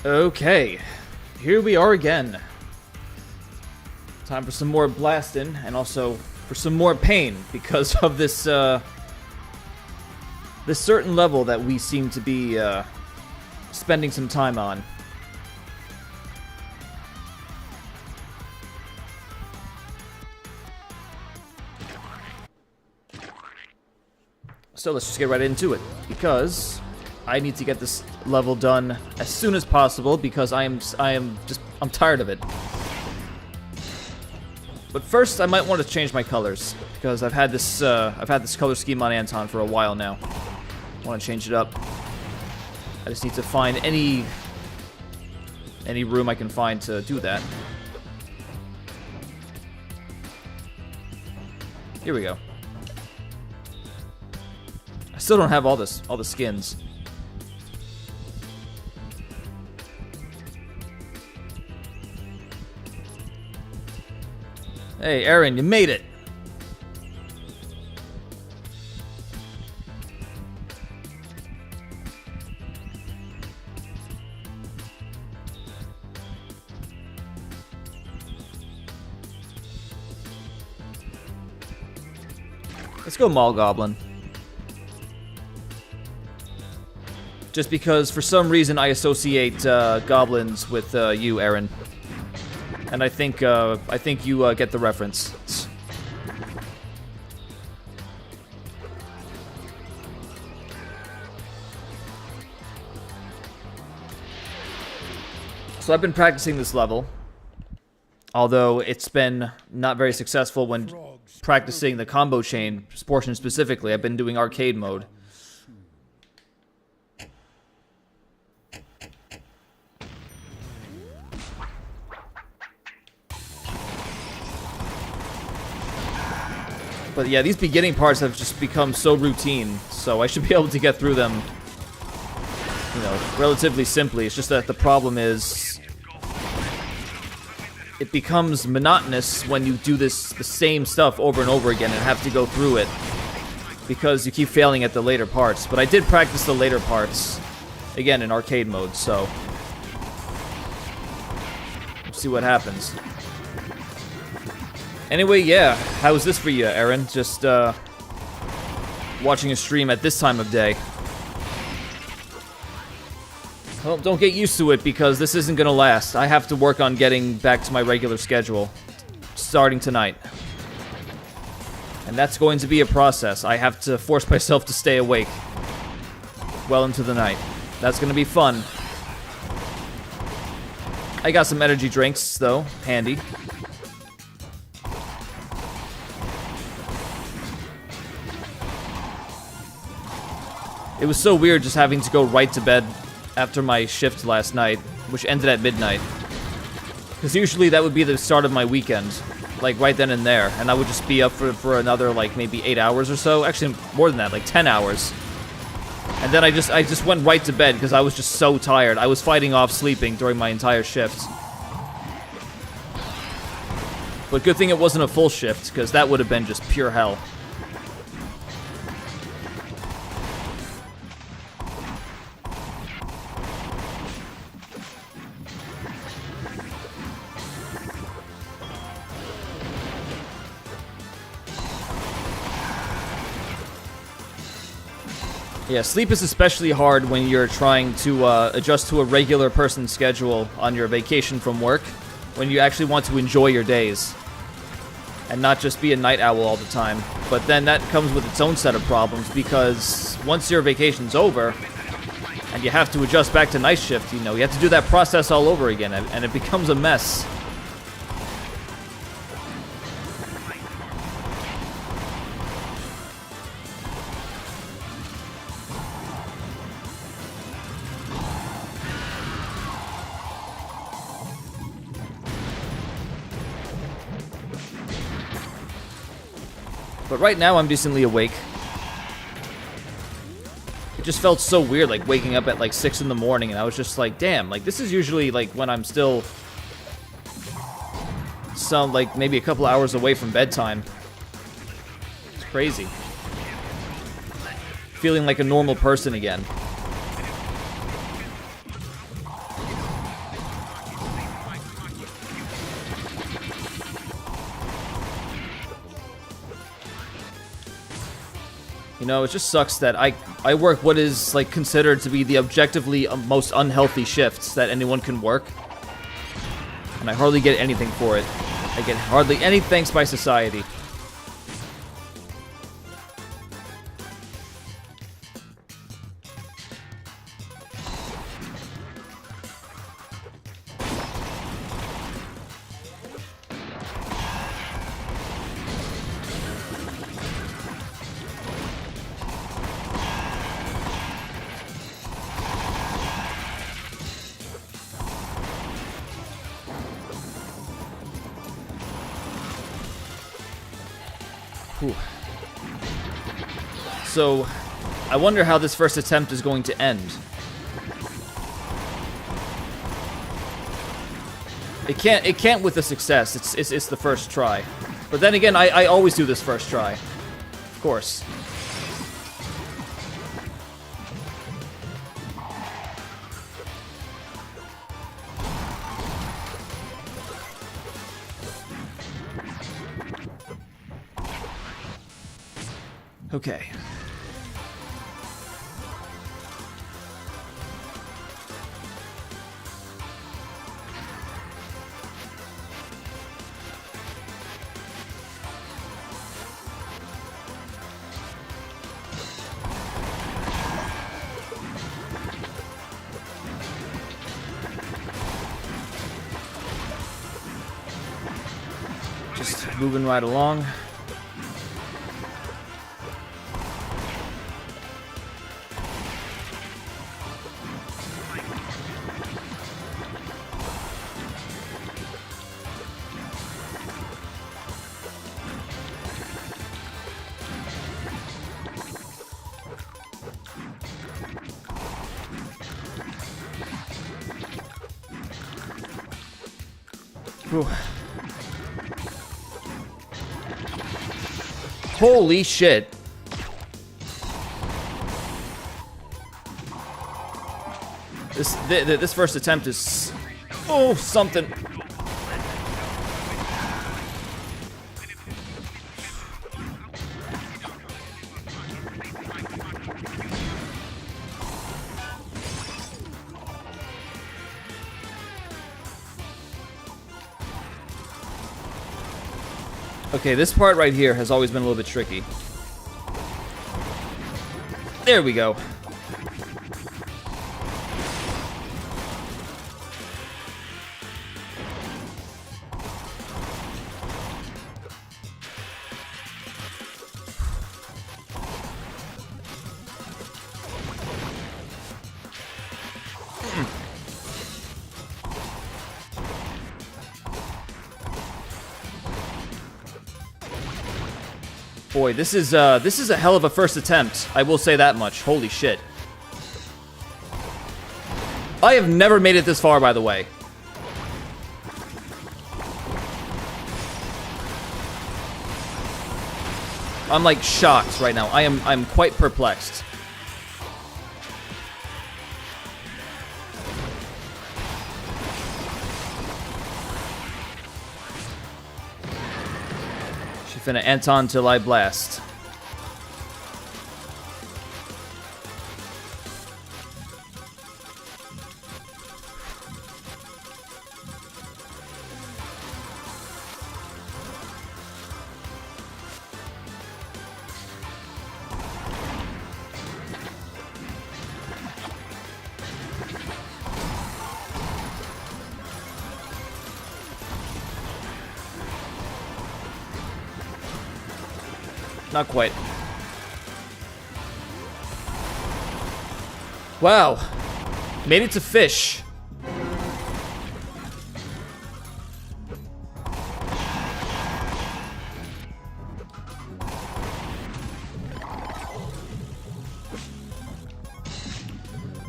Okay, here we are again. Time for some more blasting, and also for some more pain because of this this certain level that we seem to be spending some time on. So let's just get right into it, because I need to get this level done as soon as possible because I'm tired of it. But first, I might want to change my colors because I've had this color scheme on Anton for a while now. I want to change it up. I just need to find any room I can find to do that. Here we go. I still don't have all the skins. Hey, Aaron, you made it! Let's go Mall Goblin. Just because, for some reason, I associate goblins with you, Aaron. And I think you get the reference. So I've been practicing this level, although it's been not very successful when practicing the combo chain portion specifically. I've been doing arcade mode. But yeah, these beginning parts have just become so routine, so I should be able to get through them, you know, relatively simply. It's just that the problem is it becomes monotonous when you do the same stuff over and over again and have to go through it because you keep failing at the later parts. But I did practice the later parts, again, in arcade mode, so we'll see what happens. Anyway, yeah, how was this for you, Aaron? Just, watching a stream at this time of day. Well, don't get used to it, because this isn't gonna last. I have to work on getting back to my regular schedule, starting tonight. And that's going to be a process. I have to force myself to stay awake well into the night. That's gonna be fun. I got some energy drinks, though, handy. It was so weird just having to go right to bed after my shift last night, which ended at midnight. Because usually that would be the start of my weekend, like right then and there, and I would just be up for another, like, maybe 8 hours or so. Actually, more than that, like 10 hours. And then I just went right to bed because I was just so tired. I was fighting off sleeping during my entire shift. But good thing it wasn't a full shift, because that would have been just pure hell. Yeah, sleep is especially hard when you're trying to adjust to a regular person's schedule on your vacation from work, when you actually want to enjoy your days, and not just be a night owl all the time. But then that comes with its own set of problems, because once your vacation's over, and you have to adjust back to night shift, you know, you have to do that process all over again, and it becomes a mess. But right now, I'm decently awake. It just felt so weird, like, waking up at, like, 6 in the morning, and I was just like, damn, like, this is usually, like, when I'm still some, like, maybe a couple hours away from bedtime. It's crazy. Feeling like a normal person again. You know, it just sucks that I work what is, like, considered to be the objectively most unhealthy shifts that anyone can work. And I hardly get anything for it. I get hardly any thanks by society. Whew. So, I wonder how this first attempt is going to end. It can't with a success. It's the first try. But then again, I always do this first try. Of course. Okay. Just moving right along. Whew. Holy shit. This first attempt is... Oh, something. Okay, this part right here has always been a little bit tricky. There we go. Boy, this is a hell of a first attempt. I will say that much. Holy shit. I have never made it this far, by the way. I'm like shocked right now. I'm quite perplexed. Finna Anton till I blast. Not quite. Wow. Made it to fish.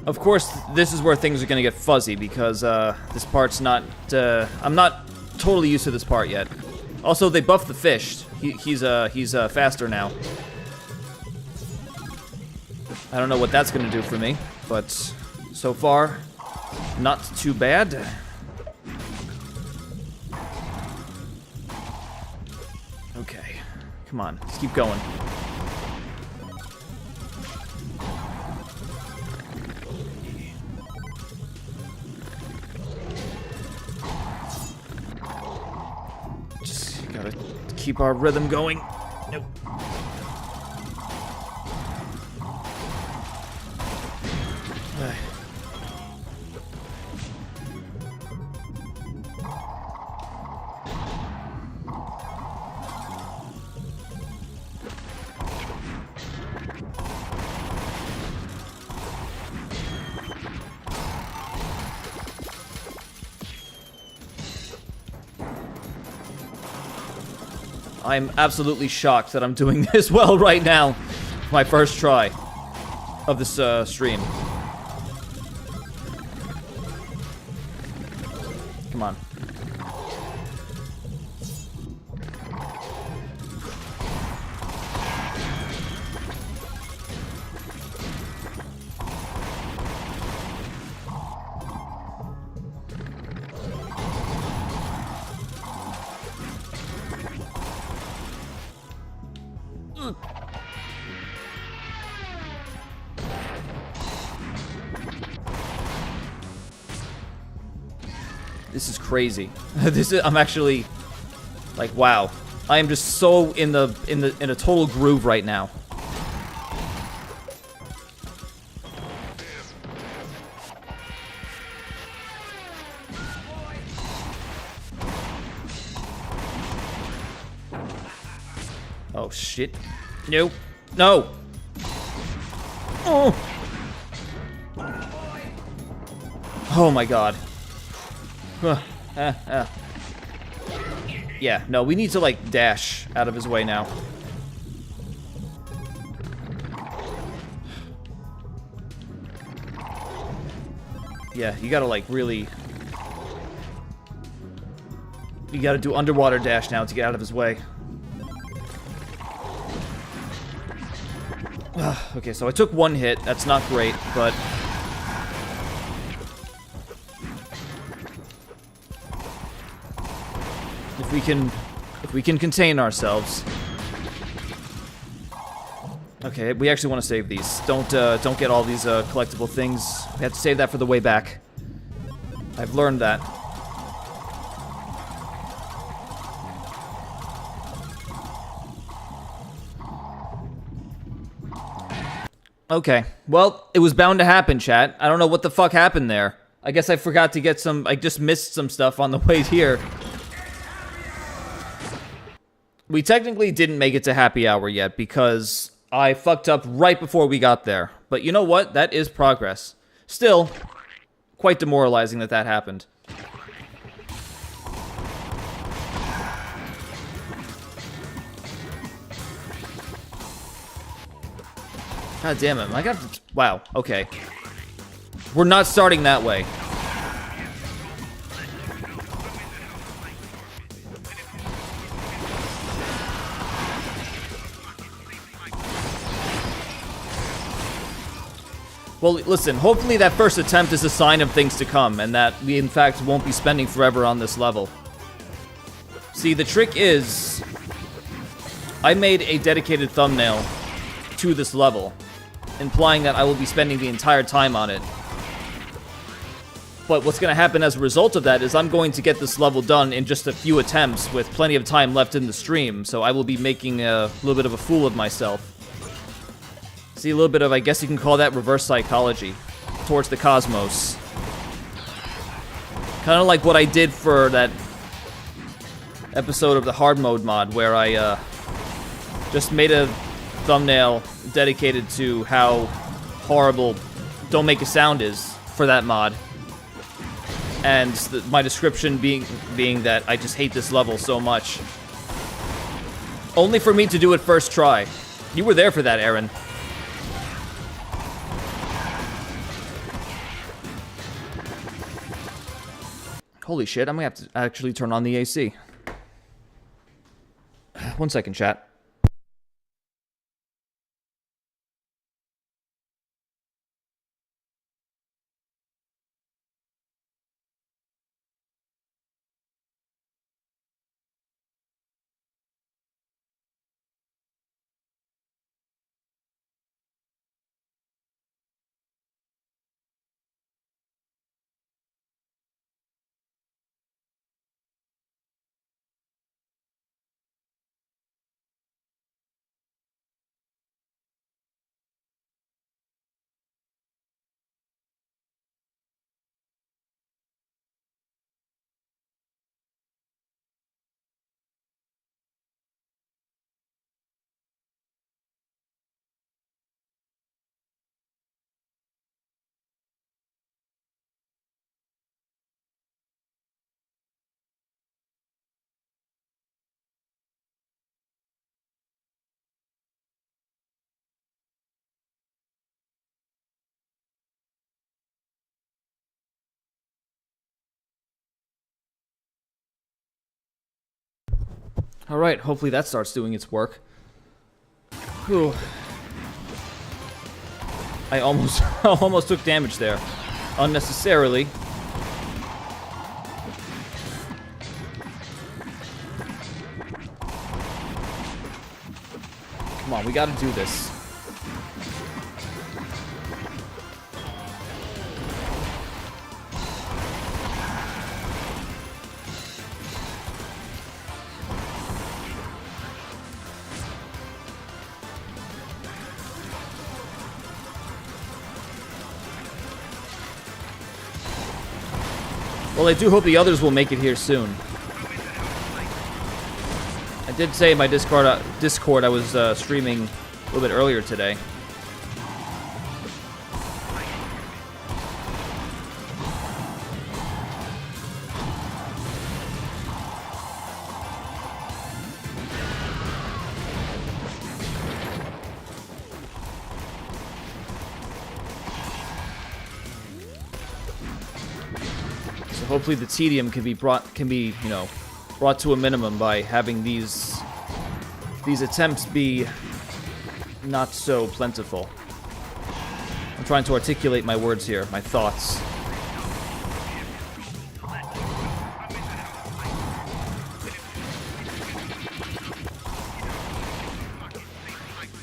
Of course, this is where things are gonna get fuzzy because this part's not. I'm not totally used to this part yet. Also, they buffed the fish. He's faster now. I don't know what that's gonna do for me, but so far, not too bad. Okay, come on, let's keep going. Gotta keep our rhythm going. Nope. I'm absolutely shocked that I'm doing this well right now. My first try of this stream. Come on. This is crazy. I'm actually like, wow. I am just so in a total groove right now. Oh shit. No. No. Oh. Oh my god. Yeah, no, we need to, like, dash out of his way now. Yeah, you gotta, like, really... You gotta do underwater dash now to get out of his way. Okay, so I took one hit. That's not great, but... If we can contain ourselves. Okay, we actually want to save these. Don't get all these collectible things. We have to save that for the way back. I've learned that. Okay, well, it was bound to happen, chat. I don't know what the fuck happened there. I guess I forgot to get some... I just missed some stuff on the way here. We technically didn't make it to happy hour yet because I fucked up right before we got there. But you know what? That is progress. Still, quite demoralizing that that happened. God damn it. I got... Wow, okay. We're not starting that way. Well, listen, hopefully that first attempt is a sign of things to come, and that we, in fact, won't be spending forever on this level. See, the trick is... I made a dedicated thumbnail to this level, implying that I will be spending the entire time on it. But what's going to happen as a result of that is I'm going to get this level done in just a few attempts with plenty of time left in the stream, so I will be making a little bit of a fool of myself. See, a little bit of, I guess you can call that reverse psychology towards the cosmos. Kind of like what I did for that episode of the hard mode mod, where I just made a thumbnail dedicated to how horrible Don't Make a Sound is for that mod. And my description being that I just hate this level so much. Only for me to do it first try. You were there for that, Aaron. Holy shit, I'm gonna have to actually turn on the AC. 1 second, chat. Alright, hopefully that starts doing its work. Whew. I almost almost took damage there. Unnecessarily. Come on, we gotta do this. Well, I do hope the others will make it here soon. I did say in my Discord I was streaming a little bit earlier today. So hopefully the tedium can be brought to a minimum by having these attempts be not so plentiful. I'm trying to articulate my words here, my thoughts.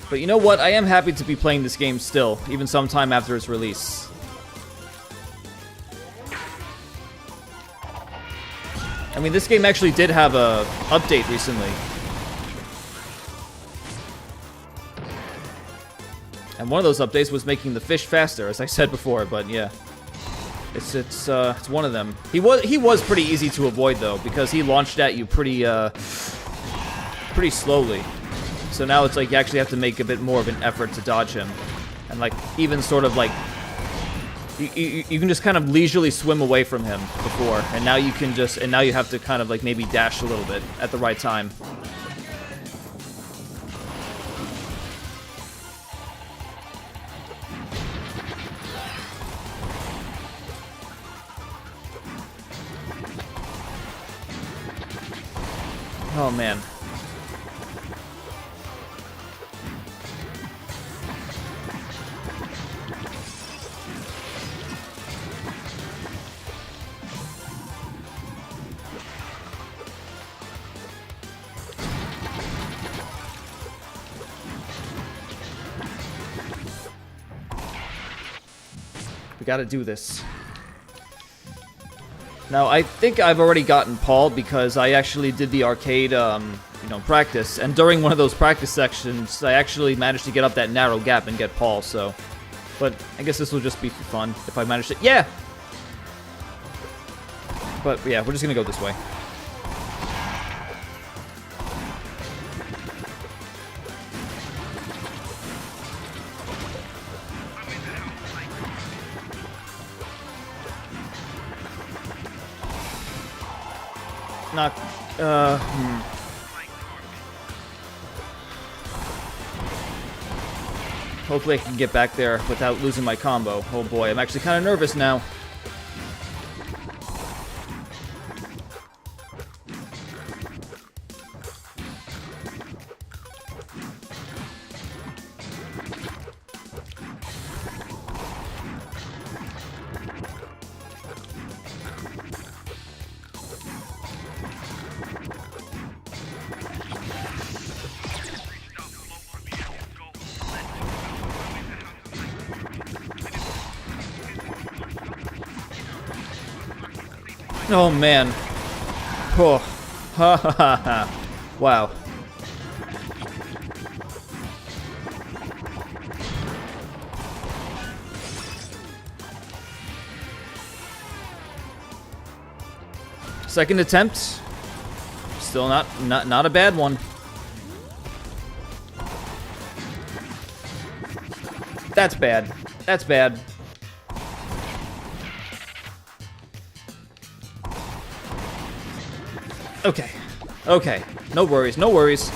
But you know what? I am happy to be playing this game still, even sometime after its release. I mean, this game actually did have a update recently. And one of those updates was making the fish faster, as I said before, but yeah. It's one of them. He was pretty easy to avoid though, because he launched at you pretty slowly. So now it's like you actually have to make a bit more of an effort to dodge him. And like even sort of like you can just kind of leisurely swim away from him before, and now you can just, and now you have to kind of like maybe dash a little bit at the right time. Oh man. We gotta do this. Now, I think I've already gotten Paul because I actually did the arcade, practice. And during one of those practice sections, I actually managed to get up that narrow gap and get Paul, so... But I guess this will just be for fun if I manage to... Yeah! But, yeah, we're just gonna go this way. Not, Hopefully I can get back there without losing my combo. Oh boy, I'm actually kind of nervous now. Oh man. Oh. Ha ha ha ha. Wow. Second attempt. Still not a bad one. That's bad. That's bad. Okay. Okay. No worries. No worries.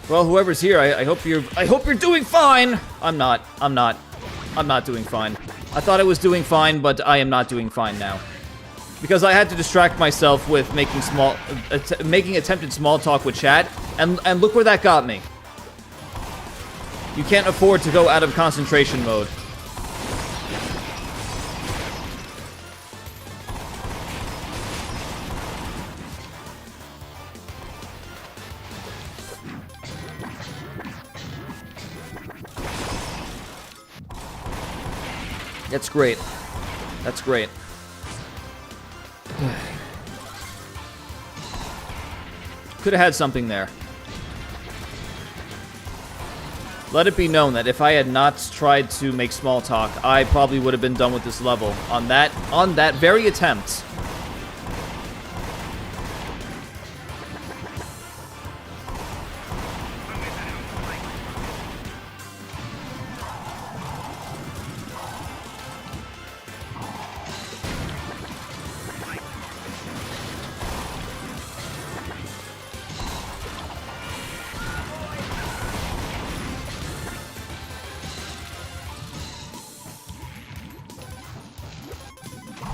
Well, whoever's here, I hope you're doing fine. I'm not doing fine. I thought I was doing fine, but I am not doing fine now. Because I had to distract myself with making attempted small talk with chat, and look where that got me. You can't afford to go out of concentration mode. That's great. That's great. Could have had something there. Let it be known that if I had not tried to make small talk, I probably would have been done with this level on that very attempt.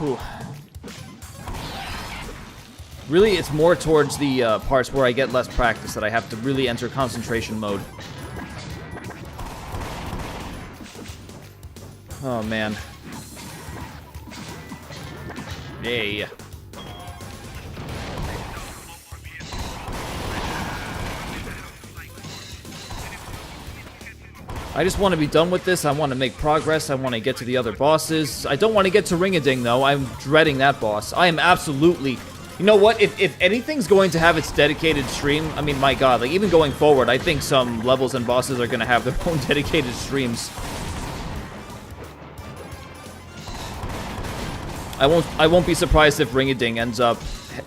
Whew. Really, it's more towards the parts where I get less practice that I have to really enter concentration mode. Oh, man. Yay. I just want to be done with this. I want to make progress. I want to get to the other bosses. I don't want to get to Ring-a-Ding, though. I'm dreading that boss. I am absolutely... You know what? If anything's going to have its dedicated stream, I mean, my god, like, even going forward, I think some levels and bosses are going to have their own dedicated streams. I won't be surprised if Ring-a-Ding ends up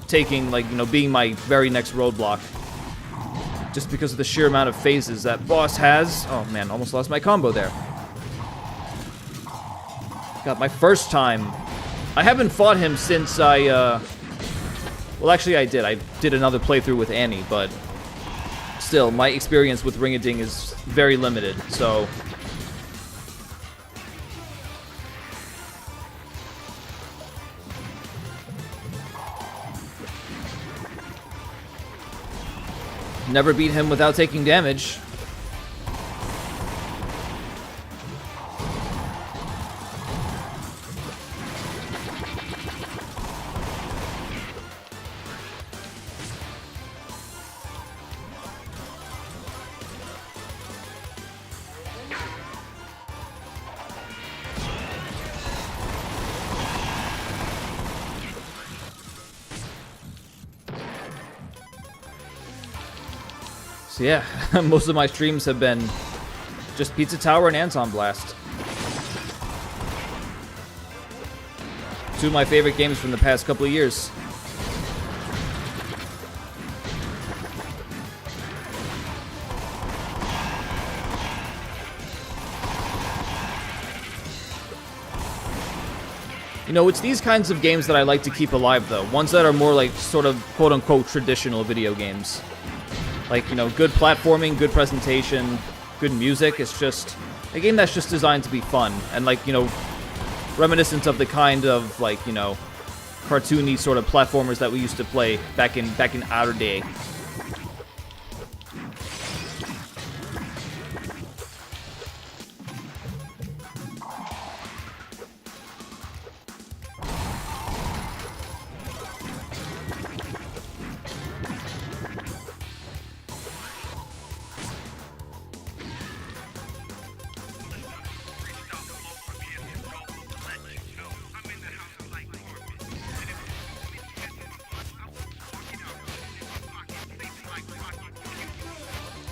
taking, like, you know, being my very next roadblock. Just because of the sheer amount of phases that boss has. Oh man, almost lost my combo there. Got my first time. I haven't fought him since I, well, actually I did. I did another playthrough with Annie, but still, my experience with Ring-a-Ding is very limited, so... Never beat him without taking damage. So yeah, most of my streams have been just Pizza Tower and ANTONBLAST. Two of my favorite games from the past couple of years. You know, it's these kinds of games that I like to keep alive, though. Ones that are more like sort of quote-unquote traditional video games. Like, you know, good platforming, good presentation, good music. It's just a game that's just designed to be fun. And, like, you know, reminiscent of the kind of, like, you know, cartoony sort of platformers that we used to play back in our day.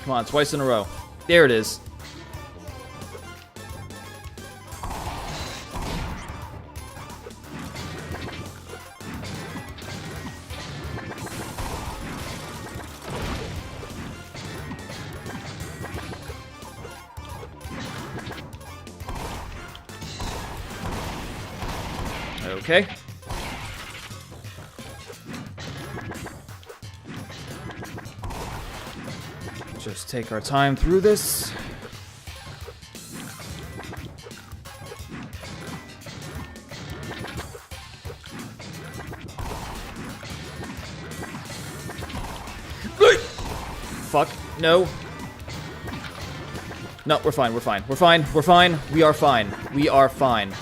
Come on, twice in a row. There it is. Okay. Just take our time through this. Fuck. No. No, we're fine, we're fine. We're fine, we're fine. We are fine. We are fine.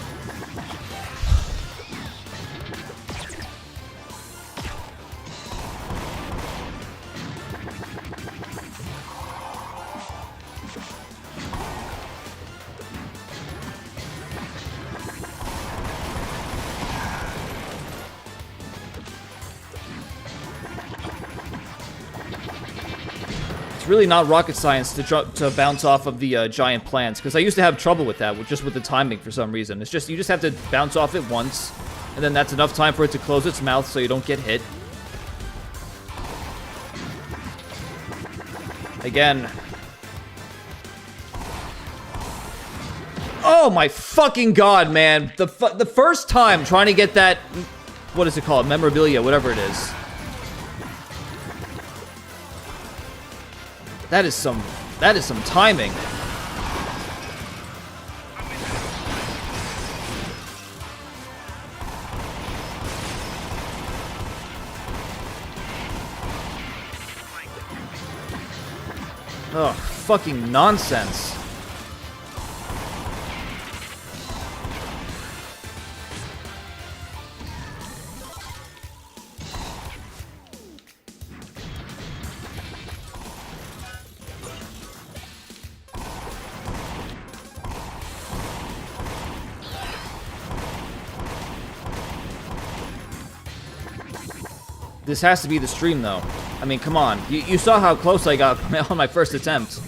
Really not rocket science to bounce off of the giant plants, because I used to have trouble with that, just with the timing for some reason. It's just, you just have to bounce off it once, and then that's enough time for it to close its mouth so you don't get hit. Again. Oh my fucking god, man. The first time trying to get that, what is it called? Memorabilia, whatever it is. That is some timing. Oh, fucking nonsense. This has to be the stream, though. I mean, come on. You saw how close I got on my first attempt.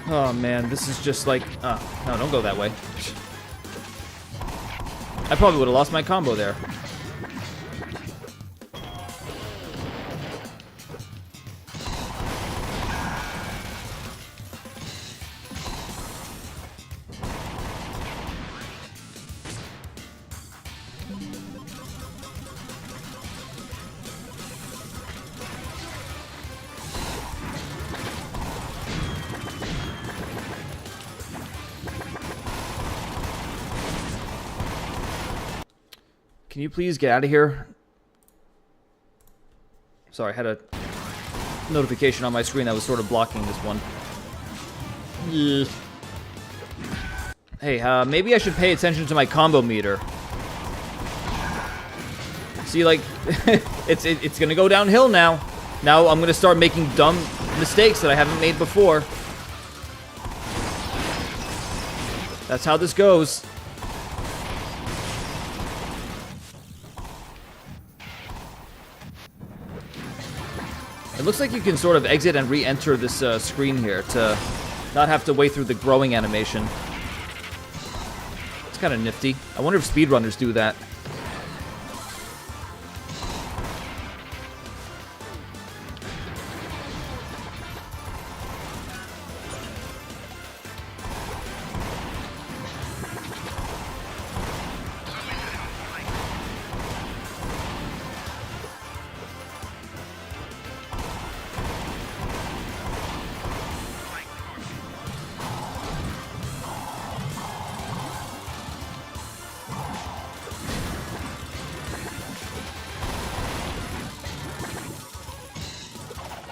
Oh man, this is just like... no, don't go that way. I probably would have lost my combo there. Can you please get out of here? Sorry, I had a notification on my screen that was sort of blocking this one. Hey, maybe I should pay attention to my combo meter. See, like, it's gonna go downhill now. Now I'm gonna start making dumb mistakes that I haven't made before. That's how this goes. It looks like you can sort of exit and re-enter this screen here to not have to wait through the growing animation. It's kind of nifty. I wonder if speedrunners do that.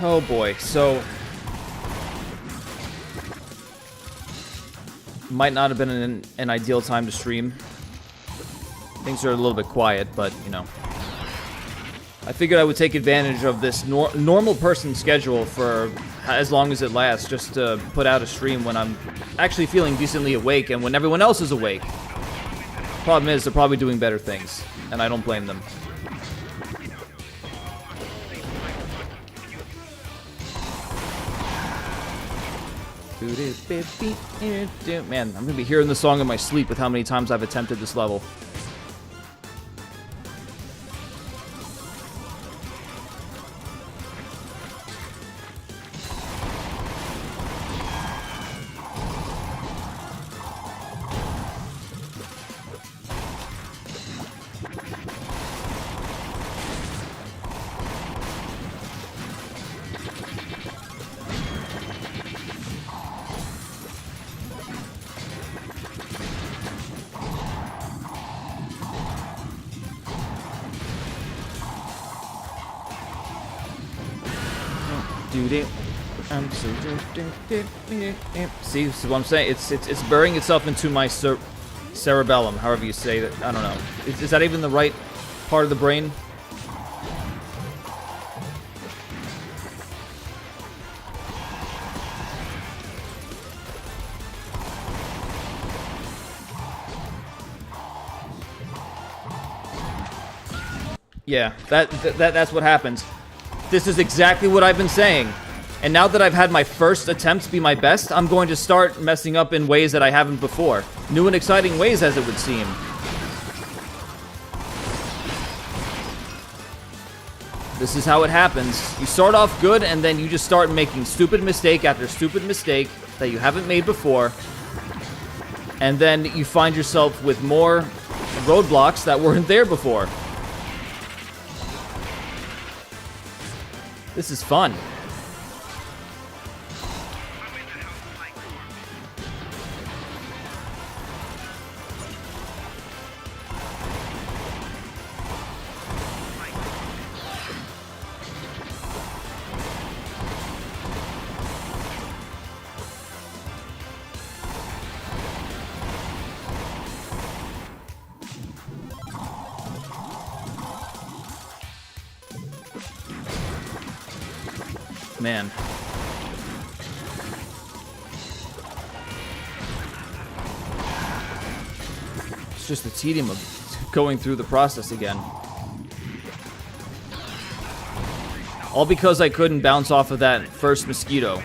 Oh boy, so might not have been an ideal time to stream. Things are a little bit quiet, but you know, I figured I would take advantage of this normal person schedule for as long as it lasts, just to put out a stream when I'm actually feeling decently awake and when everyone else is awake. Problem is, they're probably doing better things, and I don't blame them. Man, I'm gonna be hearing the song in my sleep with how many times I've attempted this level. See what I'm saying? It's burying itself into my cerebellum, however you say that. I don't know. Is that even the right part of the brain? Yeah, that's what happens. This is exactly what I've been saying. And now that I've had my first attempt be my best, I'm going to start messing up in ways that I haven't before. New and exciting ways, as it would seem. This is how it happens. You start off good, and then you just start making stupid mistake after stupid mistake that you haven't made before. And then you find yourself with more roadblocks that weren't there before. This is fun. Man. It's just the tedium of going through the process again. All because I couldn't bounce off of that first mosquito.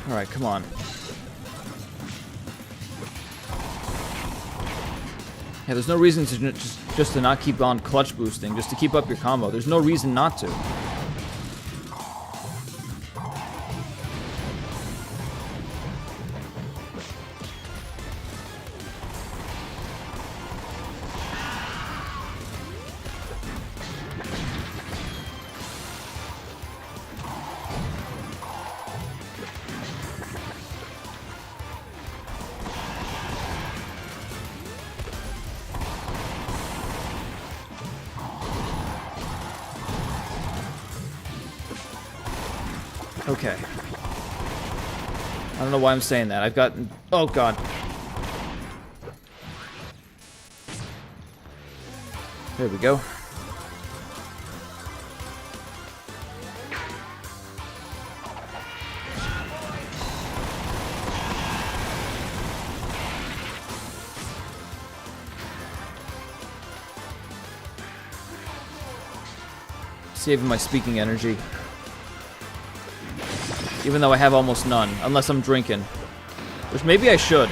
Alright, come on. Yeah, there's no reason to just to not keep on clutch boosting, just to keep up your combo. There's no reason not to. Okay. I don't know why I'm saying that. I've gotten... Oh, God. There we go. Saving my speaking energy. Even though I have almost none, unless I'm drinking. Which maybe I should.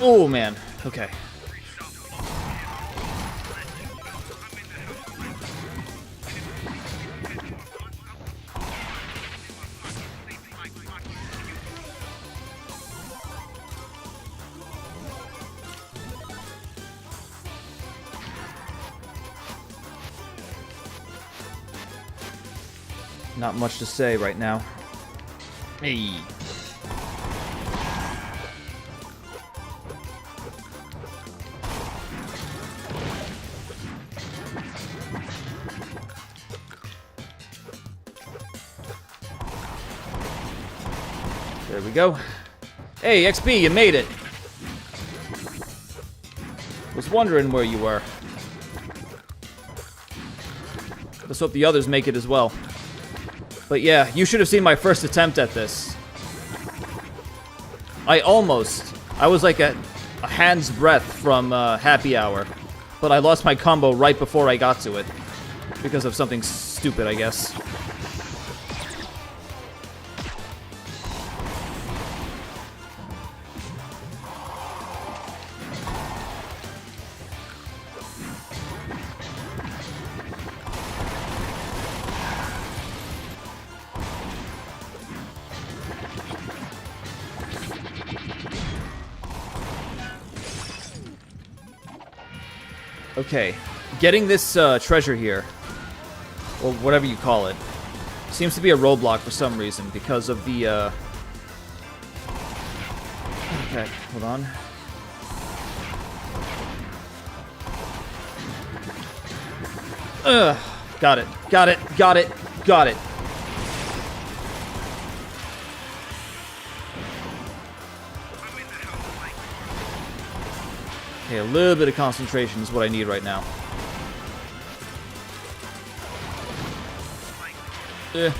Oh, man. Okay. Not much to say right now. Hey. There we go. Hey, XP, you made it. Was wondering where you were. Let's hope the others make it as well. But yeah, you should have seen my first attempt at this. I was like a hand's breadth from Happy Hour. But I lost my combo right before I got to it. Because of something stupid, I guess. Okay, getting this treasure here, or whatever you call it, seems to be a roadblock for some reason because of the, Okay, hold on. Ugh, got it, got it, got it, got it. Okay, a little bit of concentration is what I need right now. Ooh.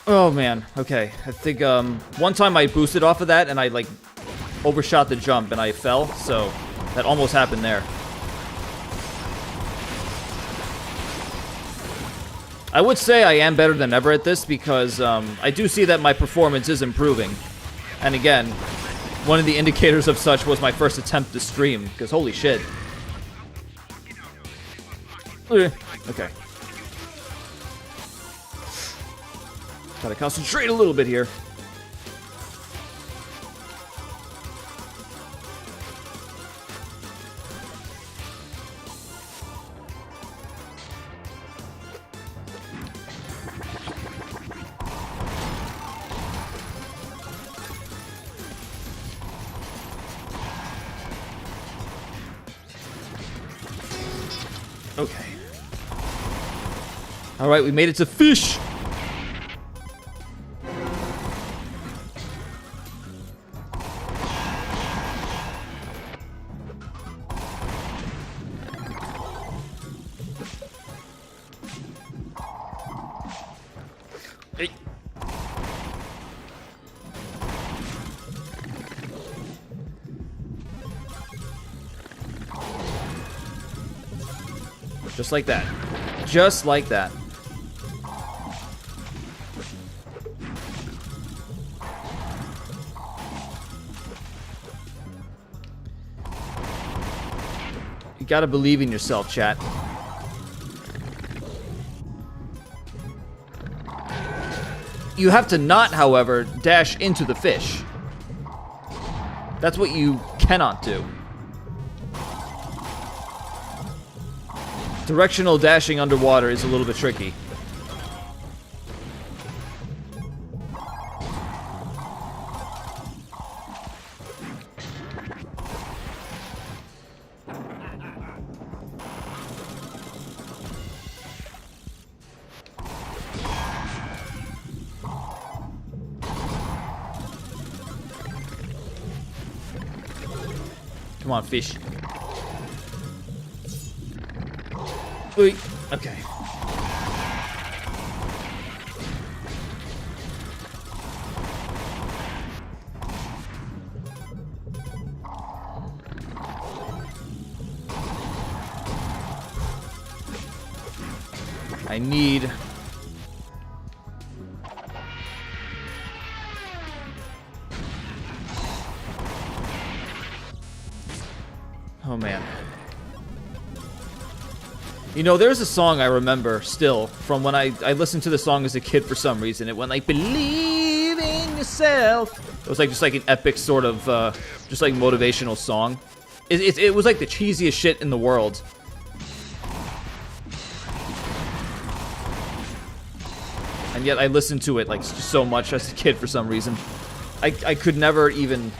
Oh man, okay. I think one time I boosted off of that and I like overshot the jump and I fell, so that almost happened there. I would say I am better than ever at this because I do see that my performance is improving. And again, one of the indicators of such was my first attempt to stream, because holy shit. Okay. Gotta concentrate a little bit here. Okay. Alright, we made it to fish! Hey. Just like that. Just like that. You gotta believe in yourself, chat. You have to not, however, dash into the fish. That's what you cannot do. Directional dashing underwater is a little bit tricky. Come on, fish. Ooh, okay. I need... Oh, man. You know, there's a song I remember still from when I listened to the song as a kid for some reason. It went like, believe in yourself. It was like just like an epic sort of, just like motivational song. It was like the cheesiest shit in the world. And yet I listened to it like so much as a kid for some reason. I could never even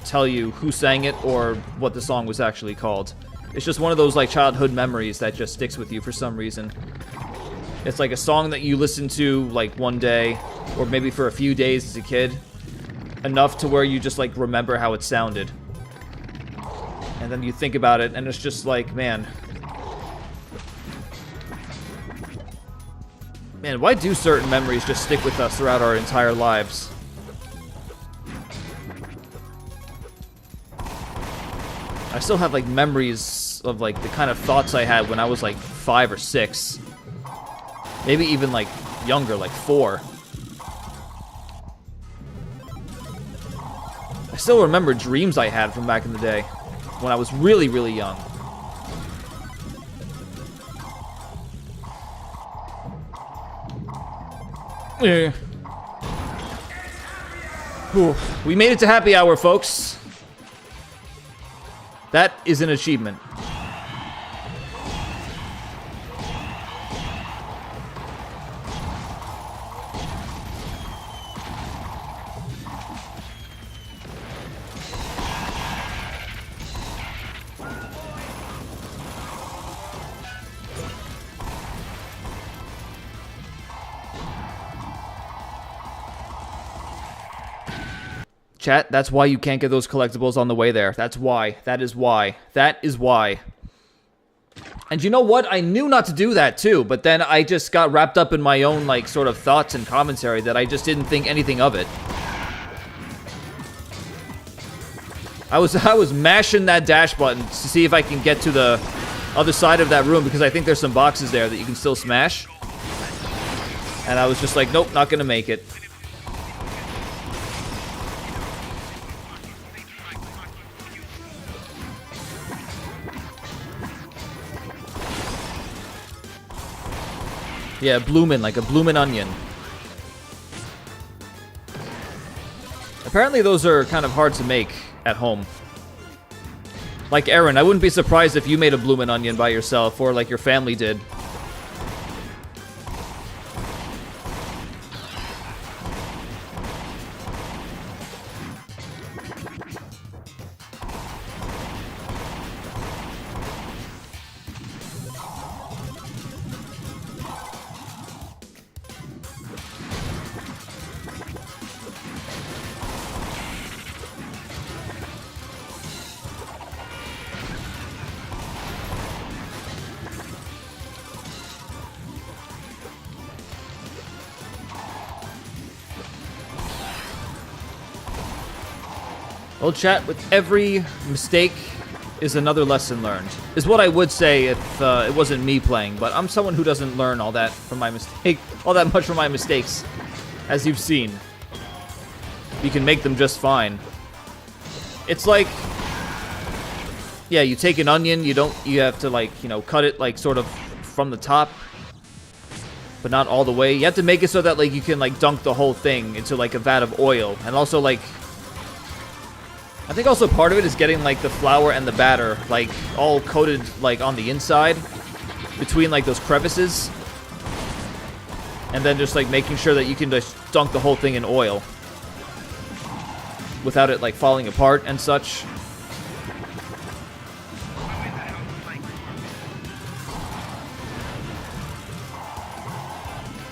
tell you who sang it or what the song was actually called. It's just one of those like childhood memories that just sticks with you for some reason. It's like a song that you listen to like one day or maybe for a few days as a kid, enough to where you just like remember how it sounded. And then you think about it and it's just like, man, why do certain memories just stick with us throughout our entire lives? I still have like memories of like the kind of thoughts I had when I was like 5 or 6. Maybe even like younger, like 4. I still remember dreams I had from back in the day when I was really, really young. Yeah. Whew. We made it to happy hour, folks. That is an achievement. Chat, that's why you can't get those collectibles on the way there. That's why. That is why. That is why. And you know what? I knew not to do that too, but then I just got wrapped up in my own like sort of thoughts and commentary that I just didn't think anything of it. I was mashing that dash button to see if I can get to the other side of that room because I think there's some boxes there that you can still smash. And I was just like, nope, not gonna make it. Yeah, bloomin', like a bloomin' onion. Apparently those are kind of hard to make at home. Like Aaron, I wouldn't be surprised if you made a bloomin' onion by yourself, or like your family did. Well, chat, with every mistake is another lesson learned, is what I would say if it wasn't me playing, but I'm someone who doesn't learn all that from my all that much from my mistakes, as you've seen. You can make them just fine. It's like, yeah, you take an onion, you have to like, you know, cut it like sort of from the top, but not all the way. You have to make it so that like you can like dunk the whole thing into like a vat of oil, and also like, I think also part of it is getting like the flour and the batter like all coated like on the inside between like those crevices, and then just like making sure that you can just dunk the whole thing in oil without it like falling apart and such.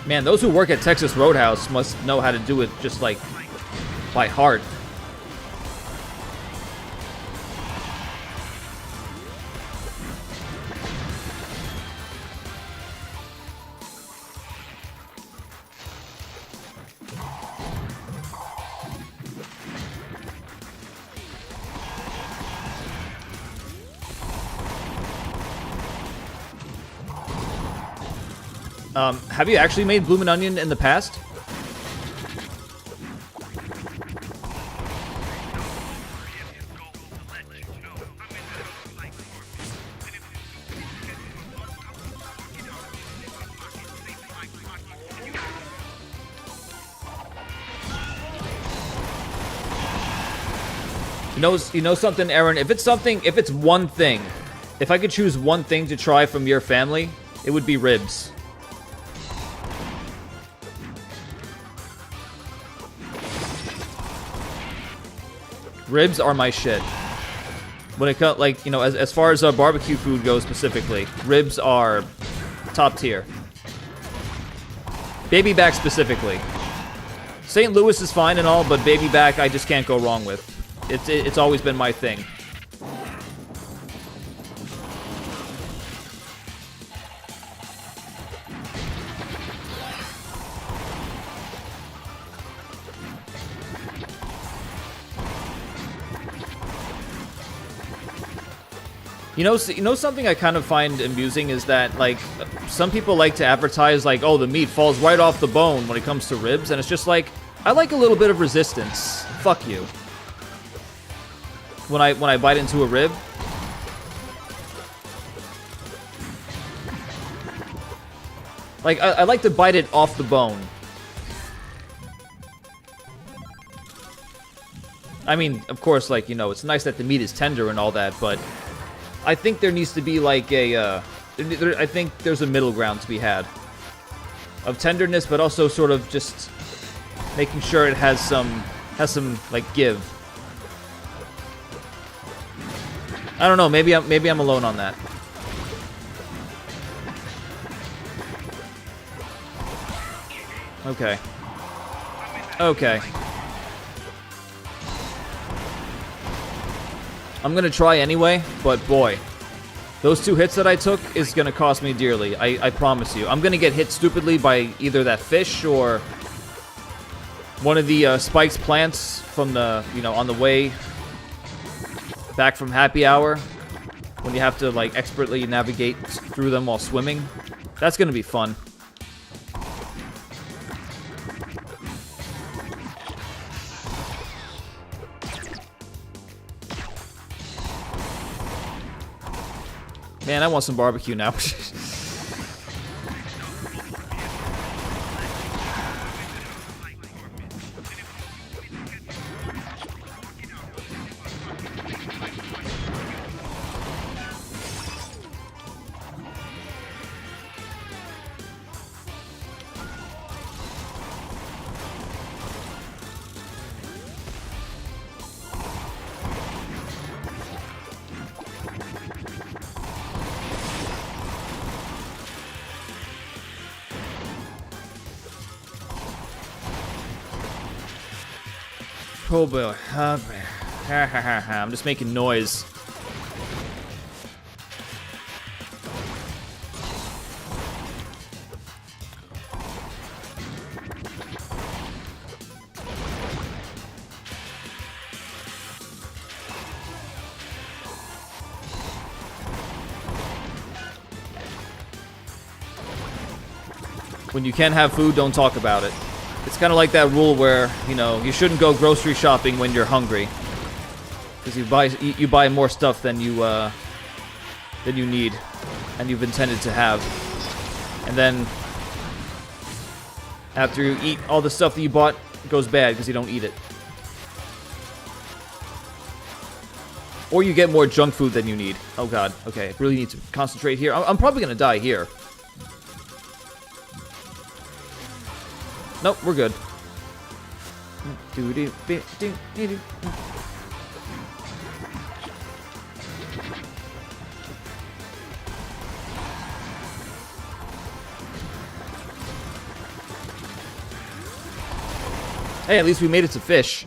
Man, those who work at Texas Roadhouse must know how to do it just like by heart. Have you actually made bloomin' onion in the past? You know something, Aaron? If it's one thing, if I could choose one thing to try from your family, it would be ribs. Ribs are my shit. When it comes, like, you know, as far as barbecue food goes specifically, ribs are top tier. Baby back specifically. St. Louis is fine and all, but baby back I just can't go wrong with. It's always been my thing. You know something I kind of find amusing is that, like, some people like to advertise, like, oh, the meat falls right off the bone when it comes to ribs, and it's just like, I like a little bit of resistance. Fuck you. When I bite into a rib. Like, I like to bite it off the bone. I mean, of course, like, you know, it's nice that the meat is tender and all that, but I think there needs to be, like, I think there's a middle ground to be had. Of tenderness, but also sort of just making sure it has some, like, give. I don't know, maybe I'm alone on that. Okay. Okay. I'm gonna try anyway, but boy, those 2 hits that I took is gonna cost me dearly. I promise you. I'm gonna get hit stupidly by either that fish or one of the spiked plants from the, you know, on the way back from happy hour, when you have to, like, expertly navigate through them while swimming. That's gonna be fun. Man, I want some barbecue now. Oh boy. I'm just making noise. When you can't have food, don't talk about it. It's kind of like that rule where, you know, you shouldn't go grocery shopping when you're hungry, because you buy more stuff than you need and you've intended to have, and then after you eat all the stuff that you bought, it goes bad because you don't eat it, or you get more junk food than you need. Oh god, okay, I really need to concentrate here. I'm probably gonna die here. Nope, we're good. Hey, at least we made it to fish.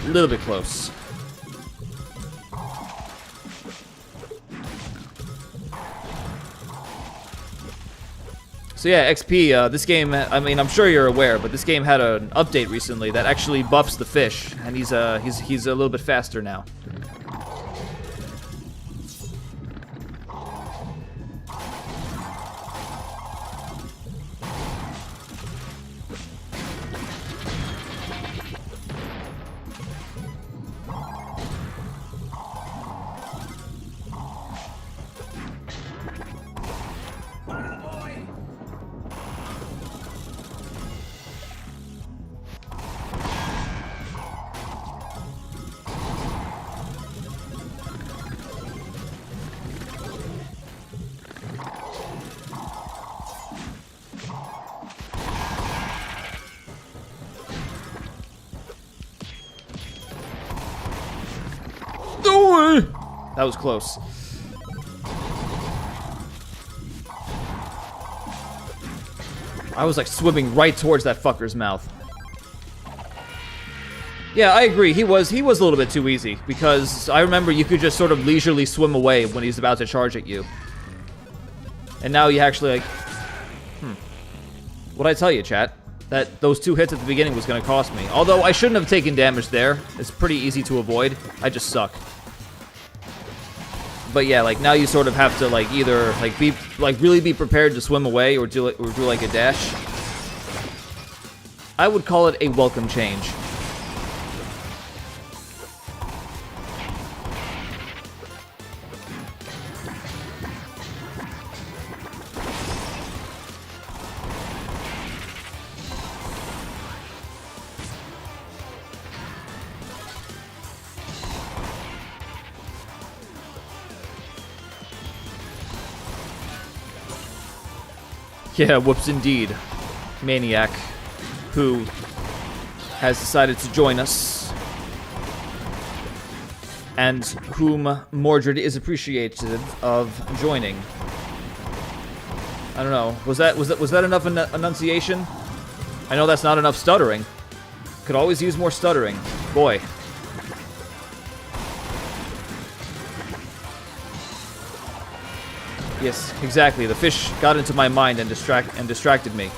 A little bit close. So yeah, XP, this game, I mean, I'm sure you're aware, but this game had an update recently that actually buffs the fish, and he's a little bit faster now. That was close. I was like swimming right towards that fucker's mouth. Yeah, I agree. He was a little bit too easy, because I remember you could just sort of leisurely swim away when he's about to charge at you. And now you actually like, what'd I tell you, chat? That those 2 hits at the beginning was gonna cost me. Although I shouldn't have taken damage there. It's pretty easy to avoid. I just suck. But yeah, like now you sort of have to like either like be like really be prepared to swim away or do like a dash. I would call it a welcome change. Yeah, whoops indeed. Maniac, who has decided to join us, and whom Mordred is appreciative of joining. I don't know. Was that enough enunciation? I know that's not enough stuttering. Could always use more stuttering. Boy. Yes, exactly. The fish got into my mind and distracted me.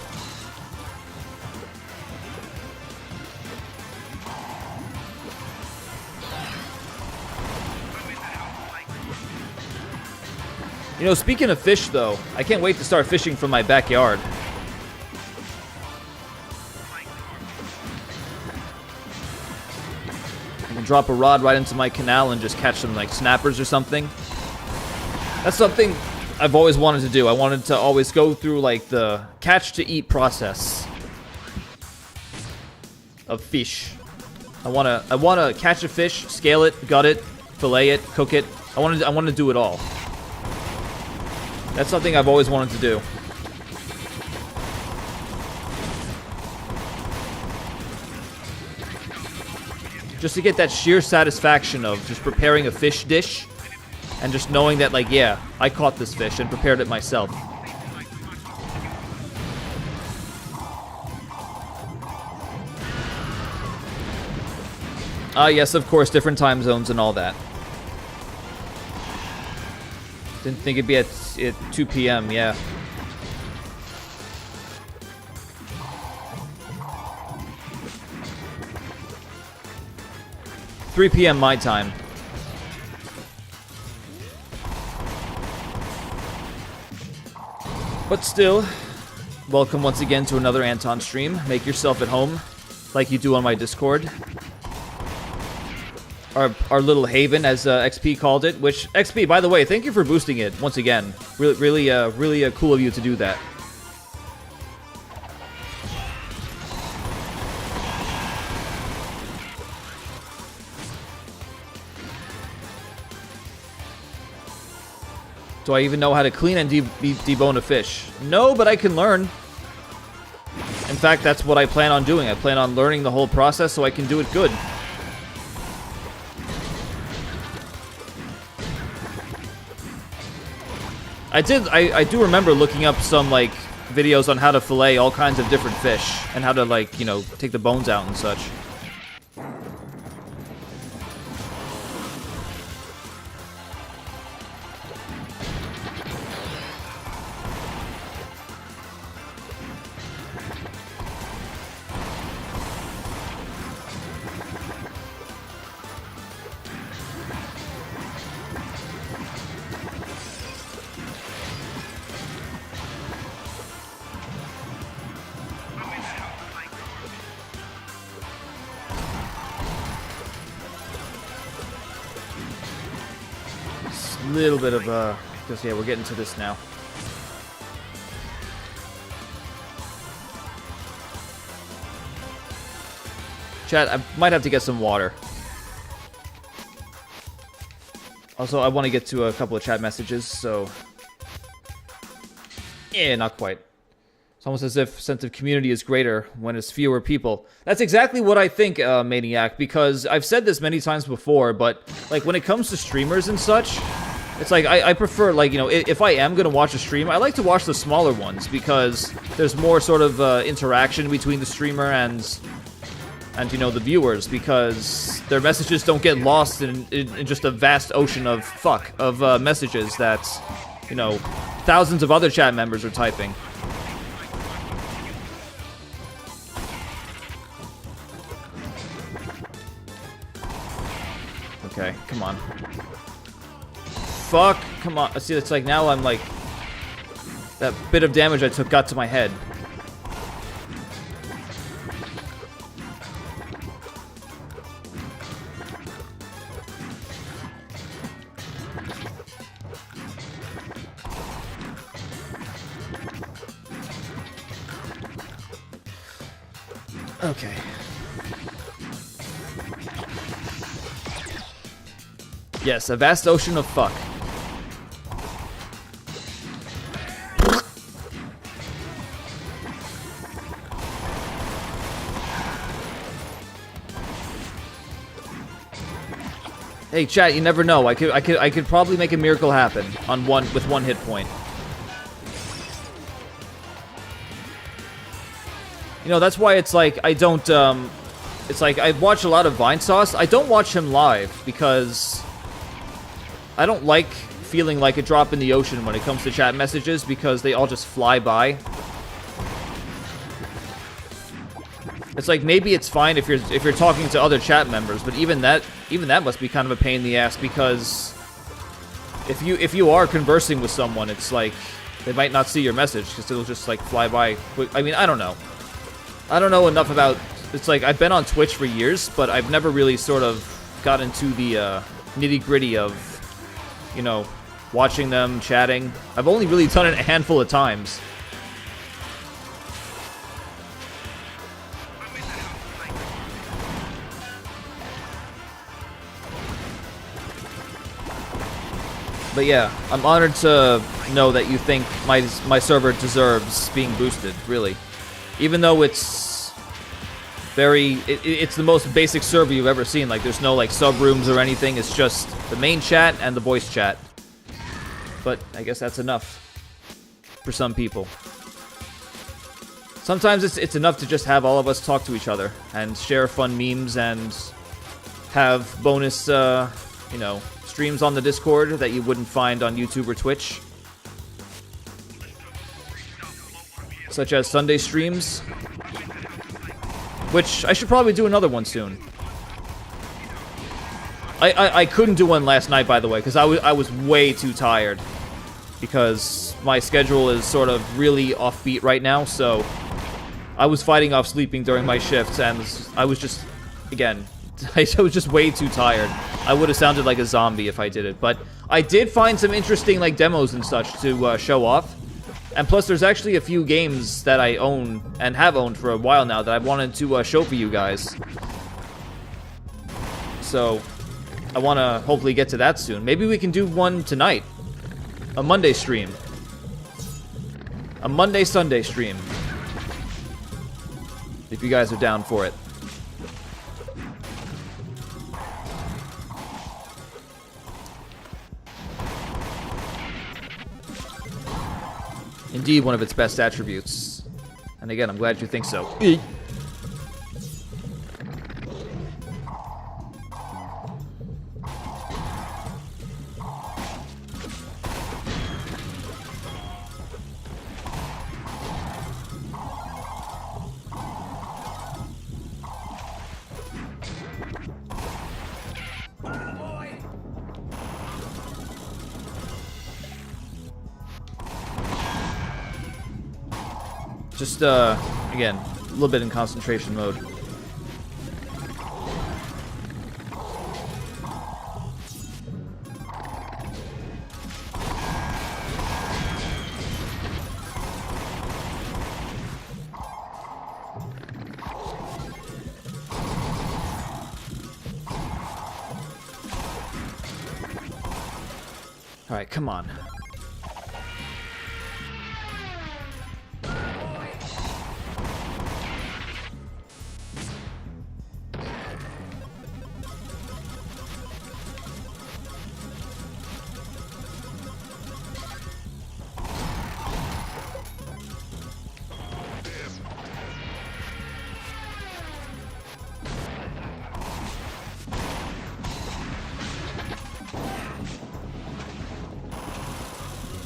You know, speaking of fish, though, I can't wait to start fishing from my backyard. I can drop a rod right into my canal and just catch some, like, snappers or something. That's something I've always wanted to do. I wanted to always go through, like, the catch-to-eat process of fish. I wanna catch a fish, scale it, gut it, fillet it, cook it. I want to do it all. That's something I've always wanted to do. Just to get that sheer satisfaction of just preparing a fish dish and just knowing that, like, yeah, I caught this fish and prepared it myself. Yes, of course, different time zones and all that. Didn't think it'd be at 2 p.m., yeah. "3 p.m. my time." But still, welcome once again to another Anton stream. Make yourself at home, like you do on my Discord. Our little haven, as XP called it. Which, XP, by the way, thank you for boosting it once again. Really cool of you to do that. Do I even know how to clean and debone a fish? No, but I can learn. In fact, that's what I plan on doing. I plan on learning the whole process so I can do it good. I do remember looking up some, like, videos on how to fillet all kinds of different fish and how to, like, you know, take the bones out and such. a little bit of, because, yeah, we're getting to this now. Chat, I might have to get some water. Also, I want to get to a couple of chat messages, so... Yeah, not quite. It's almost as if sense of community is greater when it's fewer people. That's exactly what I think, Maniac, because I've said this many times before, but, like, when it comes to streamers and such, it's like, I prefer, like, you know, if I am gonna watch a stream, I like to watch the smaller ones, because there's more sort of, interaction between the streamer and, you know, the viewers, because their messages don't get lost in just a vast ocean of messages that, you know, thousands of other chat members are typing. Okay, come on. Fuck, come on. See, it's like now I'm like... That bit of damage I took got to my head. Okay. Yes, a vast ocean of fuck. Hey, chat, you never know. I could probably make a miracle happen on with one hit point. You know, that's why it's like I don't it's like I watch a lot of Vinesauce. I don't watch him live because I don't like feeling like a drop in the ocean when it comes to chat messages because they all just fly by. It's like maybe it's fine if you're talking to other chat members, but even that must be kind of a pain in the ass because if you are conversing with someone, it's like they might not see your message because it'll just like fly by. I mean, I don't know. I don't know enough about. It's like I've been on Twitch for years, but I've never really sort of got into the nitty-gritty of, you know, watching them, chatting. I've only really done it a handful of times. But yeah, I'm honored to know that you think my server deserves being boosted, really. Even though it's it's the most basic server you've ever seen. Like, there's no, like, sub-rooms or anything. It's just the main chat and the voice chat. But I guess that's enough for some people. Sometimes it's enough to just have all of us talk to each other and share fun memes and have bonus, you know, streams on the Discord that you wouldn't find on YouTube or Twitch. Such as Sunday streams. Which, I should probably do another one soon. I couldn't do one last night, by the way, because I was way too tired. Because my schedule is sort of really offbeat right now, so I was fighting off sleeping during my shifts, and I was just, again, I was just way too tired. I would have sounded like a zombie if I did it, but I did find some interesting, like, demos and such to show off. And plus, there's actually a few games that I own, and have owned for a while now, that I wanted to show for you guys. So, I want to hopefully get to that soon. Maybe we can do one tonight. A Monday stream. A Monday-Sunday stream. If you guys are down for it. Indeed, one of its best attributes. And again, I'm glad you think so. Just, again, a little bit in concentration mode. Alright, come on.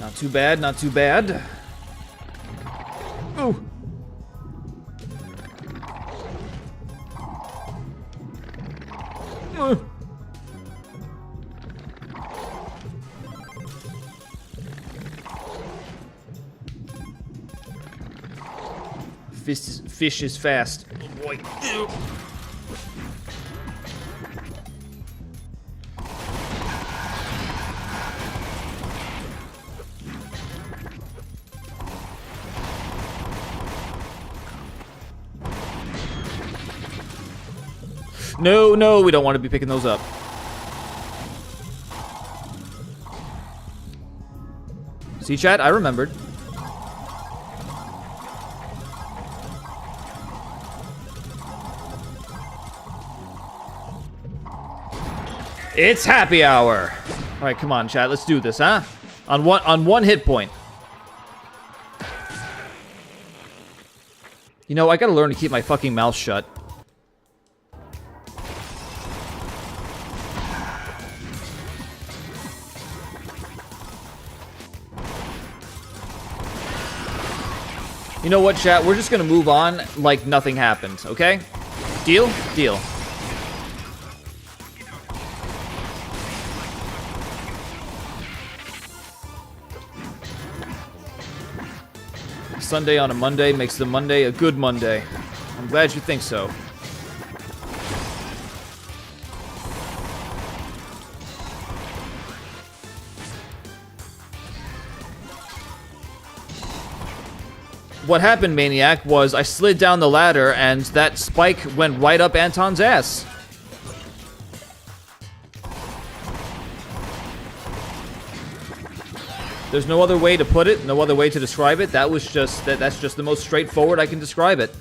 Not too bad, not too bad. Ooh. Fish is fast. Oh boy. Ew. No, no, we don't want to be picking those up. See, chat? I remembered. It's happy hour. All right, come on, chat. Let's do this, huh? On one hit point. You know, I gotta learn to keep my fucking mouth shut. You know what, chat? We're just gonna move on like nothing happened, okay? Deal? Deal. Sunday on a Monday makes the Monday a good Monday. I'm glad you think so. What happened, Maniac, was I slid down the ladder and that spike went right up Anton's ass. There's no other way to put it, no other way to describe it. That's just the most straightforward I can describe it.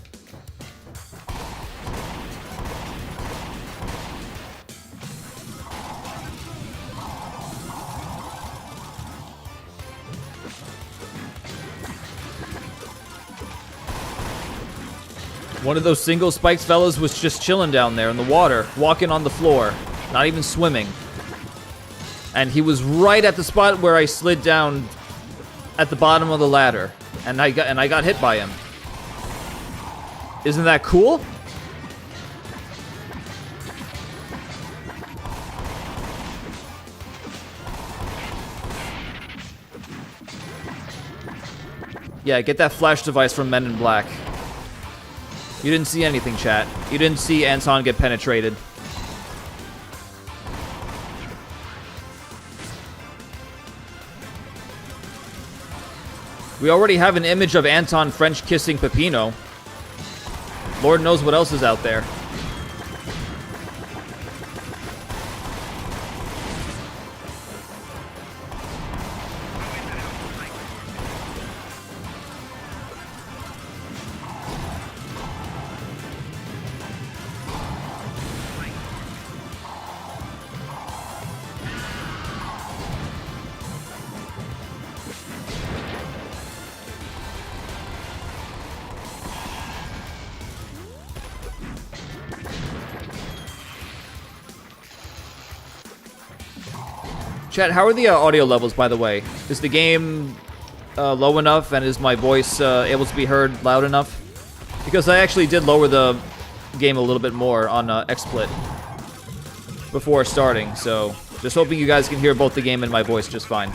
One of those single spikes fellas was just chilling down there in the water, walking on the floor, not even swimming. And he was right at the spot where I slid down at the bottom of the ladder, and I got hit by him. Isn't that cool? Yeah, get that flash device from Men in Black. You didn't see anything, chat. You didn't see Anton get penetrated. We already have an image of Anton French kissing Peppino. Lord knows what else is out there. Chat, how are the audio levels, by the way? Is the game low enough, and is my voice able to be heard loud enough? Because I actually did lower the game a little bit more on XSplit before starting, so just hoping you guys can hear both the game and my voice just fine.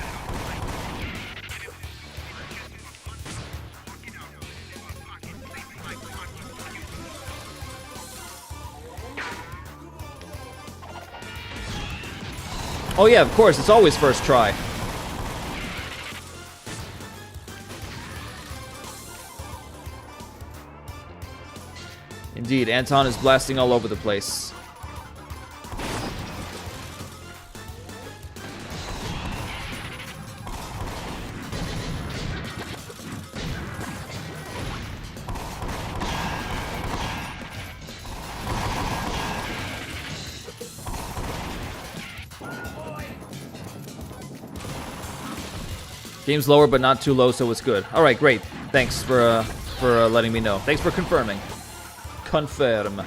Oh yeah, of course, it's always first try. Indeed, Anton is blasting all over the place. Game's lower, but not too low, so it's good. All right, great. Thanks for letting me know. Thanks for confirming. Confirm.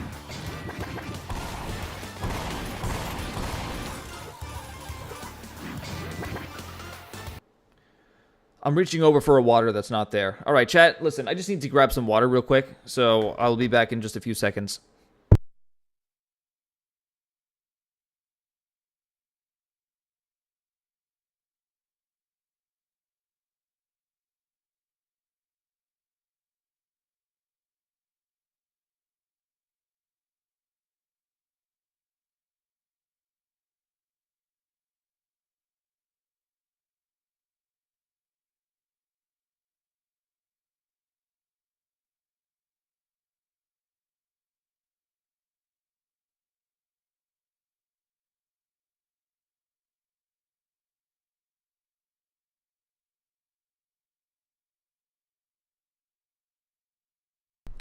I'm reaching over for a water that's not there. All right, chat, listen, I just need to grab some water real quick, so I'll be back in just a few seconds.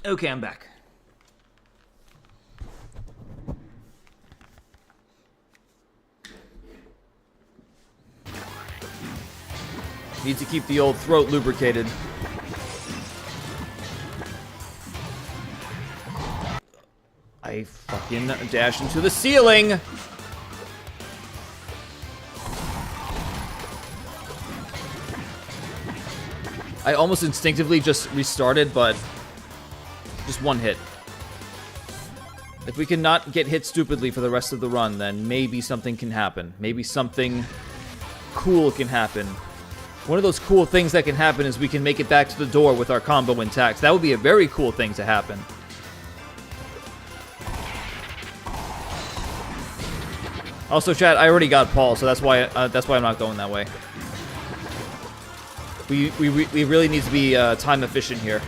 Okay, I'm back. Need to keep the old throat lubricated. I fucking dash into the ceiling! I almost instinctively just restarted, but just one hit. If we cannot get hit stupidly for the rest of the run, then maybe something can happen. Maybe something cool can happen. One of those cool things that can happen is we can make it back to the door with our combo intact. That would be a very cool thing to happen. Also, chat, I already got Paul, so that's why I'm not going that way. We really need to be time efficient here.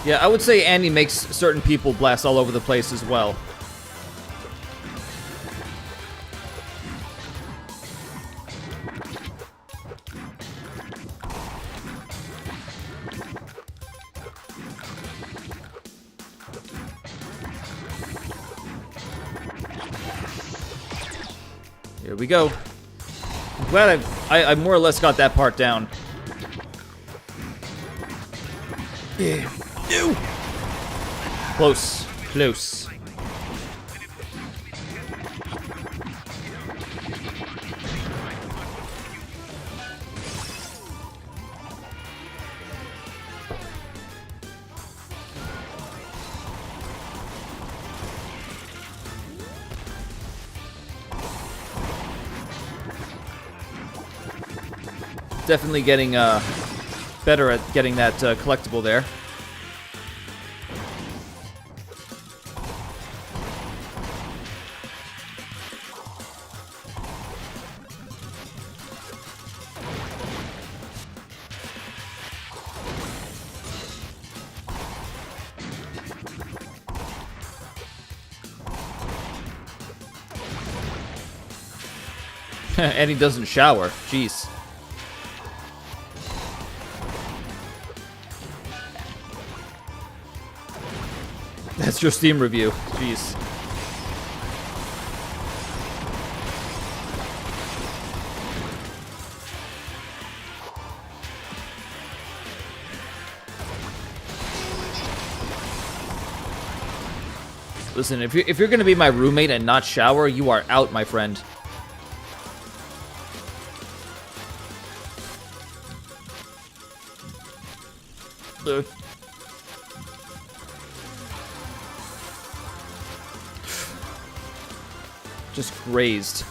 Yeah, I would say Andy makes certain people blast all over the place as well. Here we go. I'm glad I more or less got that part down. Yeah. Ew. Close. Close. Definitely getting better at getting that collectible there. And he doesn't shower. Jeez. That's your Steam review. Jeez. Listen, if you're gonna be my roommate and not shower, you are out, my friend. Just grazed.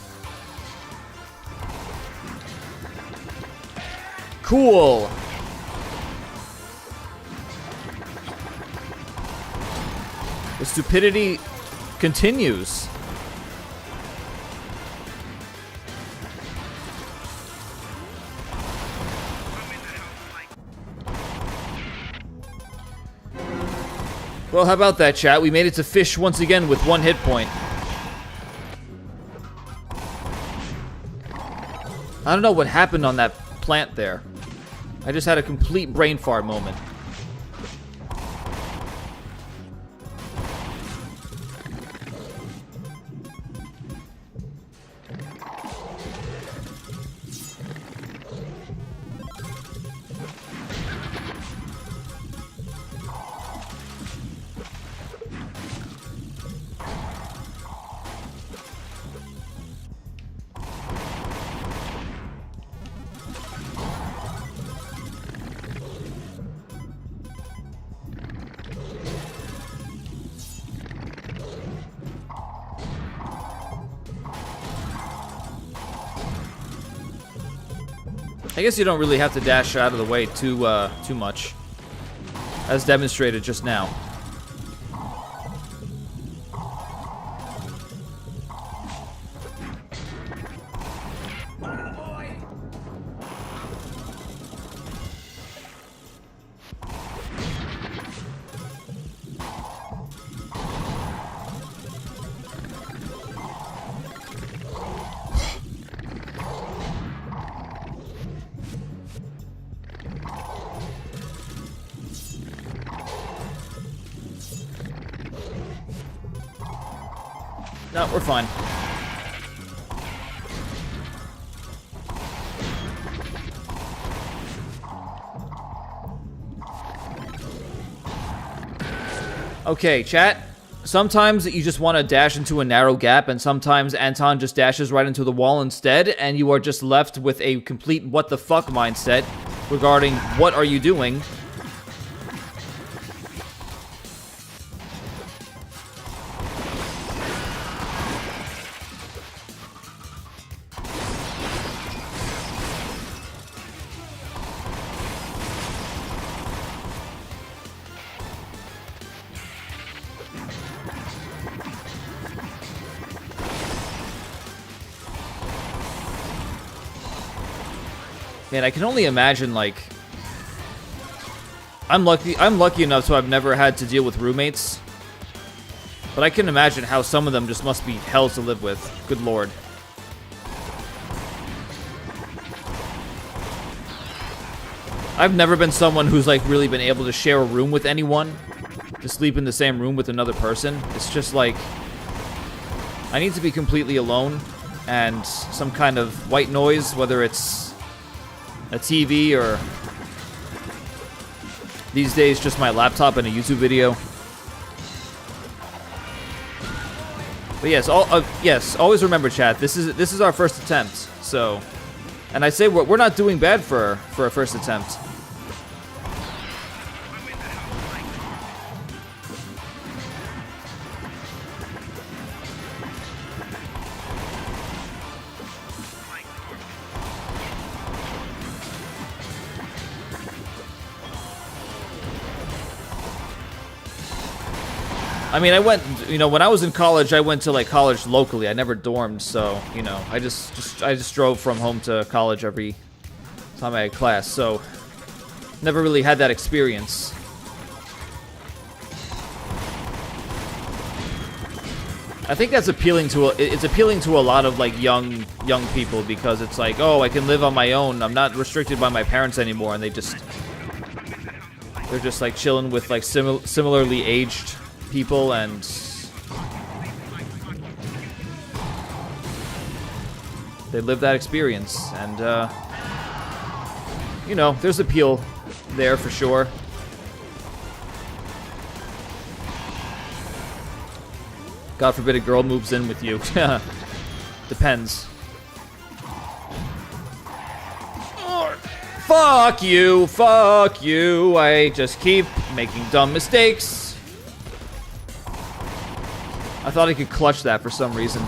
Cool. The stupidity continues. Well, how about that, chat? We made it to fish once again with 1 hit point. I don't know what happened on that plant there. I just had a complete brain fart moment. I guess you don't really have to dash out of the way too much, as demonstrated just now. No, we're fine. Okay, chat. Sometimes you just want to dash into a narrow gap, and sometimes Anton just dashes right into the wall instead, and you are just left with a complete what the fuck mindset regarding what are you doing. Man, I can only imagine, like, I'm lucky enough so I've never had to deal with roommates. But I can imagine how some of them just must be hell to live with. Good lord. I've never been someone who's, like, really been able to share a room with anyone. To sleep in the same room with another person. It's just, like, I need to be completely alone. And some kind of white noise, whether it's a TV or these days just my laptop and a YouTube video. But yes, always remember, chat. This is our first attempt. So, and I say we're not doing bad for a first attempt. I mean, I went, you know, when I was in college, I went to, like, college locally. I never dormed, so, you know, I just drove from home to college every time I had class, so never really had that experience. I think that's appealing to it's appealing to a lot of, like, young people, because it's like, oh, I can live on my own. I'm not restricted by my parents anymore, and they're just like chilling with, like, similarly aged people, and they live that experience, and you know, there's appeal there for sure. God forbid a girl moves in with you. Depends. Fuck you, fuck you. I just keep making dumb mistakes. I thought I could clutch that for some reason.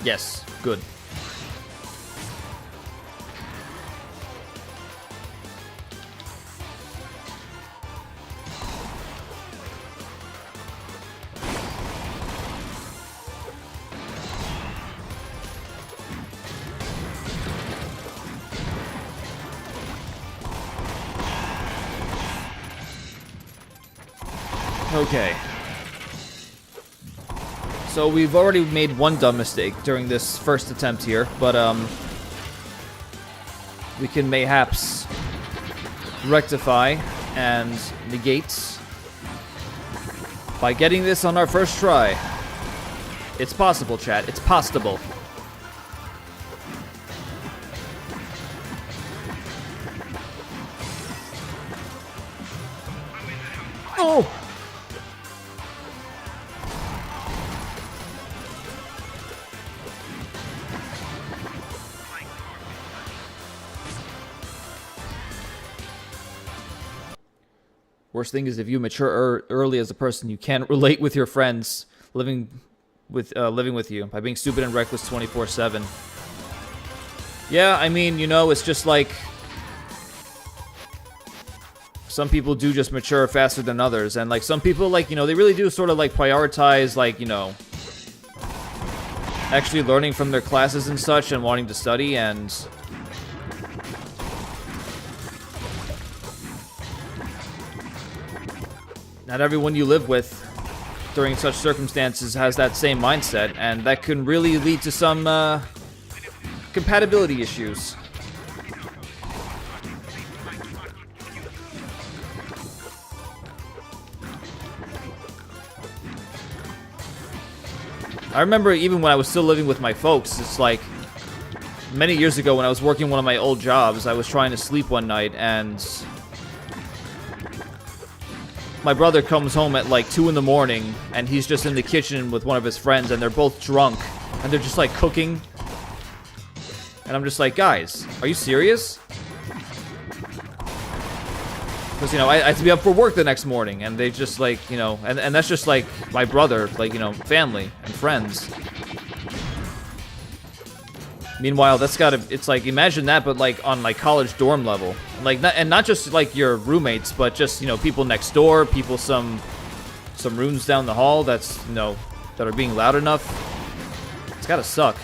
Yes, good. Okay. So we've already made one dumb mistake during this first attempt here, but we can mayhaps rectify and negate by getting this on our first try. It's possible, chat. It's possible. Oh! Worst thing is if you mature early as a person, you can't relate with your friends living with you by being stupid and reckless 24/7. Yeah, I mean, you know, it's just like some people do just mature faster than others, and like some people, like, you know, they really do sort of like prioritize, like, you know, actually learning from their classes and such and wanting to study, and not everyone you live with during such circumstances has that same mindset, and that can really lead to some compatibility issues. I remember even when I was still living with my folks, it's like many years ago when I was working one of my old jobs, I was trying to sleep one night, and my brother comes home at like 2 in the morning, and he's just in the kitchen with one of his friends, and they're both drunk, and they're just like cooking. And I'm just like, guys, are you serious? Because, you know, I have to be up for work the next morning, and they just like, you know, and that's just like my brother, like, you know, family and friends. Meanwhile, that's gotta, it's like, imagine that, but like on like college dorm level. Like, not just like your roommates, but just, you know, people next door, people some rooms down the hall that's, you know, that are being loud enough. It's gotta suck.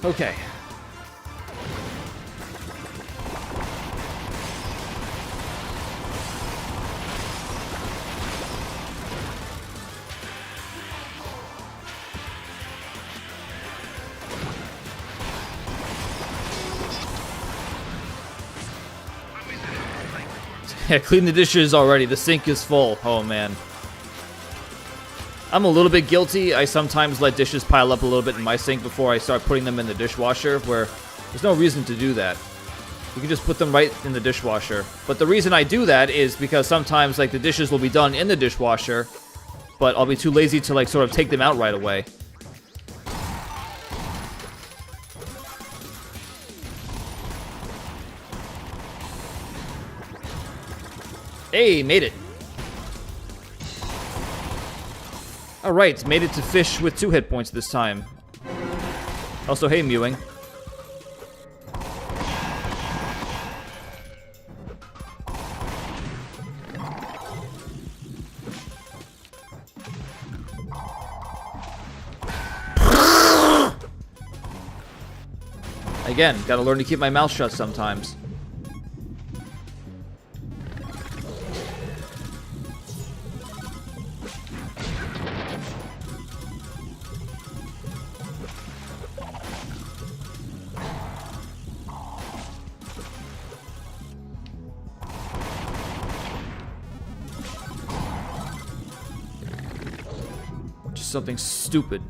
Okay. Yeah, clean the dishes already. The sink is full. Oh, man. I'm a little bit guilty. I sometimes let dishes pile up a little bit in my sink before I start putting them in the dishwasher, where there's no reason to do that. You can just put them right in the dishwasher. But the reason I do that is because sometimes, like, the dishes will be done in the dishwasher, but I'll be too lazy to, like, sort of take them out right away. Hey, made it. Alright, made it to fish with 2 hit points this time. Also, hey, mewing. Again, gotta learn to keep my mouth shut sometimes. Something stupid.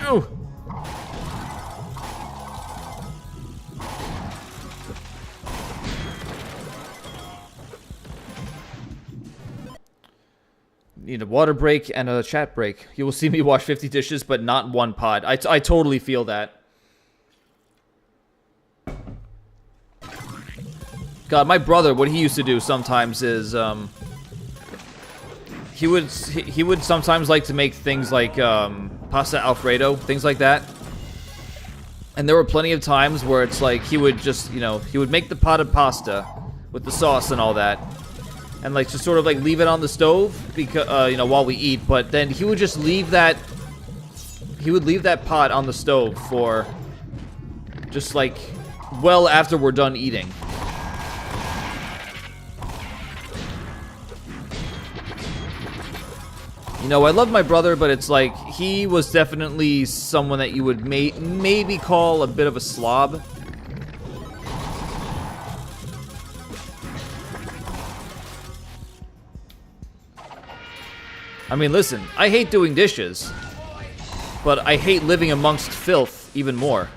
No. Need a water break and a chat break. You will see me wash 50 dishes, but not 1 pot. I totally feel that. God, my brother, what he used to do sometimes is, he would sometimes like to make things like, pasta Alfredo, things like that. And there were plenty of times where it's like, he would just, you know, he would make the pot of pasta with the sauce and all that. And like, just sort of like leave it on the stove, because, you know, while we eat. But then he would just leave that, pot on the stove for just like, well after we're done eating. You know, I love my brother, but it's like, he was definitely someone that you would maybe call a bit of a slob. I mean, listen, I hate doing dishes, but I hate living amongst filth even more.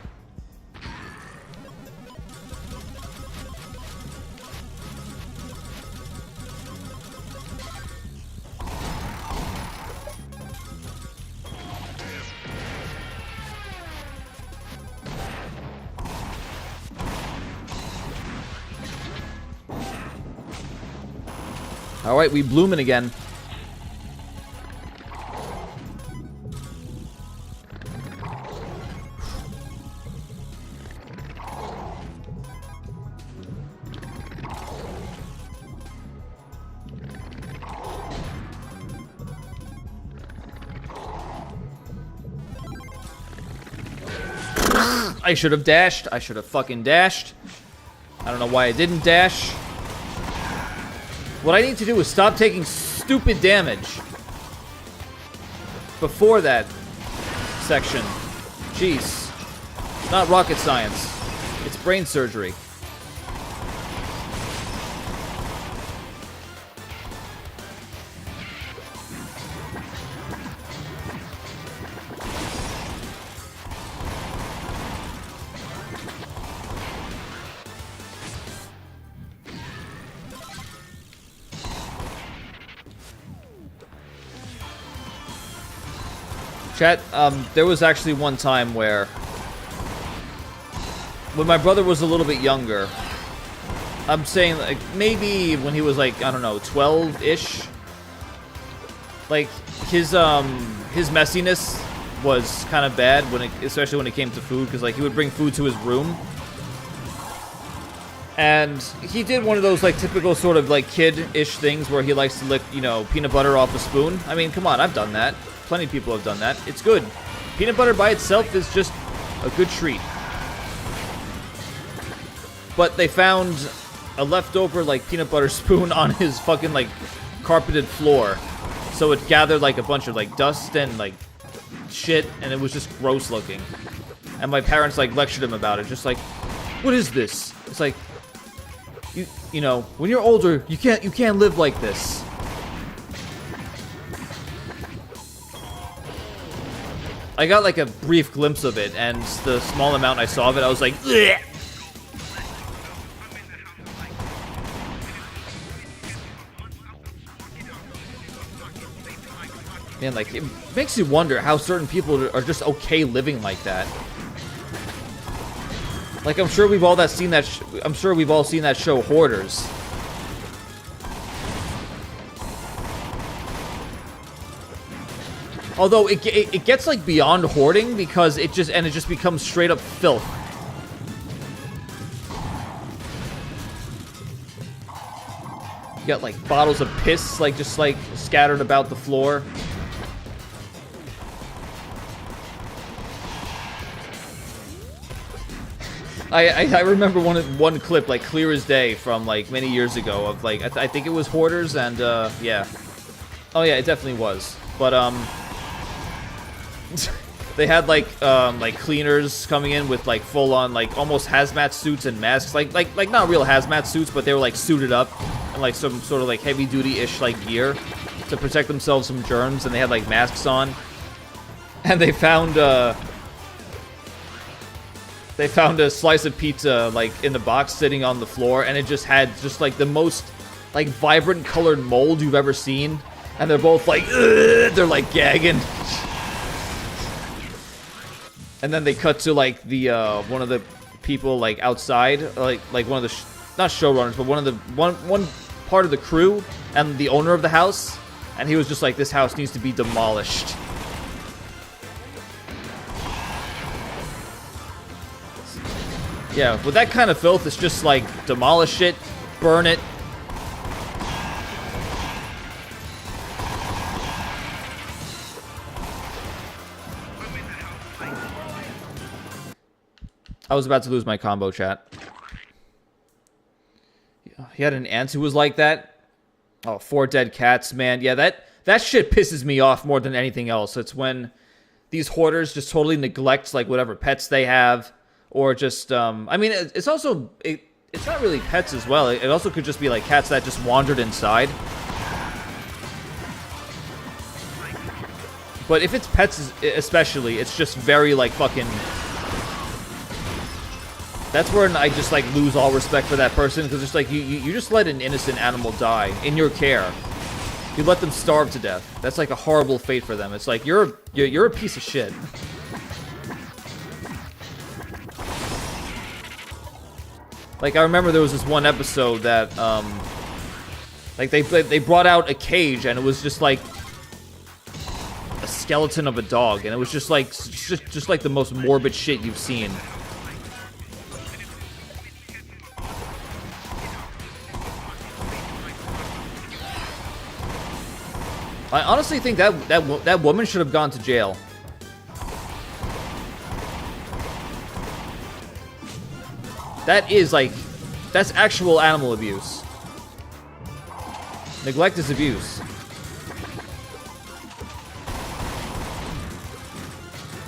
Alright, we bloomin' again. I should have dashed. I should have fucking dashed. I don't know why I didn't dash. What I need to do is stop taking stupid damage before that section. Jeez. It's not rocket science. It's brain surgery. Chat, there was actually one time where, when my brother was a little bit younger, I'm saying, like, maybe when he was, like, I don't know, 12-ish, like, his messiness was kind of bad, especially when it came to food, because, like, he would bring food to his room, and he did one of those, like, typical sort of, like, kid-ish things where he likes to lick, you know, peanut butter off a spoon. I mean, come on, I've done that. Plenty of people have done that. It's good. Peanut butter by itself is just a good treat. But they found a leftover, like, peanut butter spoon on his fucking, like, carpeted floor. So it gathered, like, a bunch of, like, dust and, like, shit, and it was just gross looking. And my parents, like, lectured him about it. Just like, what is this? It's like, you know, when you're older, you can't live like this. I got like a brief glimpse of it, and the small amount I saw of it, I was like, bleh! Man, like, it makes you wonder how certain people are just okay living like that. Like, I'm sure we've all seen that show Hoarders. Although it gets like beyond hoarding because it just becomes straight up filth. You got like bottles of piss like just like scattered about the floor. I remember one clip like clear as day from like many years ago of like I think it was Hoarders and yeah. Oh yeah, it definitely was. But they had like cleaners coming in with like full on like almost hazmat suits and masks, like not real hazmat suits, but they were like suited up and like some sort of like heavy duty ish like gear to protect themselves from germs, and they had like masks on, and they found a slice of pizza like in the box sitting on the floor, and it just had just like the most like vibrant colored mold you've ever seen, and they're both like they're like gagging. And then they cut to like the one of the people like outside, like one of the not showrunners, but one part of the crew and the owner of the house, and he was just like, this house needs to be demolished. Yeah, with that kind of filth, it's just like, demolish it, burn it. I was about to lose my combo, chat. He had an aunt who was like that. Oh, 4 dead cats, man. Yeah, that shit pisses me off more than anything else. It's when these hoarders just totally neglect, like, whatever pets they have. Or just, I mean, it's also, it's not really pets as well. It also could just be, like, cats that just wandered inside. But if it's pets especially, it's just very, like, fucking... That's where I just, like, lose all respect for that person, because it's like, you just let an innocent animal die in your care. You let them starve to death. That's, like, a horrible fate for them. It's like, you're a piece of shit. Like, I remember there was this one episode that, like, they brought out a cage, and it was just, like, a skeleton of a dog, and it was just, like, just like the most morbid shit you've seen. I honestly think that woman should have gone to jail. That is, like, that's actual animal abuse. Neglect is abuse.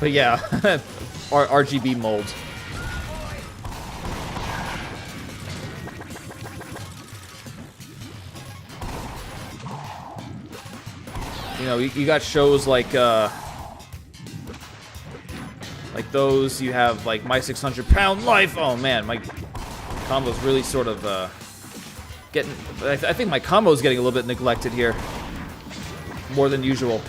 But yeah, RGB mold. You know, you got shows like those. You have like My 600 Pound Life. Oh man, my combo's really sort of getting. I think my combo's getting a little bit neglected here, more than usual.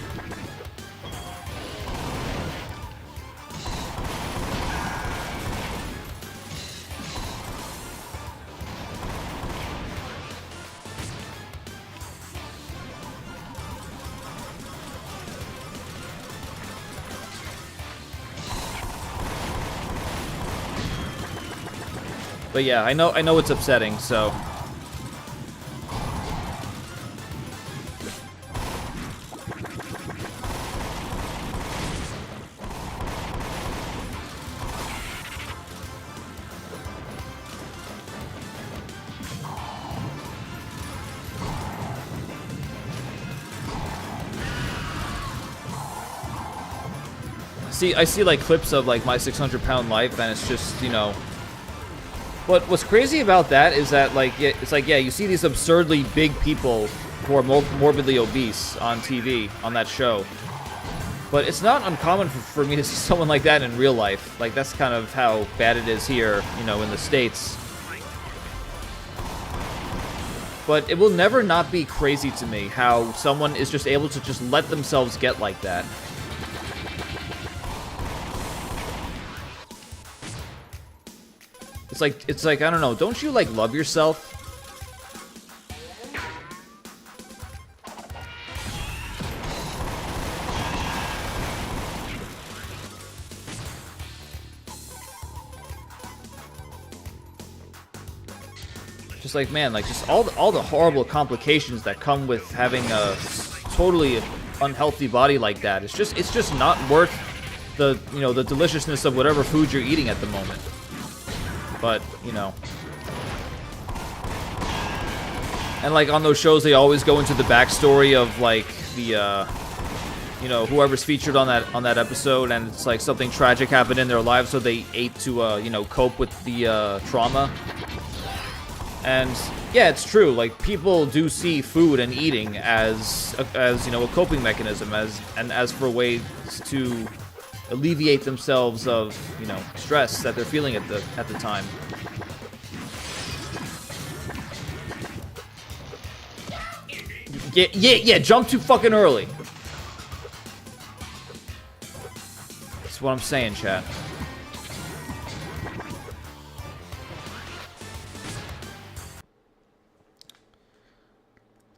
But yeah, I know it's upsetting, so. I see like clips of like My 600 Pound Life, and it's just, you know. What's crazy about that is that, like, it's like, yeah, you see these absurdly big people who are morbidly obese on TV, on that show. But it's not uncommon for me to see someone like that in real life. Like, that's kind of how bad it is here, you know, in the States. But it will never not be crazy to me how someone is just able to just let themselves get like that. It's like, I don't know, don't you, like, love yourself? Just like, man, like, just all the horrible complications that come with having a totally unhealthy body like that. It's just not worth the, you know, the deliciousness of whatever food you're eating at the moment. But, you know. And, like, on those shows, they always go into the backstory of, like, the, you know, whoever's featured on that episode, and it's, like, something tragic happened in their lives, so they ate to, you know, cope with the, trauma. And, yeah, it's true. Like, people do see food and eating as you know, a coping mechanism, as for ways to alleviate themselves of, you know, stress that they're feeling at the time. Yeah, jump too fucking early. That's what I'm saying, chat.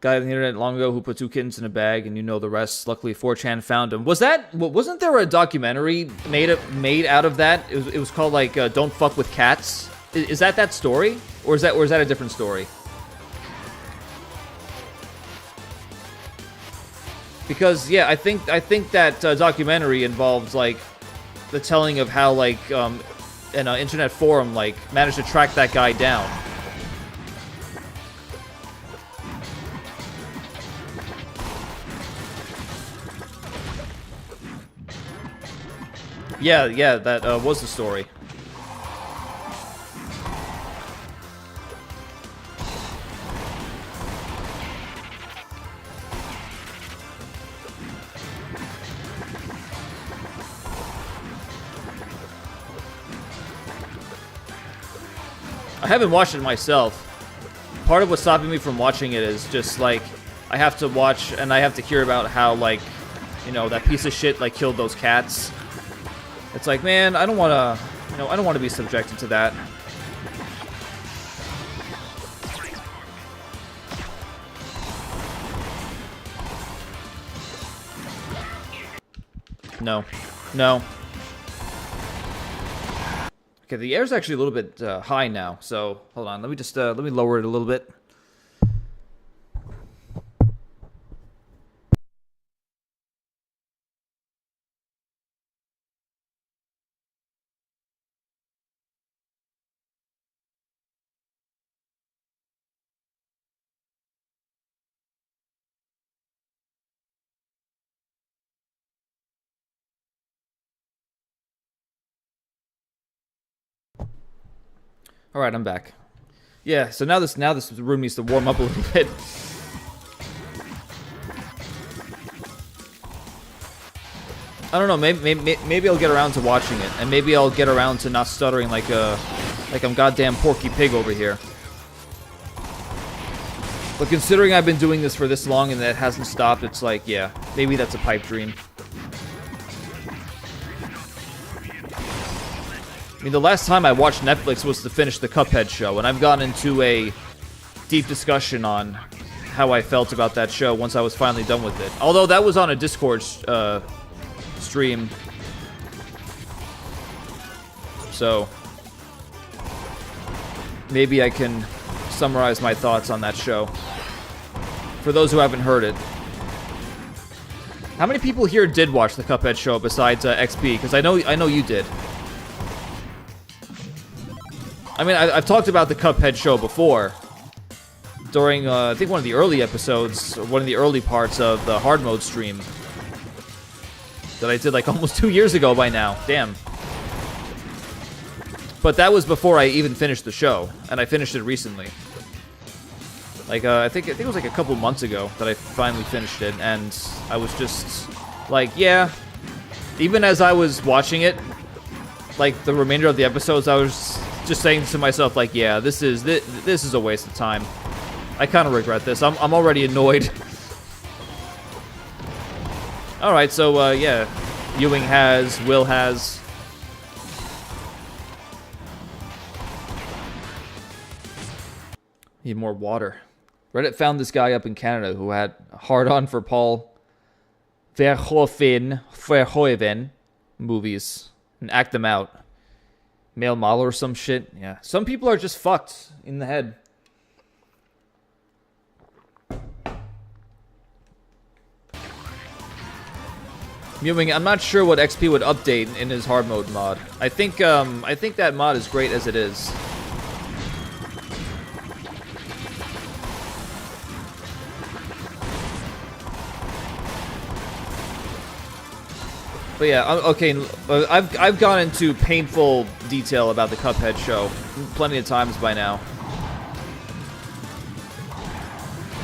Guy on the internet long ago who put 2 kittens in a bag, and you know the rest. Luckily, 4chan found him. Wasn't there a documentary made out of that? It was called like "Don't Fuck with Cats." Is that story, or is that a different story? Because yeah, I think that documentary involves like the telling of how like an internet forum like managed to track that guy down. Yeah, that was the story. I haven't watched it myself. Part of what's stopping me from watching it is just like I have to watch and I have to hear about how like, you know, that piece of shit like killed those cats. It's like, man, I don't want to, you know, I don't want to be subjected to that. No. Okay, the air's actually a little bit high now, so hold on. Let me just let me lower it a little bit. All right, I'm back. Yeah, so now this room needs to warm up a little bit. I don't know. Maybe I'll get around to watching it, and maybe I'll get around to not stuttering like I'm goddamn Porky Pig over here. But considering I've been doing this for this long and that it hasn't stopped, it's like, yeah, maybe that's a pipe dream. I mean, the last time I watched Netflix was to finish the Cuphead show, and I've gotten into a deep discussion on how I felt about that show once I was finally done with it. Although that was on a Discord stream. So, maybe I can summarize my thoughts on that show. For those who haven't heard it. How many people here did watch the Cuphead show besides XP? Because I know you did. I mean, I've talked about the Cuphead show before. During, I think one of the early episodes, or one of the early parts of the hard mode stream. That I did like almost 2 years ago by now. Damn. But that was before I even finished the show. And I finished it recently. Like, I think it was like a couple months ago that I finally finished it. And I was just like, yeah. Even as I was watching it, like the remainder of the episodes, I was just saying to myself, like, yeah, this is a waste of time. I kind of regret this. I'm already annoyed. All right, so yeah, Ewing has, Will has. Need more water. Reddit found this guy up in Canada who had a hard-on for Paul Verhoeven movies and act them out. Male model or some shit. Yeah. Some people are just fucked in the head. Mewing, I'm not sure what XP would update in his hard mode mod. I think that mod is great as it is. But yeah, okay, I've gone into painful detail about the Cuphead show plenty of times by now.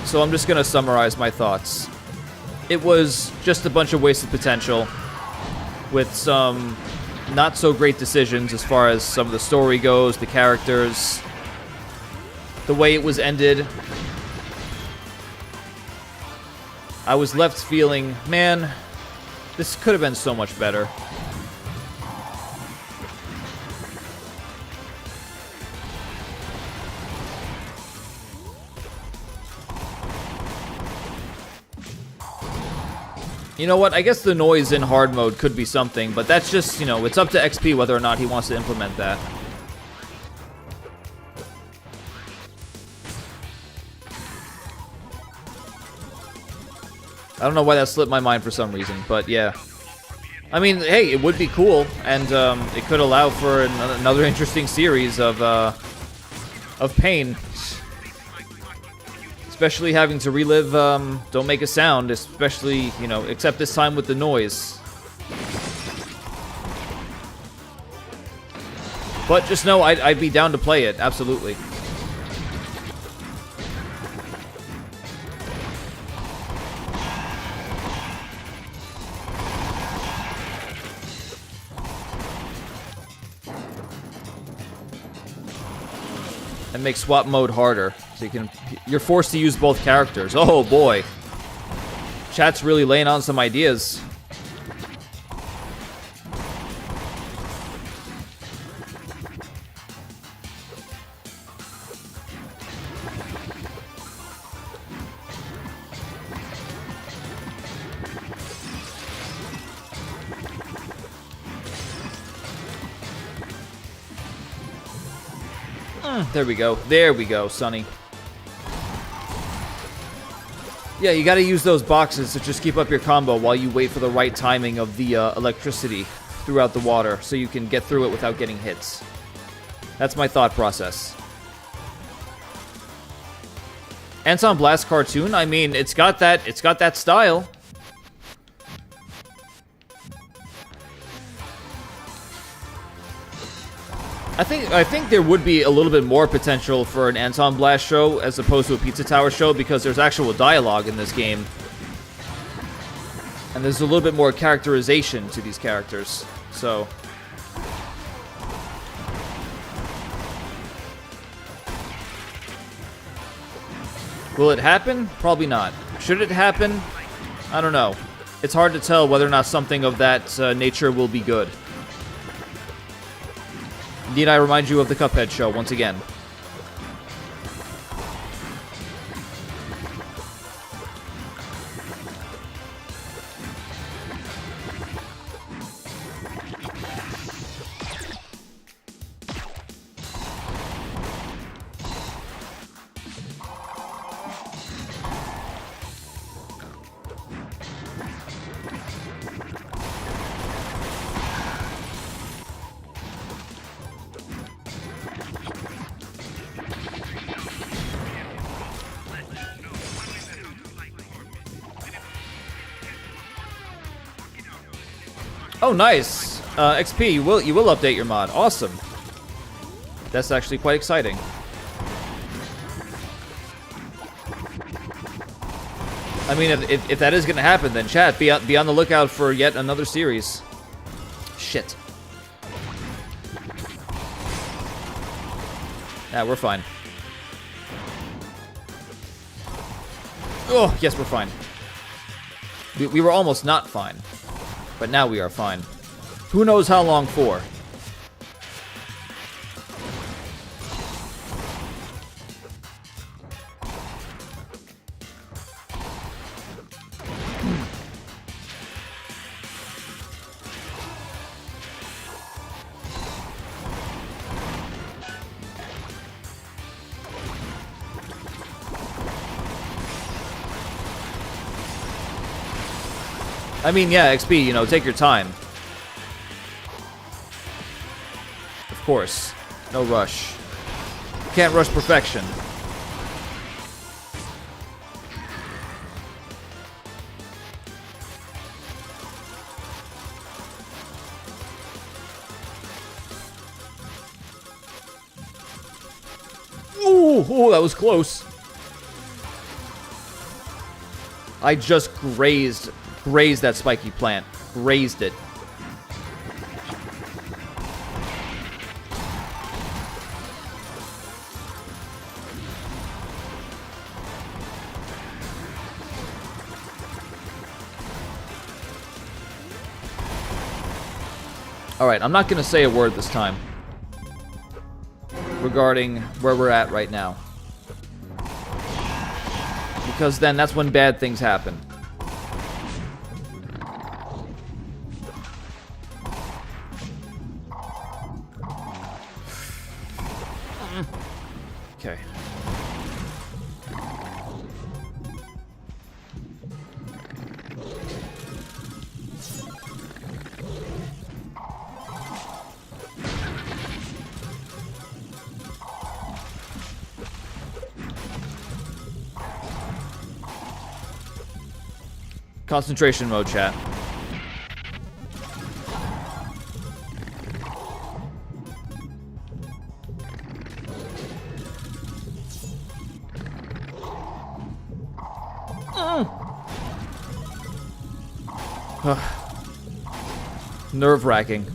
So I'm just gonna summarize my thoughts. It was just a bunch of wasted potential with some not so great decisions as far as some of the story goes, the characters, the way it was ended. I was left feeling, man, this could have been so much better. You know what? I guess the noise in hard mode could be something, but that's just, you know, it's up to XP whether or not he wants to implement that. I don't know why that slipped my mind for some reason, but yeah. I mean, hey, it would be cool, and it could allow for another interesting series of pain. Especially having to relive Don't Make a Sound, especially, you know, except this time with the noise. But just know I'd be down to play it, absolutely. And make swap mode harder, so you're forced to use both characters. Oh boy, chat's really laying on some ideas. There we go. There we go, Sonny. Yeah, you gotta use those boxes to just keep up your combo while you wait for the right timing of the electricity throughout the water so you can get through it without getting hits. That's my thought process. ANTONBLAST cartoon, I mean, it's got that style. I think there would be a little bit more potential for an ANTONBLAST show as opposed to a Pizza Tower show because there's actual dialogue in this game. And there's a little bit more characterization to these characters. So will it happen? Probably not. Should it happen? I don't know. It's hard to tell whether or not something of that nature will be good. Need I remind you of the Cuphead show once again? Oh, nice. XP, you will update your mod. Awesome. That's actually quite exciting. I mean, if that is going to happen, then chat, be on the lookout for yet another series. Shit. Yeah, we're fine. Oh, yes, we're fine. We were almost not fine. But now we are fine. Who knows how long for? I mean, yeah, XP, you know, take your time. Of course. No rush. Can't rush perfection. Ooh, that was close. I just grazed that spiky plant. Grazed it. Alright, I'm not going to say a word this time regarding where we're at right now. Because then that's when bad things happen. Okay. Concentration mode, chat. Nerve-wracking.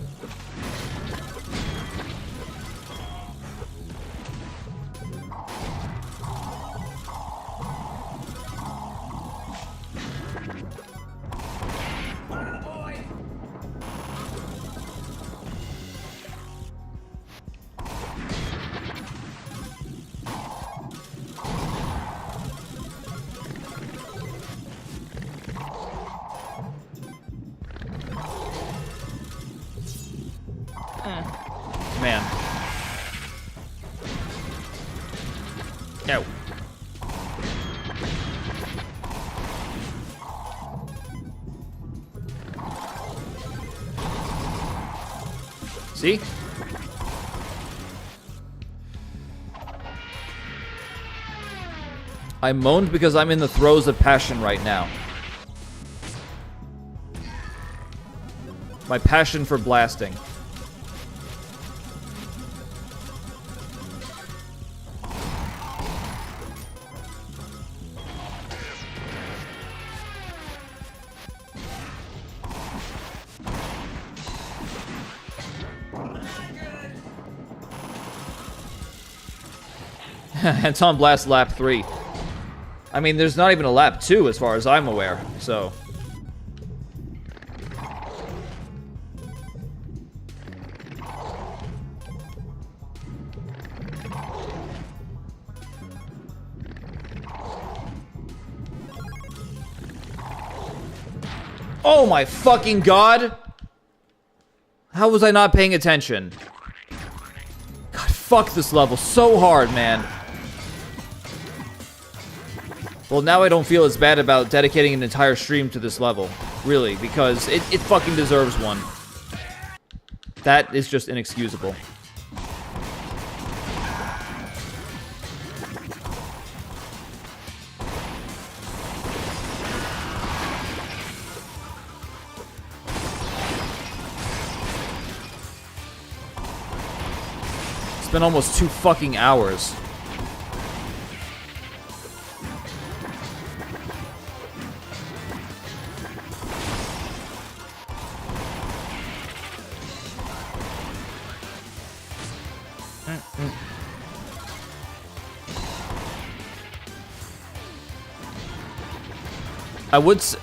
Man. No. See? I moaned because I'm in the throes of passion right now. My passion for blasting. ANTONBLAST lap 3. I mean, there's not even a lap 2 as far as I'm aware, so... Oh my fucking god! How was I not paying attention? God, fuck this level so hard, man. Well, now I don't feel as bad about dedicating an entire stream to this level. Really, because it fucking deserves one. That is just inexcusable. It's been almost 2 fucking hours.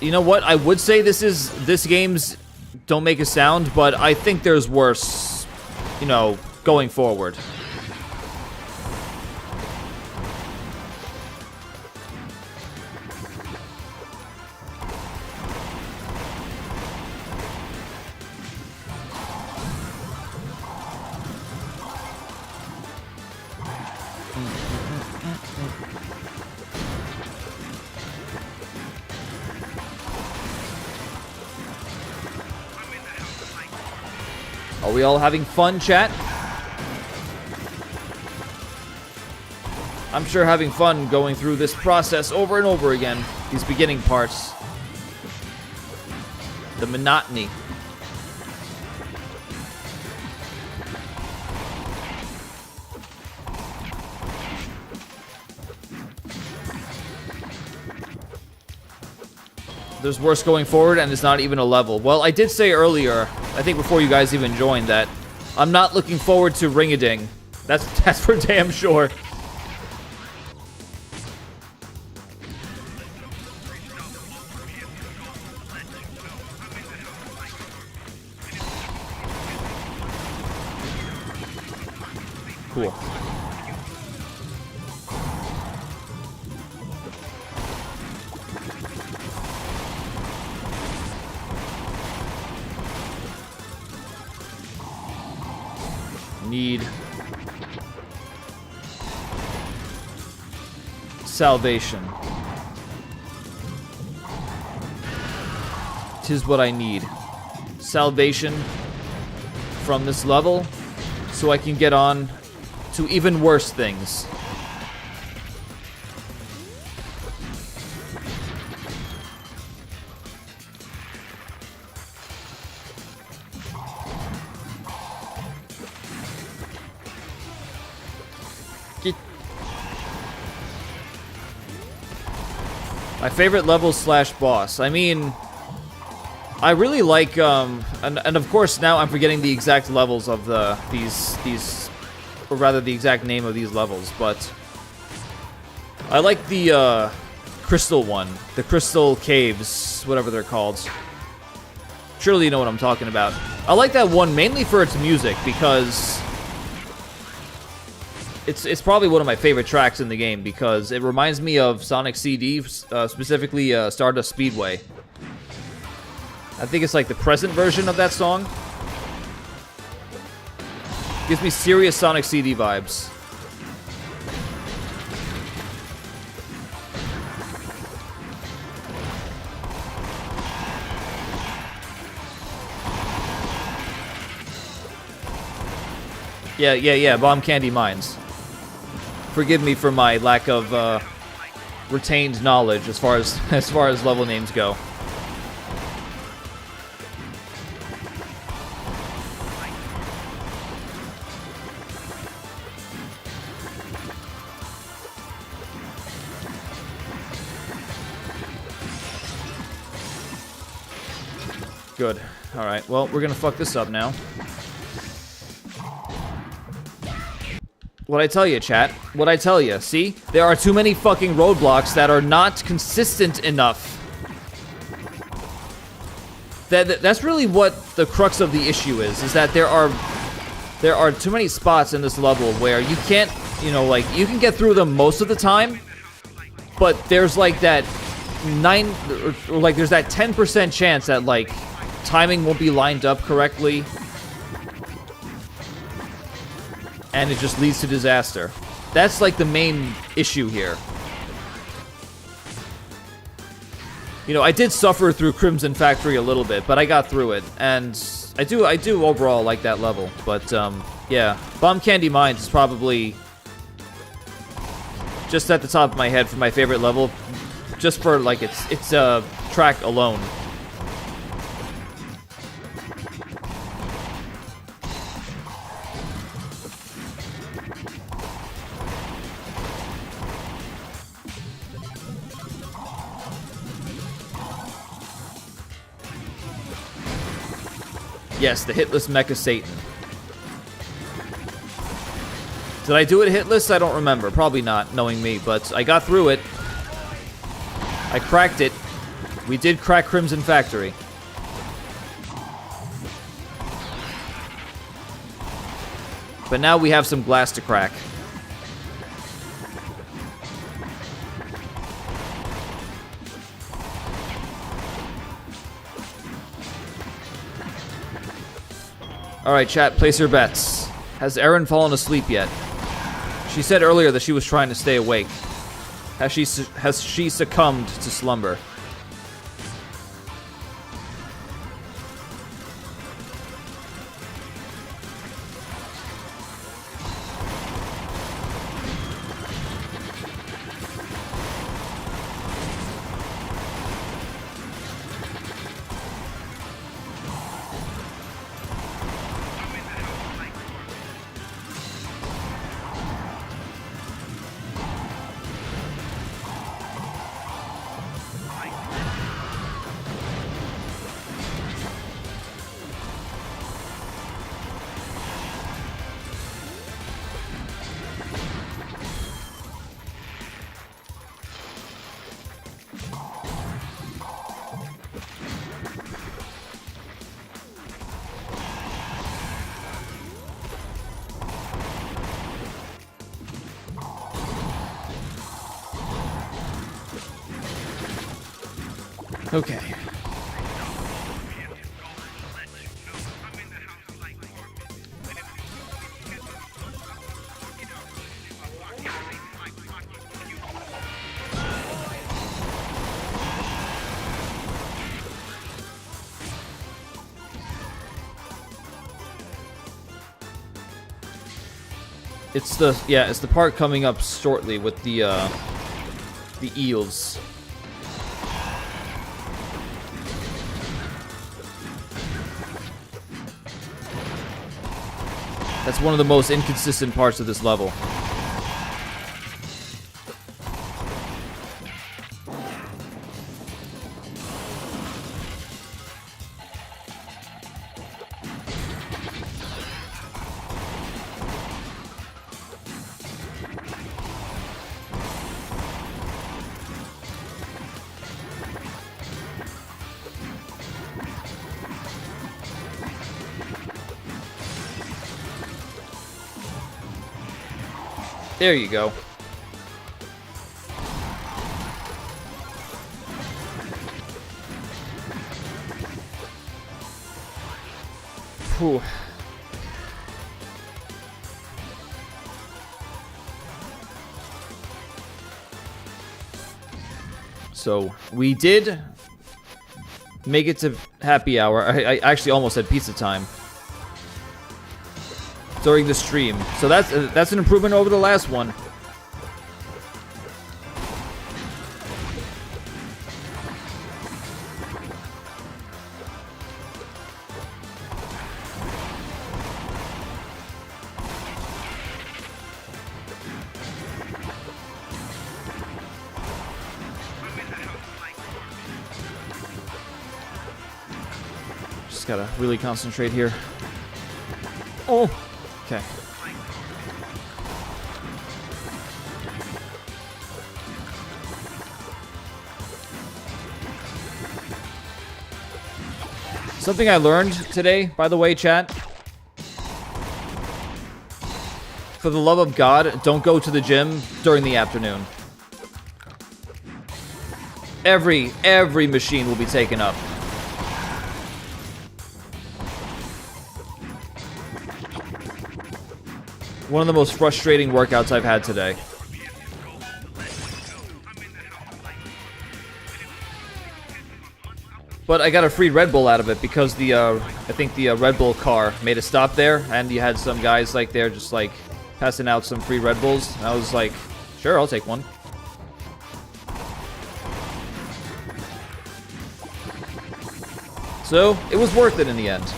You know what? I would say this game's don't make a sound, but I think there's worse, you know, going forward. Are we all having fun, chat? I'm sure having fun going through this process over and over again. These beginning parts. The monotony. There's worse going forward, and it's not even a level. Well, I did say earlier, I think before you guys even joined, that I'm not looking forward to Ring-a-Ding. That's for damn sure. Cool. Need salvation. 'Tis what I need. Salvation from this level, so I can get on to even worse things. My favorite level slash boss. I mean, I really like, and of course now I'm forgetting the exact levels of these, or rather the exact name of these levels, but I like the, crystal one. The crystal caves, whatever they're called. Surely you know what I'm talking about. I like that one mainly for its music, because it's probably one of my favorite tracks in the game, because it reminds me of Sonic CD, specifically Stardust Speedway. I think it's like the present version of that song. Gives me serious Sonic CD vibes. Yeah, Bomb Candy Mines. Forgive me for my lack of retained knowledge as far as level names go. Good. Alright, well, we're gonna fuck this up now. What'd I tell you, chat? What'd I tell you? See? There are too many fucking roadblocks that are not consistent enough. That's really what the crux of the issue is that there are too many spots in this level where you can't, you know, like, you can get through them most of the time, but there's like that there's that 10% chance that, like, timing won't be lined up correctly, and it just leads to disaster. That's like the main issue here. You know, I did suffer through Crimson Factory a little bit, but I got through it, and I do overall like that level. But yeah, Bomb Candy Mines is probably just at the top of my head for my favorite level, just for like its track alone. Yes, the hitless Mecha Satan. Did I do it hitless? I don't remember. Probably not, knowing me, but I got through it. I cracked it. We did crack Crimson Factory. But now we have some glass to crack. Alright, chat, place your bets. Has Erin fallen asleep yet? She said earlier that she was trying to stay awake. Has she succumbed to slumber? Okay. It's the part coming up shortly with the eels. That's one of the most inconsistent parts of this level. There you go. Whew. So, we did make it to happy hour. I actually almost said pizza time during the stream. So that's an improvement over the last one. Just gotta really concentrate here. Oh! Okay. Something I learned today, by the way, chat. For the love of God, don't go to the gym during the afternoon. Every machine will be taken up. One of the most frustrating workouts I've had today. But I got a free Red Bull out of it because the, I think the Red Bull car made a stop there, and you had some guys like there just like passing out some free Red Bulls. And I was like, sure, I'll take one. So, it was worth it in the end.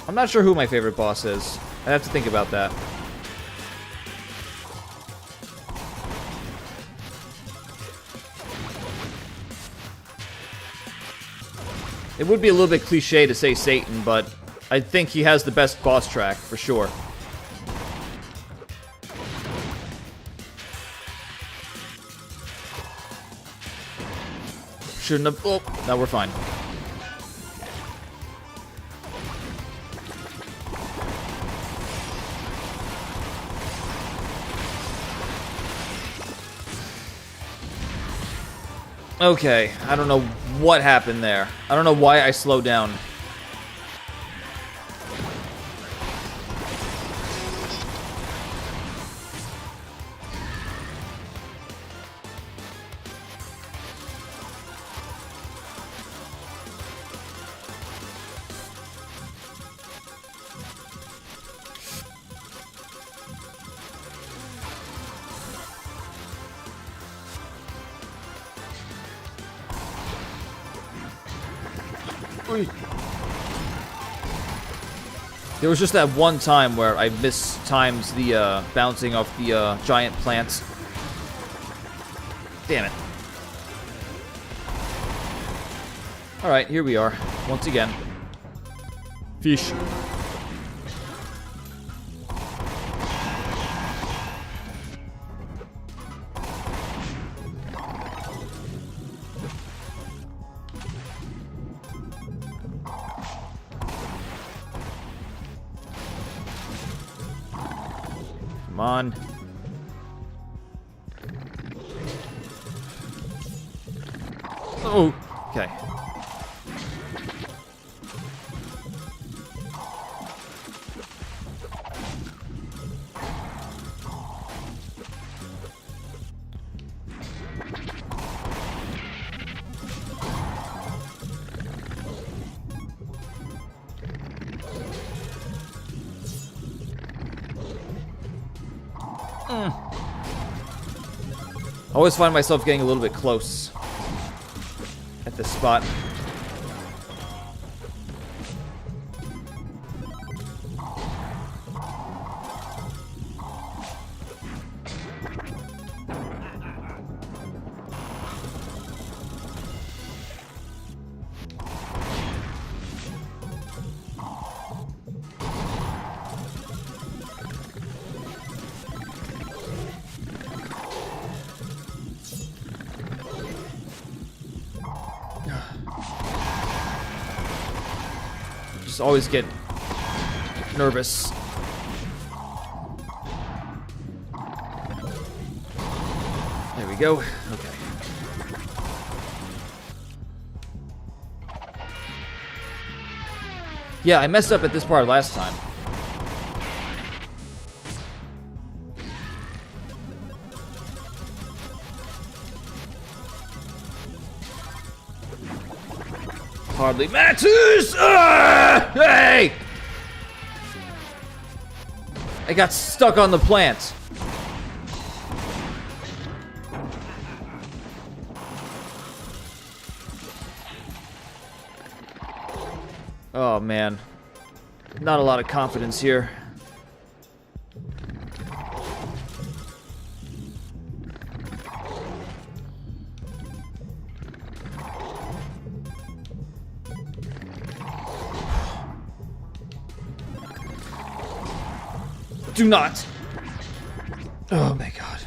I'm not sure who my favorite boss is. I have to think about that. It would be a little bit cliche to say Satan, but I think he has the best boss track, for sure. Shouldn't have... Oh, now we're fine. Okay, I don't know what happened there. I don't know why I slowed down. There was just that one time where I mistimed the bouncing off the giant plants. Damn it. Alright, here we are. Once again. Fish. Come on. Oh, okay. I always find myself getting a little bit close at this spot. Just always get nervous. There we go. Okay. Yeah, I messed up at this part last time. Hardly matters! Hey! I got stuck on the plant. Oh, man. Not a lot of confidence here. Do not. Oh my god.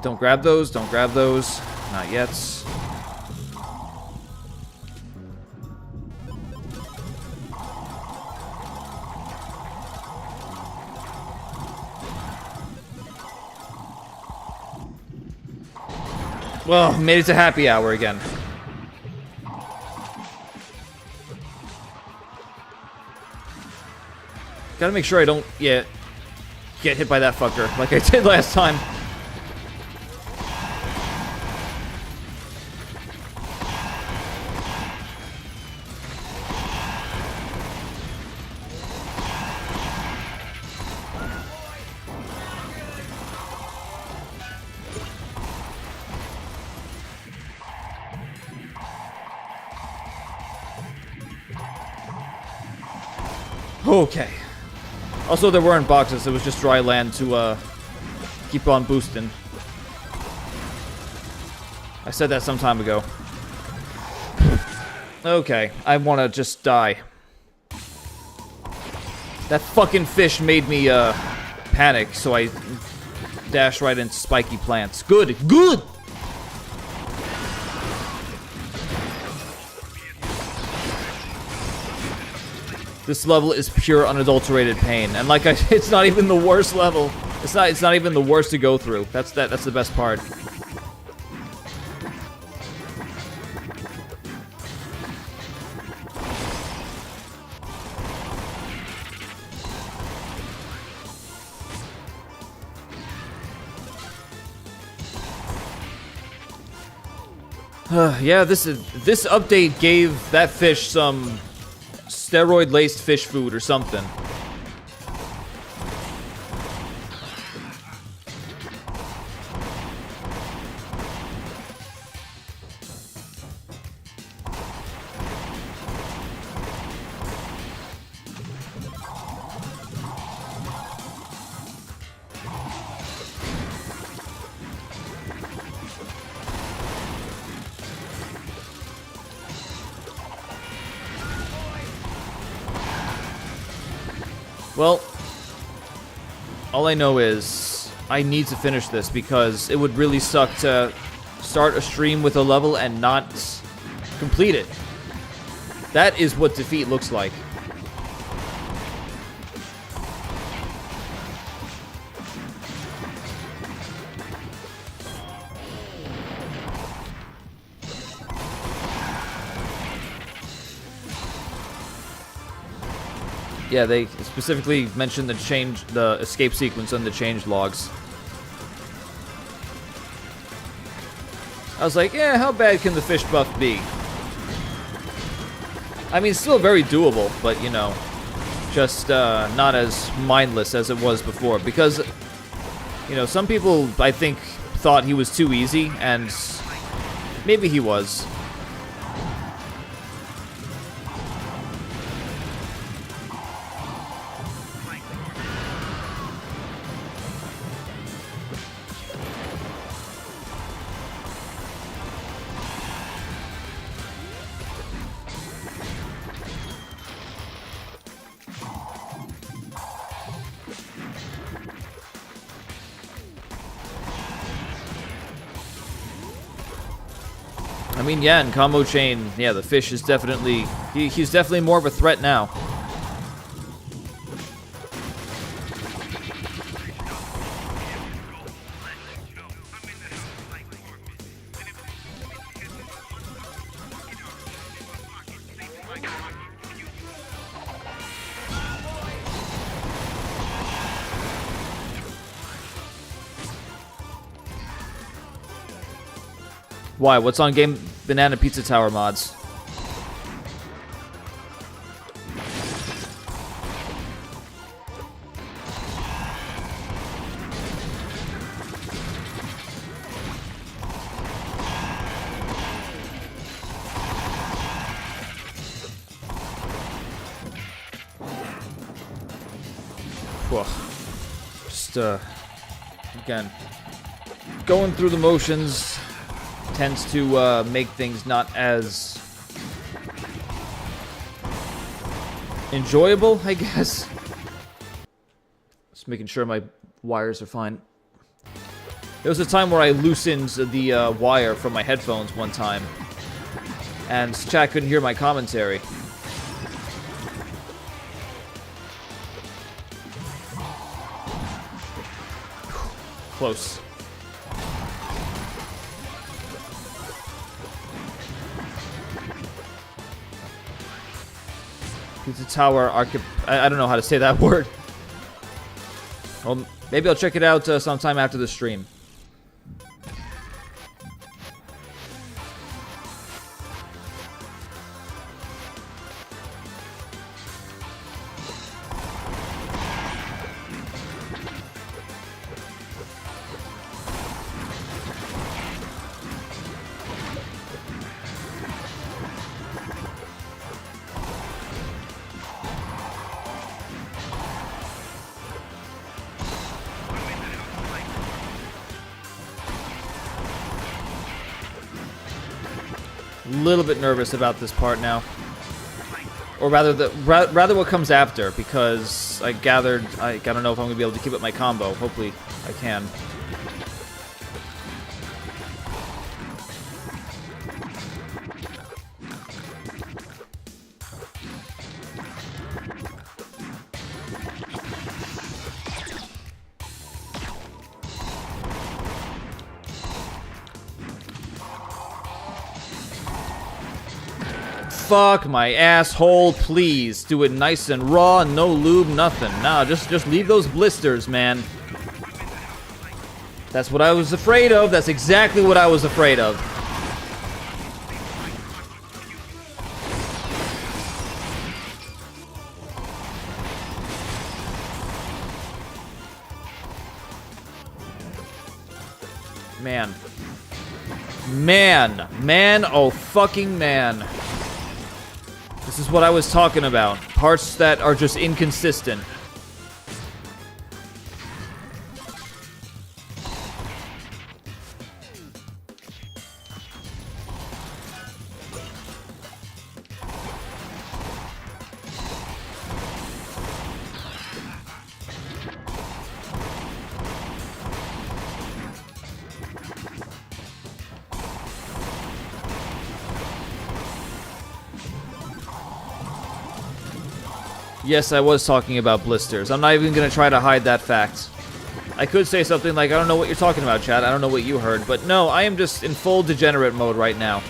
Don't grab those, don't grab those. Not yet. Well, made it to happy hour again. Gotta make sure I don't get hit by that fucker like I did last time. Okay. Also, there weren't boxes. It was just dry land to keep on boosting. I said that some time ago. Okay, I want to just die. That fucking fish made me panic, so I dashed right into spiky plants. Good, good. This level is pure unadulterated pain, and like it's not even the worst level. It's not even the worst to go through. That's the best part. Yeah, this update gave that fish some steroid-laced fish food or something. Well, all I know is I need to finish this because it would really suck to start a stream with a level and not complete it. That is what defeat looks like. Yeah, they specifically mentioned the escape sequence on the change logs. I was like, yeah, how bad can the fish buff be? I mean, still very doable, but, you know, just not as mindless as it was before. Because, you know, some people, I think, thought he was too easy, and maybe he was. I mean, yeah, in combo chain, yeah, the fish is definitely... He's definitely more of a threat now. Why? What's on Game Banana Pizza Tower mods? Whew. Just, again, going through the motions tends to make things not as enjoyable, I guess. Just making sure my wires are fine. There was a time where I loosened the wire from my headphones one time, and chat couldn't hear my commentary. Close. Pizza Tower I don't know how to say that word. Well, maybe I'll check it out sometime after the stream. Little bit nervous about this part now, or rather what comes after, because I gathered I don't know if I'm gonna be able to keep up my combo. Hopefully I can. Fuck my asshole, please. Do it nice and raw, no lube, nothing. Nah, just leave those blisters, man. That's what I was afraid of. That's exactly what I was afraid of. Man. Man, oh fucking man. This is what I was talking about. Parts that are just inconsistent. Yes, I was talking about blisters. I'm not even going to try to hide that fact. I could say something like, I don't know what you're talking about, Chad. I don't know what you heard. But no, I am just in full degenerate mode right now.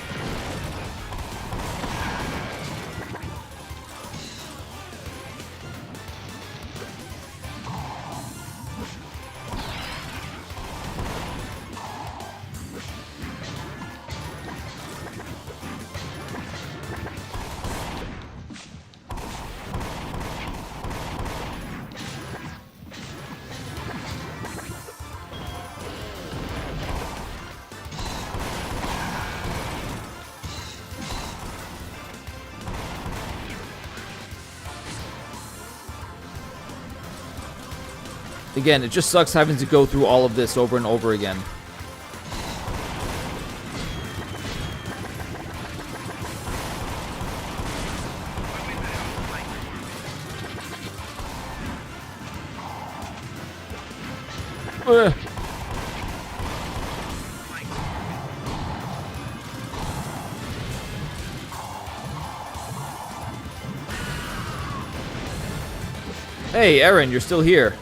Again, it just sucks having to go through all of this over and over again. Hey, Aaron, you're still here.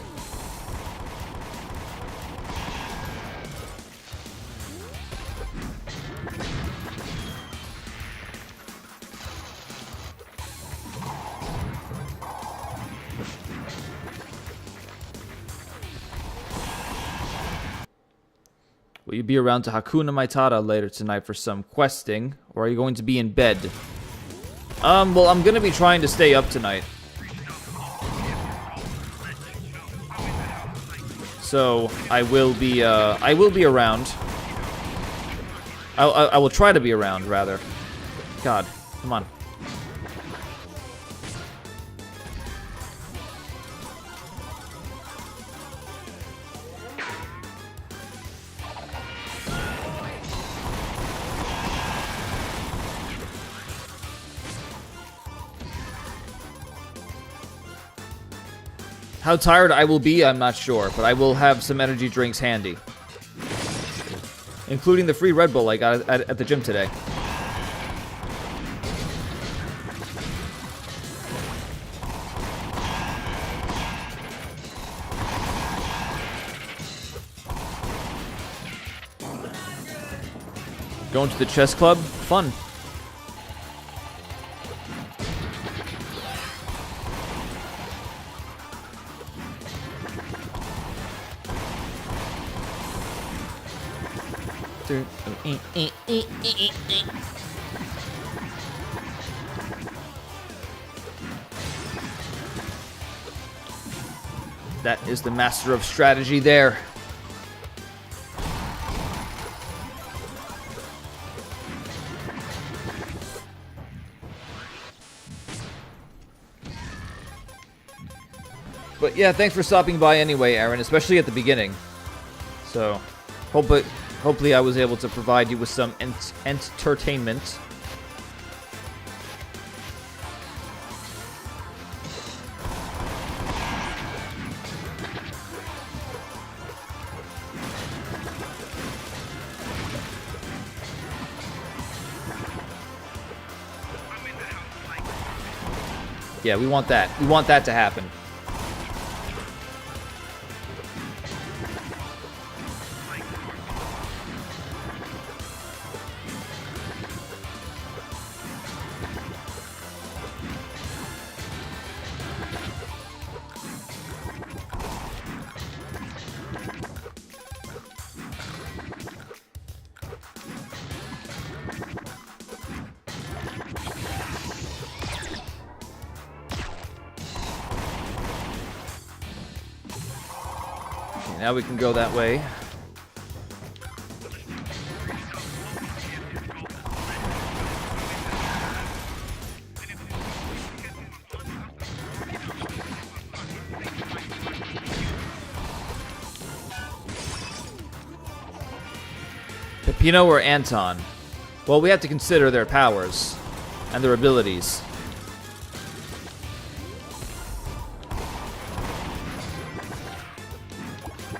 Will you be around to Hakuna Matata later tonight for some questing, or are you going to be in bed? Well, I'm gonna be trying to stay up tonight. So, I will be around. I will try to be around, rather. God, come on. How tired I will be, I'm not sure, but I will have some energy drinks handy. Including the free Red Bull I got at the gym today. Going to the chess club? Fun. That is the master of strategy there. But yeah, thanks for stopping by anyway, Aaron, especially at the beginning. So, hopefully I was able to provide you with some entertainment. Yeah, we want that. We want that to happen. Now we can go that way. Peppino or Anton? Well, we have to consider their powers and their abilities.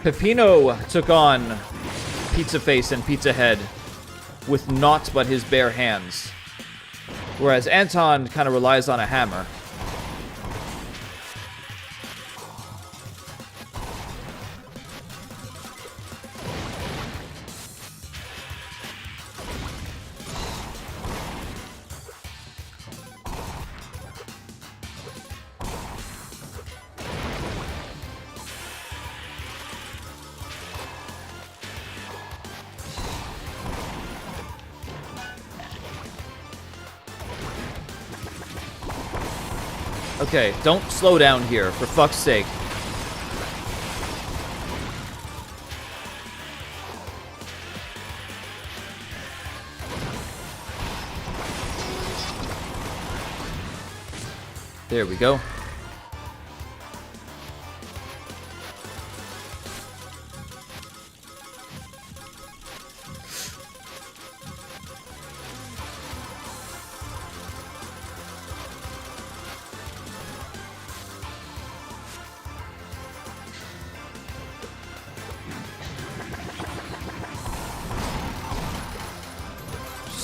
Peppino took on Pizza Face and Pizza Head with naught but his bare hands, whereas Anton kind of relies on a hammer. Okay, don't slow down here, for fuck's sake. There we go.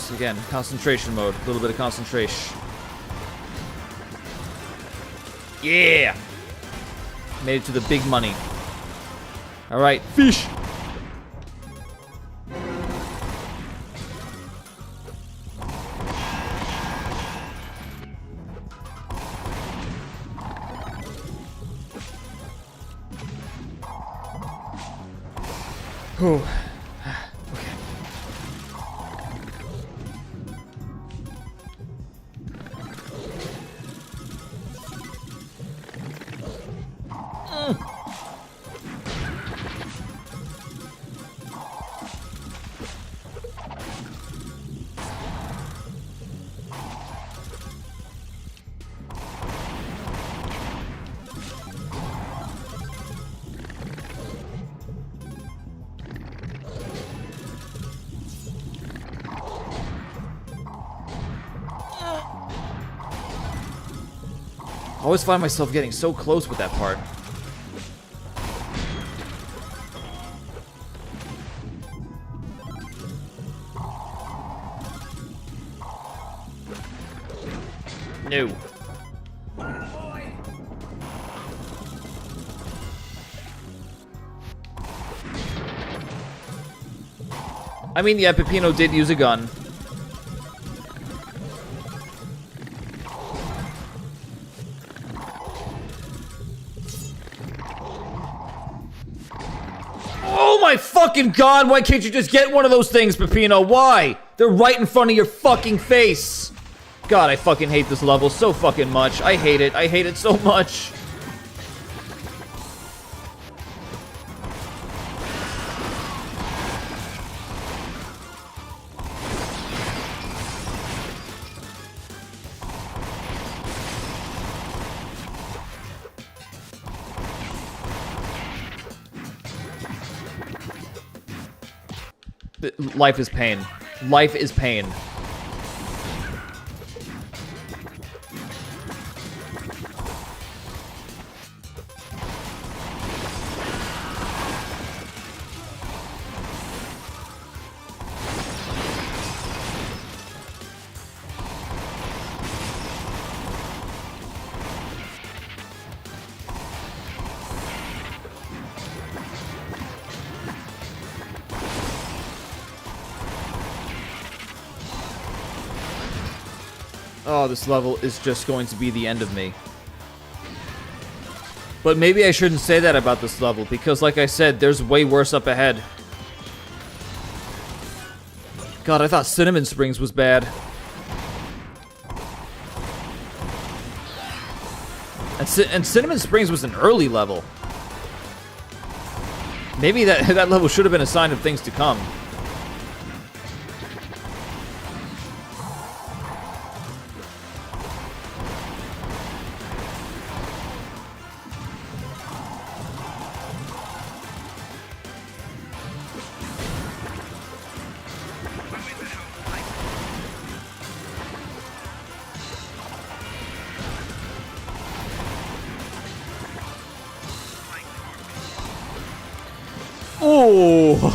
this. Again, concentration mode. A little bit of concentration. Yeah! Made it to the big money. Alright, fish! Oh. Okay. I always find myself getting so close with that part. No. I mean, yeah, Peppino did use a gun. Oh my fucking god, why can't you just get one of those things, Peppino? Why? They're right in front of your fucking face. God, I fucking hate this level so fucking much. I hate it. I hate it so much. Life is pain. Life is pain. Oh, this level is just going to be the end of me. But maybe I shouldn't say that about this level, because like I said, there's way worse up ahead. God, I thought Cinnamon Springs was bad. And Cinnamon Springs was an early level. Maybe that level should have been a sign of things to come.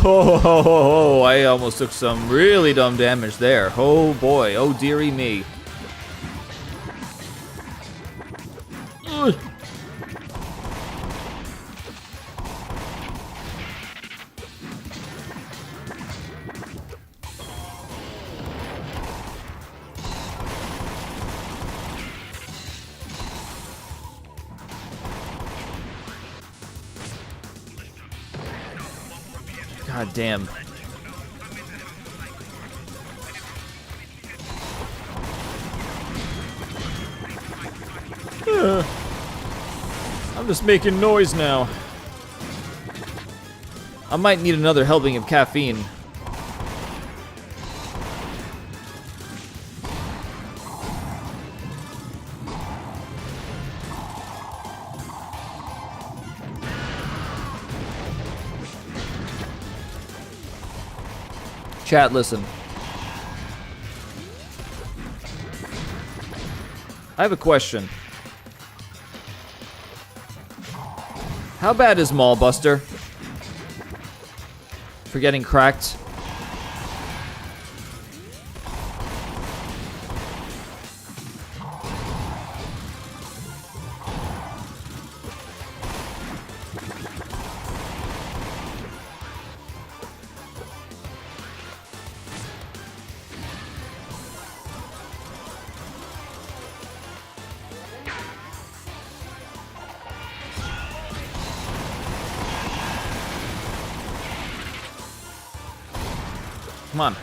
Oh, I almost took some really dumb damage there. Oh boy, oh dearie me. Ugh. God damn. I'm just making noise now. I might need another helping of caffeine. Chat, listen. I have a question. How bad is Mallbuster? For getting cracked? Come on.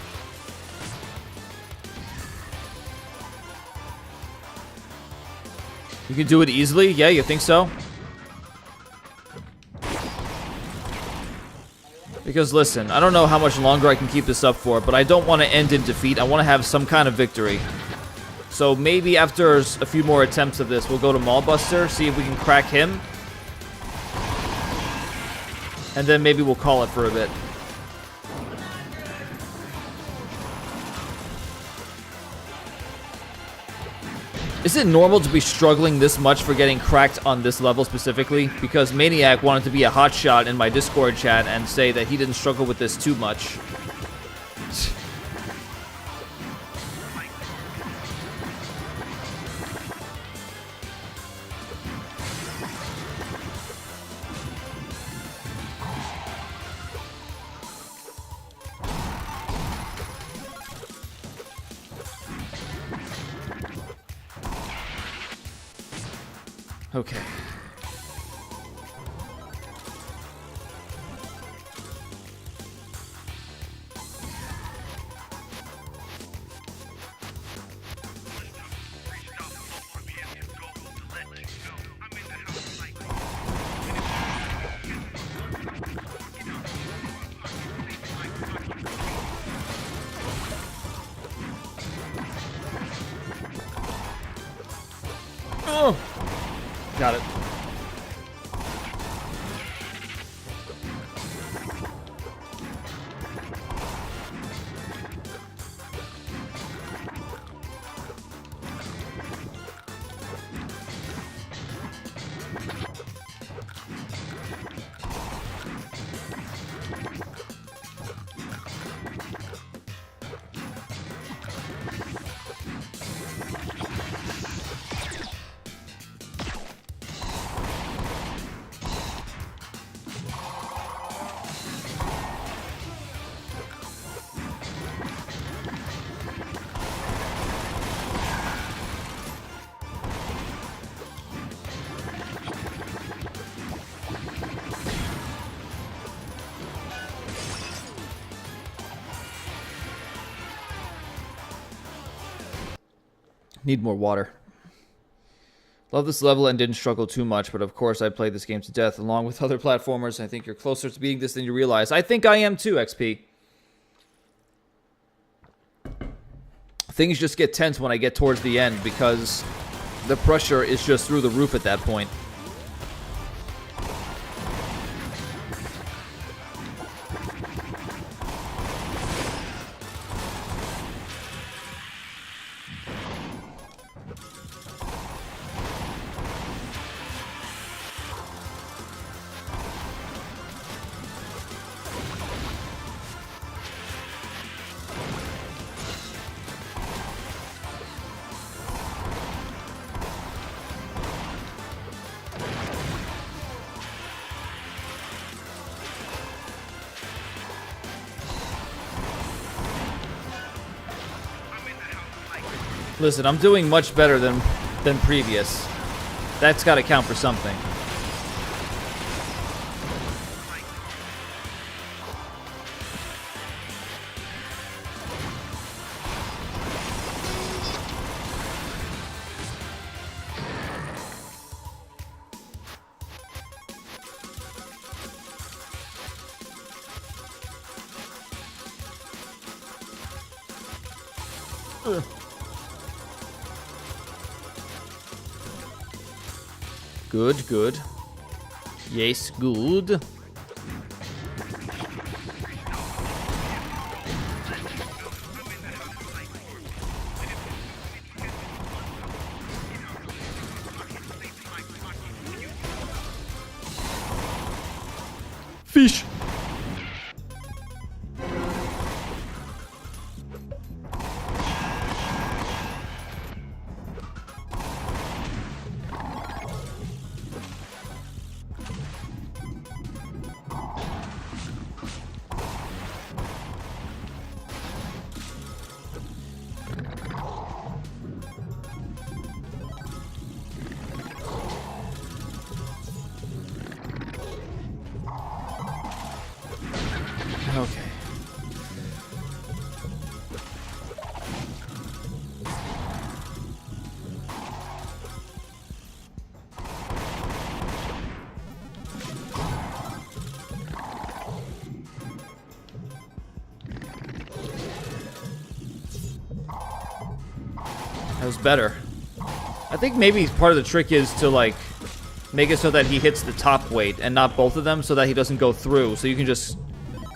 You can do it easily? Yeah, you think so? Because listen, I don't know how much longer I can keep this up for, but I don't want to end in defeat. I want to have some kind of victory. So maybe after a few more attempts of this, we'll go to Maulbuster, see if we can crack him. And then maybe we'll call it for a bit. Is it normal to be struggling this much for getting cracked on this level specifically? Because Maniac wanted to be a hotshot in my Discord chat and say that he didn't struggle with this too much. Okay. Oh! Got it. Need more water. Love this level and didn't struggle too much, but of course I played this game to death along with other platformers. I think you're closer to beating this than you realize. I think I am too, XP. Things just get tense when I get towards the end because the pressure is just through the roof at that point. Listen, I'm doing much better than previous. That's got to count for something. Good, good. Yes, good. Fish. That was better. I think maybe part of the trick is to, like, make it so that he hits the top weight and not both of them so that he doesn't go through. So you can just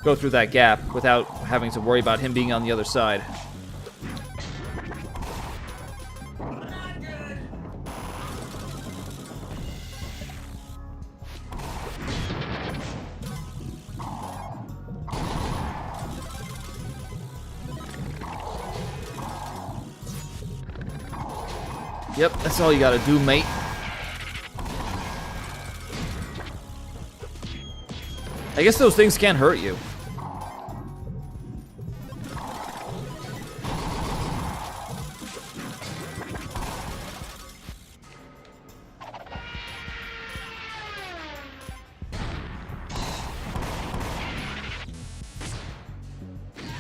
go through that gap without having to worry about him being on the other side. Yep, that's all you gotta do, mate. I guess those things can't hurt you.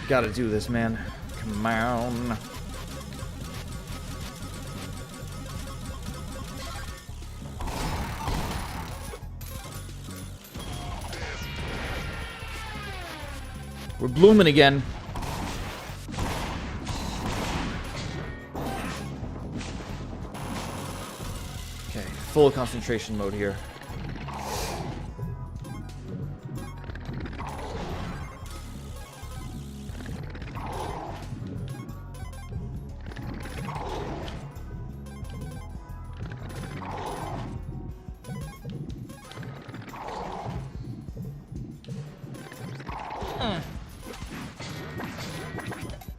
Gotta do this, man. Come on. We're blooming again. Okay, full concentration mode here.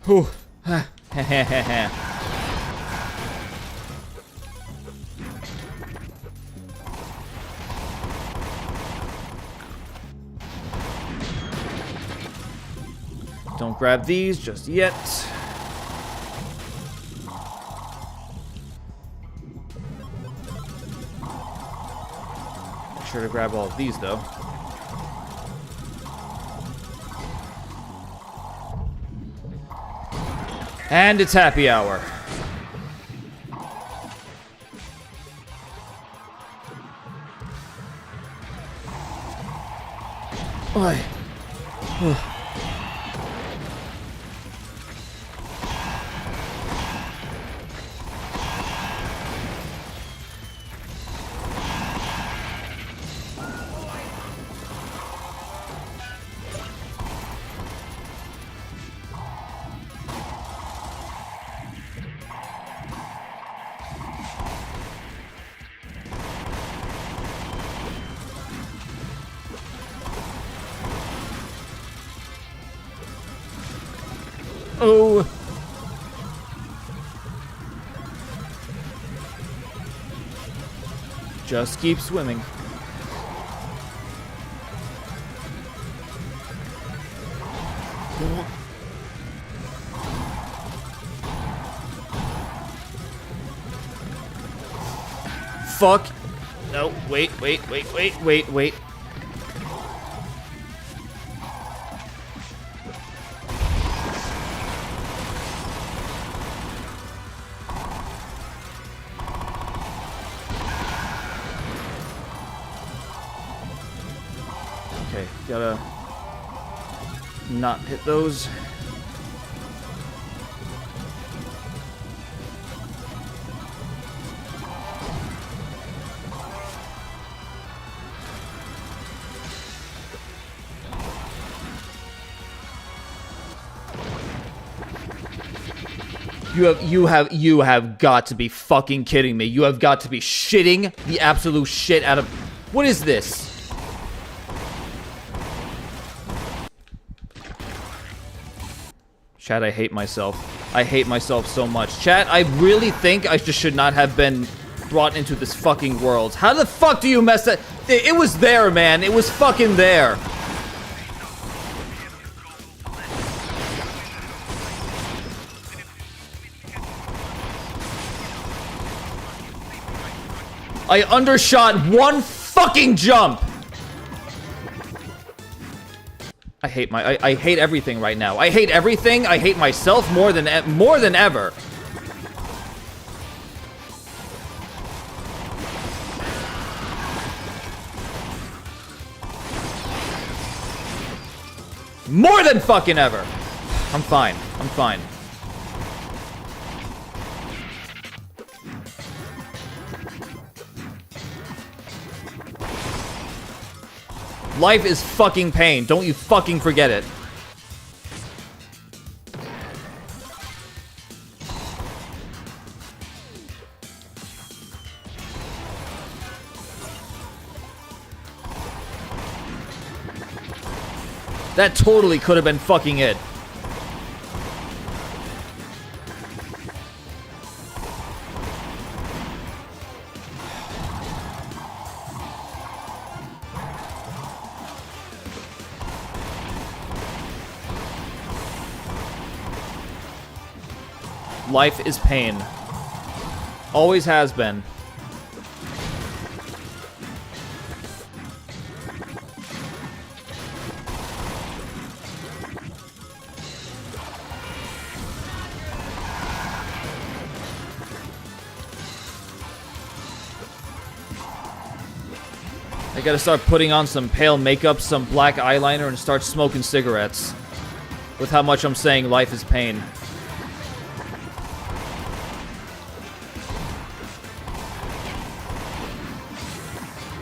Whew. Don't grab these just yet. Make sure to grab all of these, though. And it's happy hour. Oi. Oh. Just keep swimming. Fuck. No, wait. Okay, gotta not hit those. You have got to be fucking kidding me. You have got to be shitting the absolute shit out of... What is this? Chat, I hate myself. I hate myself so much. Chat, I really think I just should not have been brought into this fucking world. How the fuck do you mess that? It was there, man. It was fucking there. I undershot one fucking jump. I hate everything right now. I hate everything. I hate myself more than ever. More than fucking ever. I'm fine. I'm fine. Life is fucking pain. Don't you fucking forget it. That totally could have been fucking it. Life is pain. Always has been. I gotta start putting on some pale makeup, some black eyeliner, and start smoking cigarettes. With how much I'm saying life is pain.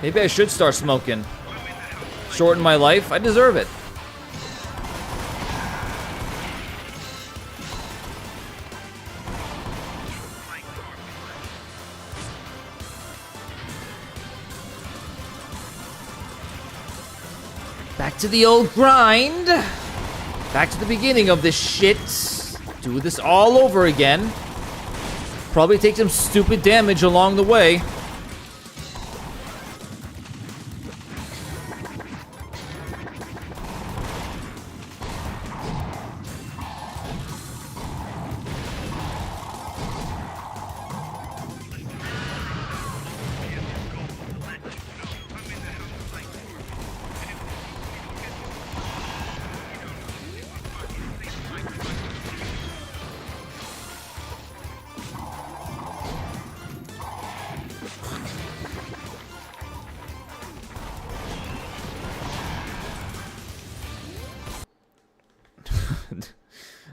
Maybe I should start smoking. Shorten my life? I deserve it. Back to the old grind. Back to the beginning of this shit. Do this all over again. Probably take some stupid damage along the way.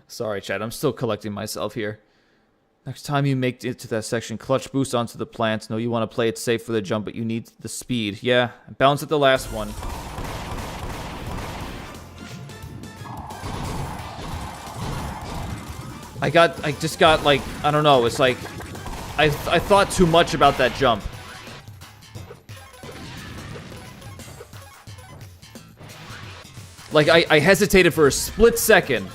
Sorry, chat. I'm still collecting myself here. Next time you make it to that section, clutch boost onto the plant. No, you want to play it safe for the jump, but you need the speed. Yeah, bounce at the last one. I just got, like, I don't know. It's like, I thought too much about that jump. Like, I hesitated for a split second.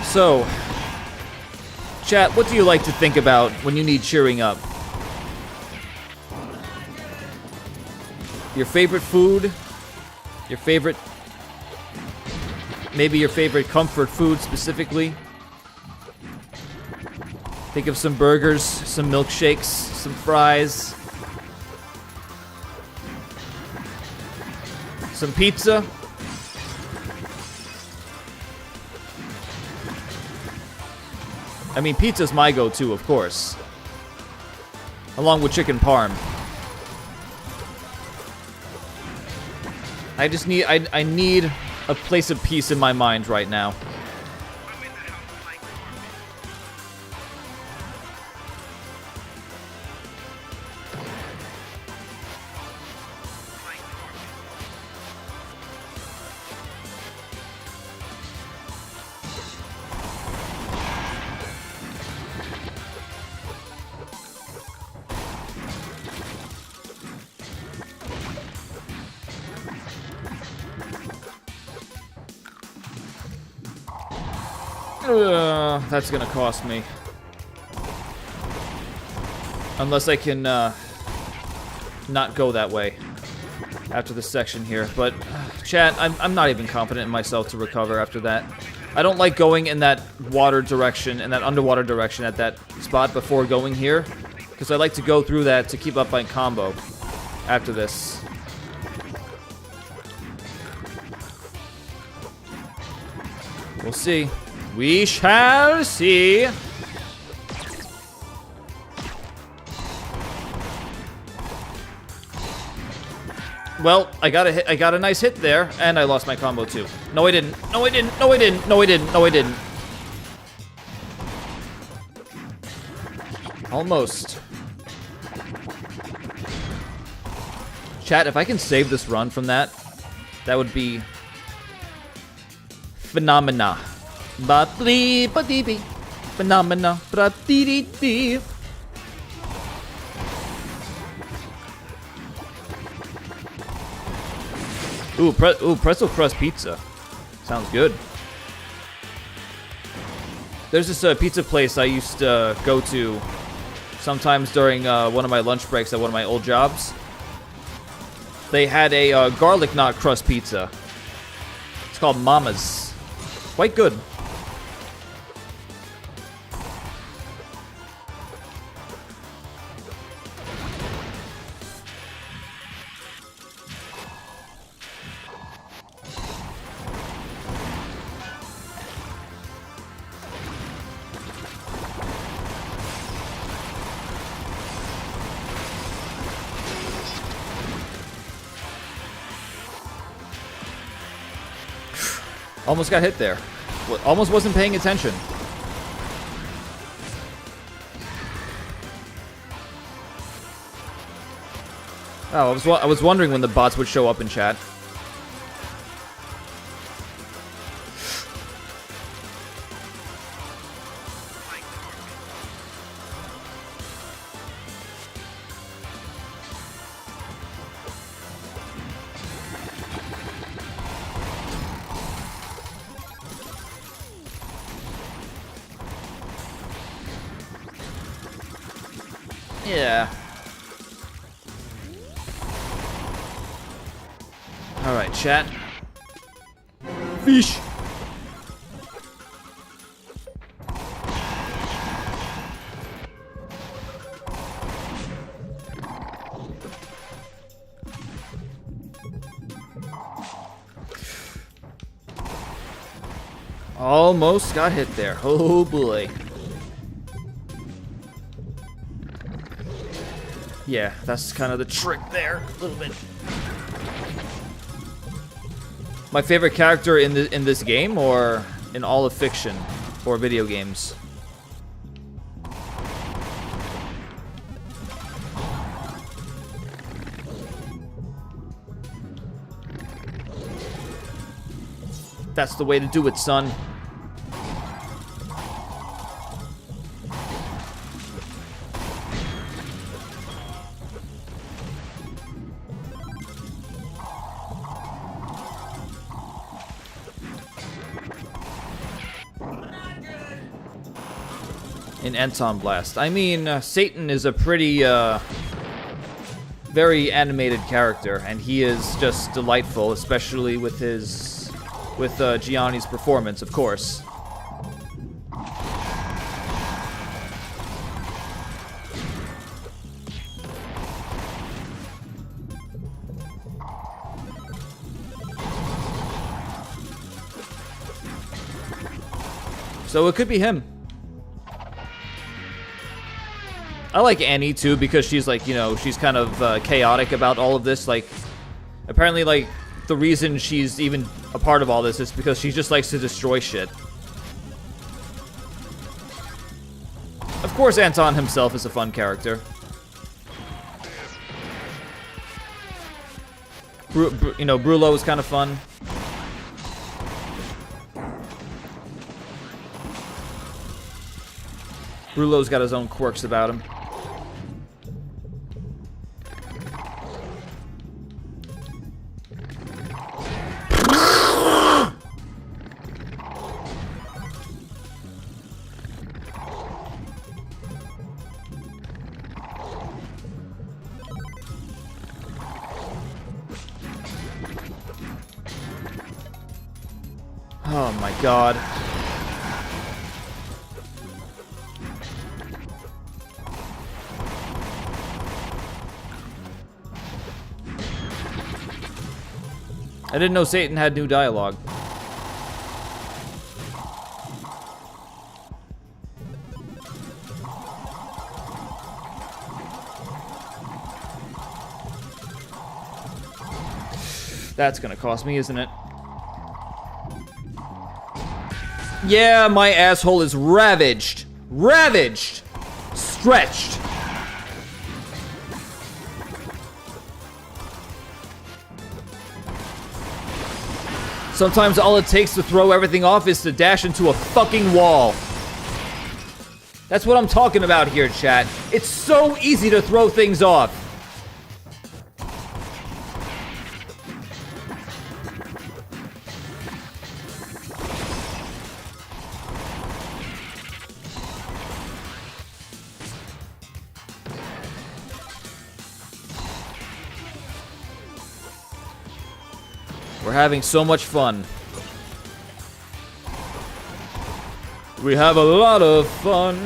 So, chat, what do you like to think about when you need cheering up? Your favorite food? Your favorite... Maybe your favorite comfort food specifically? Think of some burgers, some milkshakes, some fries. Some pizza. I mean, pizza's my go-to, of course. Along with chicken parm. I just need, I need a place of peace in my mind right now. That's gonna cost me. Unless I can, not go that way after this section here. But, chat, I'm not even confident in myself to recover after that. I don't like going in that water direction, in that underwater direction at that spot before going here. Because I like to go through that to keep up my combo after this. We'll see. We shall see. Well, I got a hit. I got a nice hit there, and I lost my combo too. No, I didn't. No, I didn't. No, I didn't. No, I didn't. No, I didn't. Almost. Chat, if I can save this run from that, that would be phenomena. Phenomena. Ooh, pretzel crust pizza. Sounds good. There's this pizza place I used to go to sometimes during one of my lunch breaks at one of my old jobs. They had a garlic knot crust pizza. It's called Mama's. Quite good. Almost got hit there. Almost wasn't paying attention. Oh, I was wondering when the bots would show up in chat. Yeah. Alright, chat. Fish. Almost got hit there. Oh boy. Yeah, that's kind of the trick there, a little bit. My favorite character in this game, or in all of fiction, or video games? That's the way to do it, son. In ANTONBLAST. I mean, Satan is a pretty, very animated character, and he is just delightful, especially with his, Gianni's performance, of course. So it could be him. I like Annie, too, because she's, like, you know, she's kind of chaotic about all of this. Like, apparently, like, the reason she's even a part of all this is because she just likes to destroy shit. Of course, Anton himself is a fun character. You know, Brulo is kind of fun. Brulo's got his own quirks about him. Oh my god. I didn't know Satan had new dialogue. That's gonna cost me, isn't it? Yeah, my asshole is ravaged. Ravaged! Stretched. Sometimes all it takes to throw everything off is to dash into a fucking wall. That's what I'm talking about here, chat. It's so easy to throw things off. We're having so much fun. We have a lot of fun.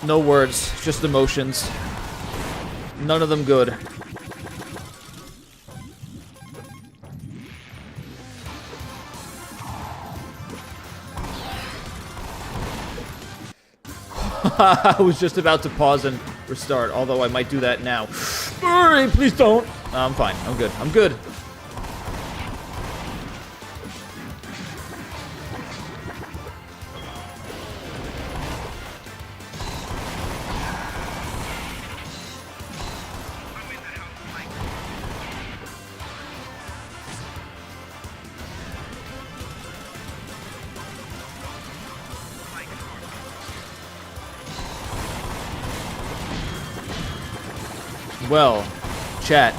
No words, just emotions. None of them good. I was just about to pause and restart, although I might do that now. Hurry, please don't. I'm fine. I'm good. I'm good. Well, chat,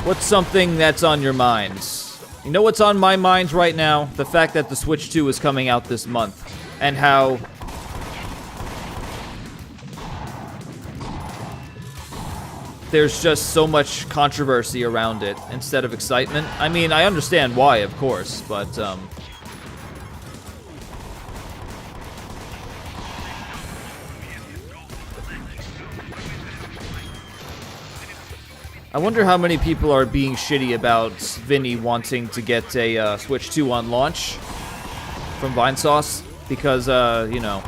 what's something that's on your minds? You know what's on my mind right now? The fact that the Switch 2 is coming out this month, and how there's just so much controversy around it instead of excitement. I mean, I understand why, of course, but, I wonder how many people are being shitty about Vinny wanting to get a Switch 2 on launch from Vinesauce, because, you know,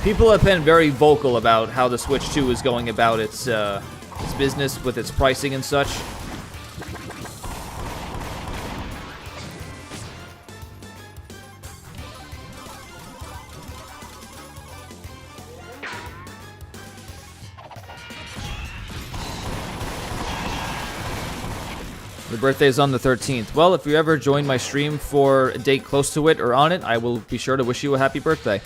people have been very vocal about how the Switch 2 is going about its business with its pricing and such. The birthday is on the 13th. Well, if you ever join my stream for a date close to it or on it, I will be sure to wish you a happy birthday.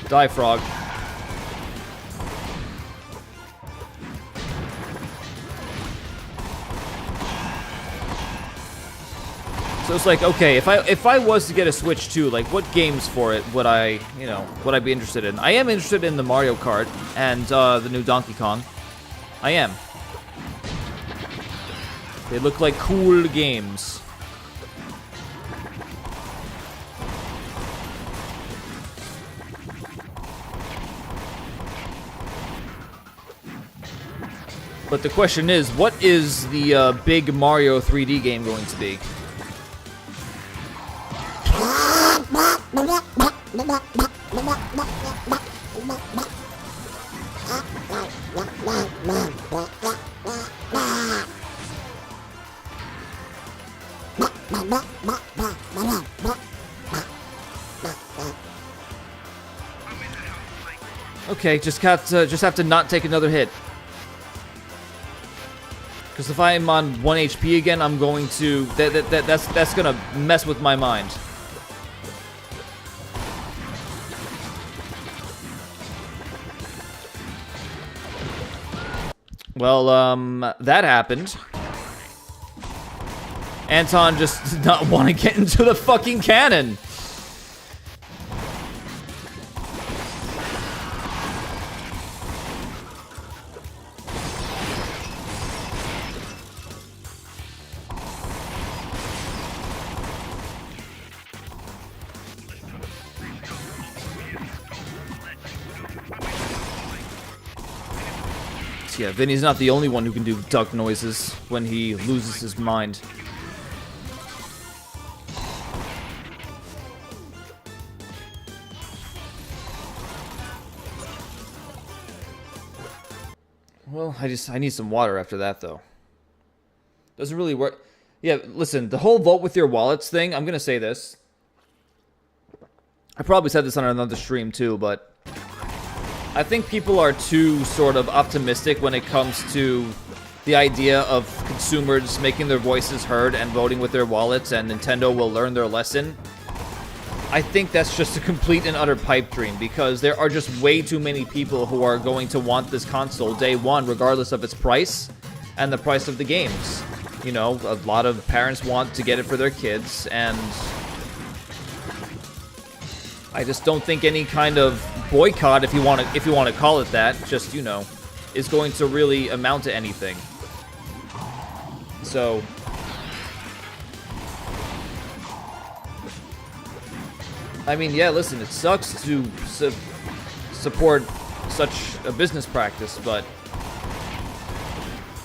Die, frog. So it's like, okay, if I was to get a Switch 2, like, what games for it would I be interested in? I am interested in the Mario Kart and the new Donkey Kong. I am. They look like cool games. But the question is, what is the big Mario 3D game going to be? Okay, just have to not take another hit. Because if I'm on 1 HP again, I'm going to... That's gonna mess with my mind. Well, that happened. Anton just did not want to get into the fucking cannon. Yeah, Vinny's not the only one who can do duck noises when he loses his mind. Well, I need some water after that, though. Doesn't really work. Yeah, listen, the whole vote with your wallets thing, I'm gonna say this. I probably said this on another stream, too, but I think people are too sort of optimistic when it comes to the idea of consumers making their voices heard and voting with their wallets, and Nintendo will learn their lesson. I think that's just a complete and utter pipe dream, because there are just way too many people who are going to want this console day one, regardless of its price and the price of the games. You know, a lot of parents want to get it for their kids, and I just don't think any kind of boycott, if you want to call it that, just, you know, is going to really amount to anything. So I mean, yeah, listen, it sucks to support such a business practice, but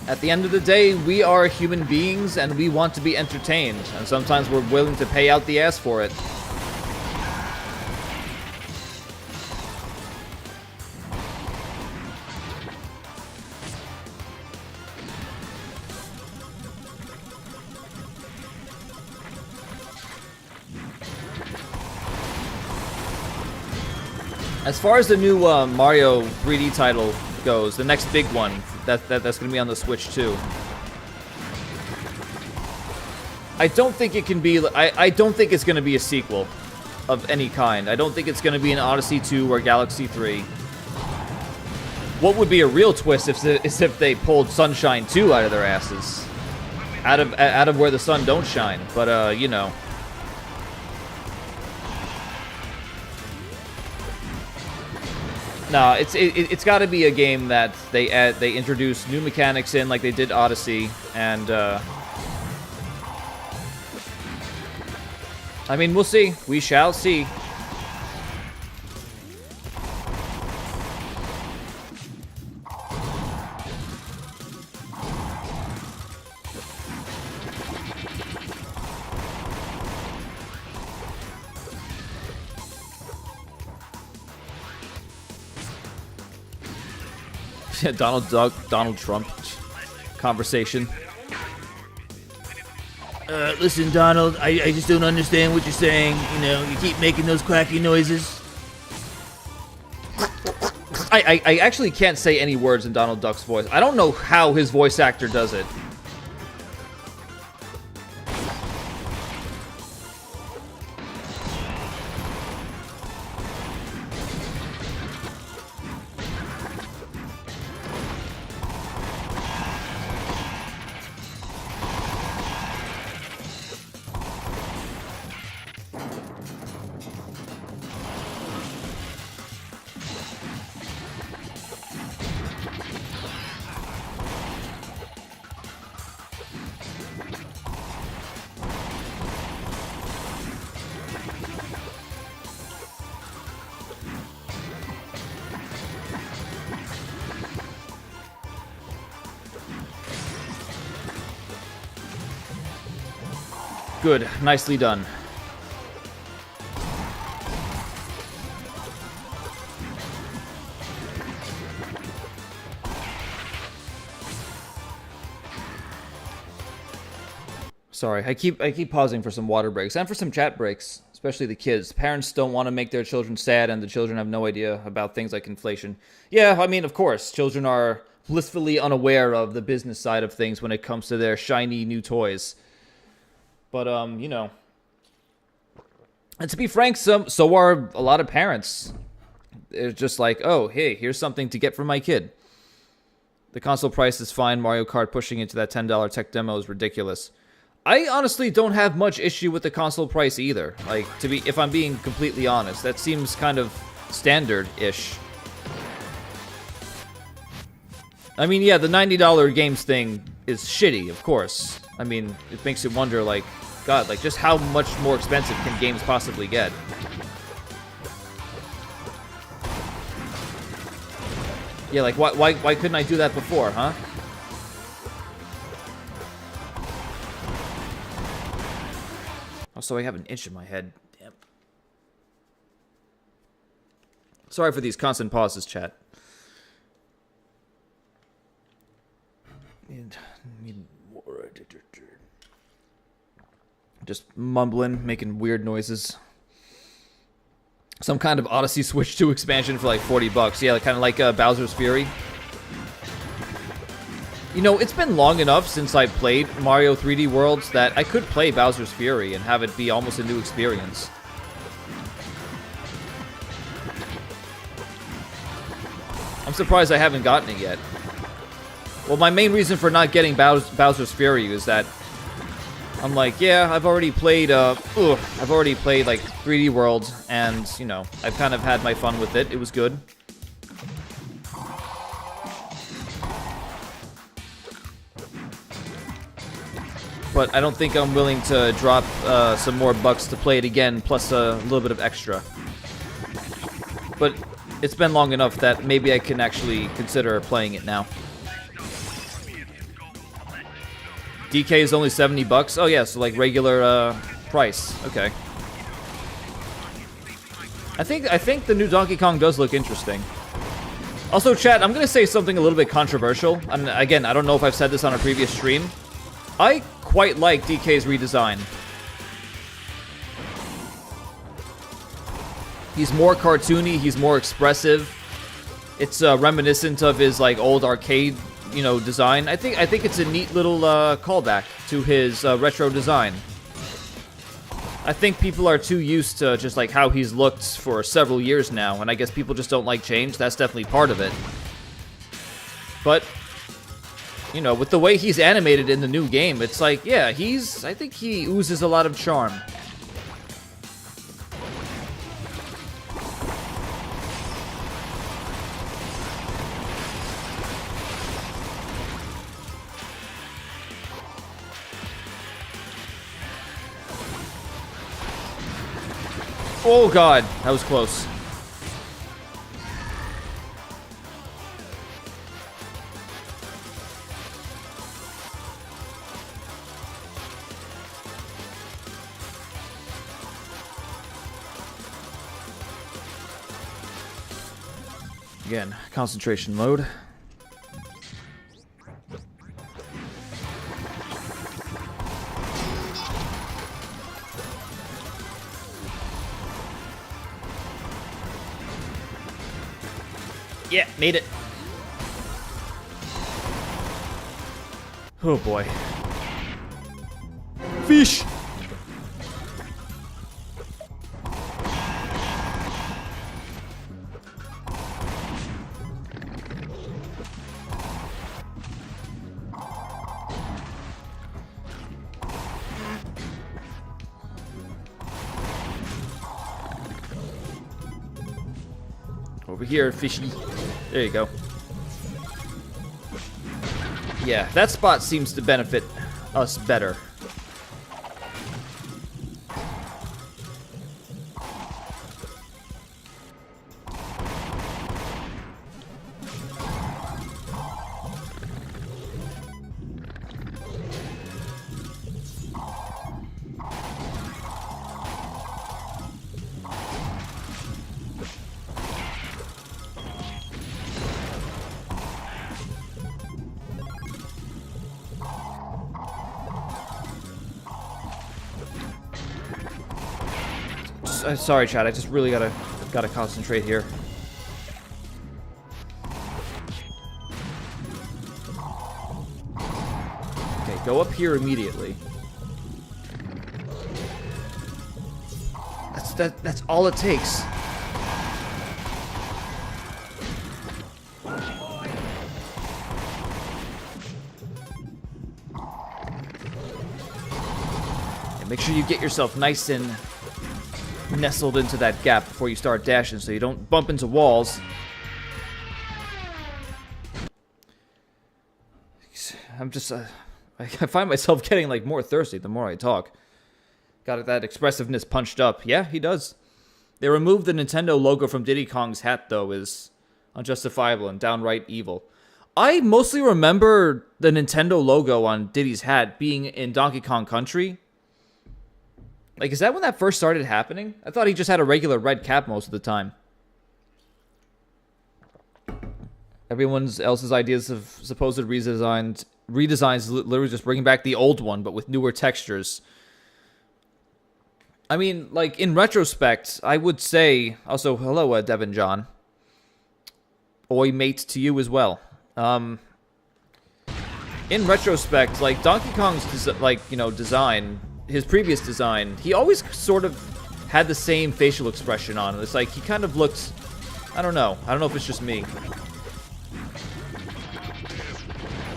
at the end of the day, we are human beings and we want to be entertained, and sometimes we're willing to pay out the ass for it. As far as the new Mario 3D title goes, the next big one, that's going to be on the Switch too. I don't think it can be. I don't think it's going to be a sequel of any kind. I don't think it's going to be an Odyssey 2 or Galaxy 3. What would be a real twist is if they pulled Sunshine 2 out of their asses, out of where the sun don't shine. But you know. No, it's got to be a game that they introduce new mechanics in, like they did Odyssey, and I mean, we'll see. We shall see. Yeah, Donald Trump conversation. Listen, Donald, I just don't understand what you're saying. You know, you keep making those quacky noises. I actually can't say any words in Donald Duck's voice. I don't know how his voice actor does it. Good. Nicely done. Sorry, I keep pausing for some water breaks and for some chat breaks, especially the kids. Parents don't want to make their children sad, and the children have no idea about things like inflation. Yeah, I mean, of course, children are blissfully unaware of the business side of things when it comes to their shiny new toys. But, you know, and to be frank, so are a lot of parents. It's just like, oh, hey, here's something to get for my kid. The console price is fine. Mario Kart pushing into that $10 tech demo is ridiculous. I honestly don't have much issue with the console price either. Like, if I'm being completely honest, that seems kind of standard-ish. I mean, yeah, the $90 games thing is shitty, of course. I mean, it makes you wonder, like, God, like, just how much more expensive can games possibly get? Yeah, like, why couldn't I do that before, huh? Also, I have an itch in my head. Damn. Sorry for these constant pauses, chat. Just mumbling, making weird noises. Some kind of Odyssey Switch 2 expansion for like $40. Yeah, kind of like Bowser's Fury. You know, it's been long enough since I played Mario 3D Worlds that I could play Bowser's Fury and have it be almost a new experience. I'm surprised I haven't gotten it yet. Well, my main reason for not getting Bowser's Fury is that I'm like, yeah, I've already played like 3D World, and, you know, I've kind of had my fun with it. It was good. But I don't think I'm willing to drop some more bucks to play it again, plus a little bit of extra. But it's been long enough that maybe I can actually consider playing it now. DK is only $70. Oh yeah, so like regular price. Okay. I think the new Donkey Kong does look interesting. Also, chat, I'm gonna say something a little bit controversial. And again, I don't know if I've said this on a previous stream. I quite like DK's redesign. He's more cartoony. He's more expressive. It's reminiscent of his like old arcade, you know, design. I think it's a neat little callback to his retro design. I think people are too used to just like how he's looked for several years now, and I guess people just don't like change. That's definitely part of it. But you know, with the way he's animated in the new game, it's like, yeah, I think he oozes a lot of charm. Oh god, that was close. Again, concentration mode. Yeah, made it. Oh boy. Fish! Over here, fishy. There you go. Yeah, that spot seems to benefit us better. Sorry, Chad. I just really gotta concentrate here. Okay, go up here immediately. That's all it takes. And make sure you get yourself nice and nestled into that gap before you start dashing so you don't bump into walls. I'm just, I find myself getting like more thirsty the more I talk. Got that expressiveness punched up. Yeah, he does. They removed the Nintendo logo from Diddy Kong's hat though, is unjustifiable and downright evil. I mostly remember the Nintendo logo on Diddy's hat being in Donkey Kong Country. Like, is that when that first started happening? I thought he just had a regular red cap most of the time. Everyone else's ideas of supposed redesigns literally just bringing back the old one, but with newer textures. I mean, like, in retrospect, I would say... Also, hello, Devin John. Oi, mate, to you as well. In retrospect, like, Donkey Kong's, design, his previous design, he always sort of had the same facial expression on. It's like, he kind of looked... I don't know. I don't know if it's just me.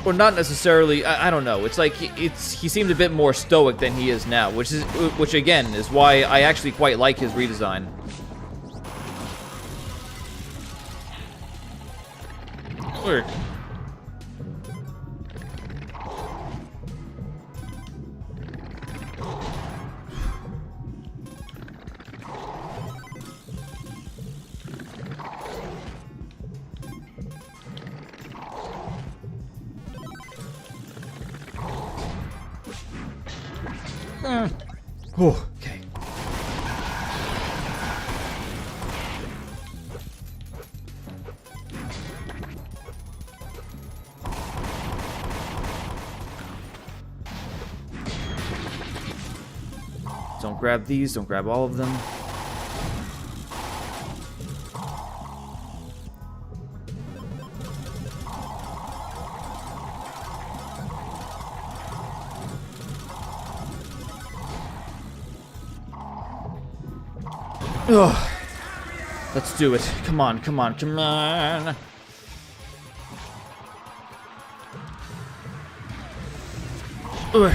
Or not necessarily, I don't know. It's like, he seemed a bit more stoic than he is now, which again, is why I actually quite like his redesign. Weird. Oh, okay. Don't grab these, don't grab all of them. Ugh. Let's do it. Come on, come on, come on. Ugh.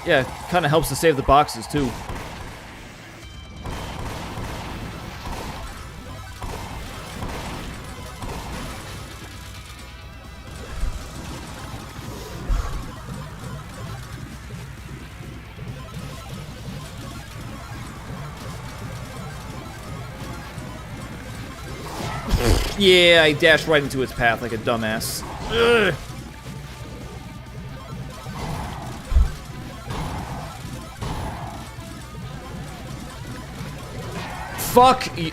Yeah, kind of helps to save the boxes, too. Yeah, I dashed right into its path like a dumbass. Ugh. Fuck you.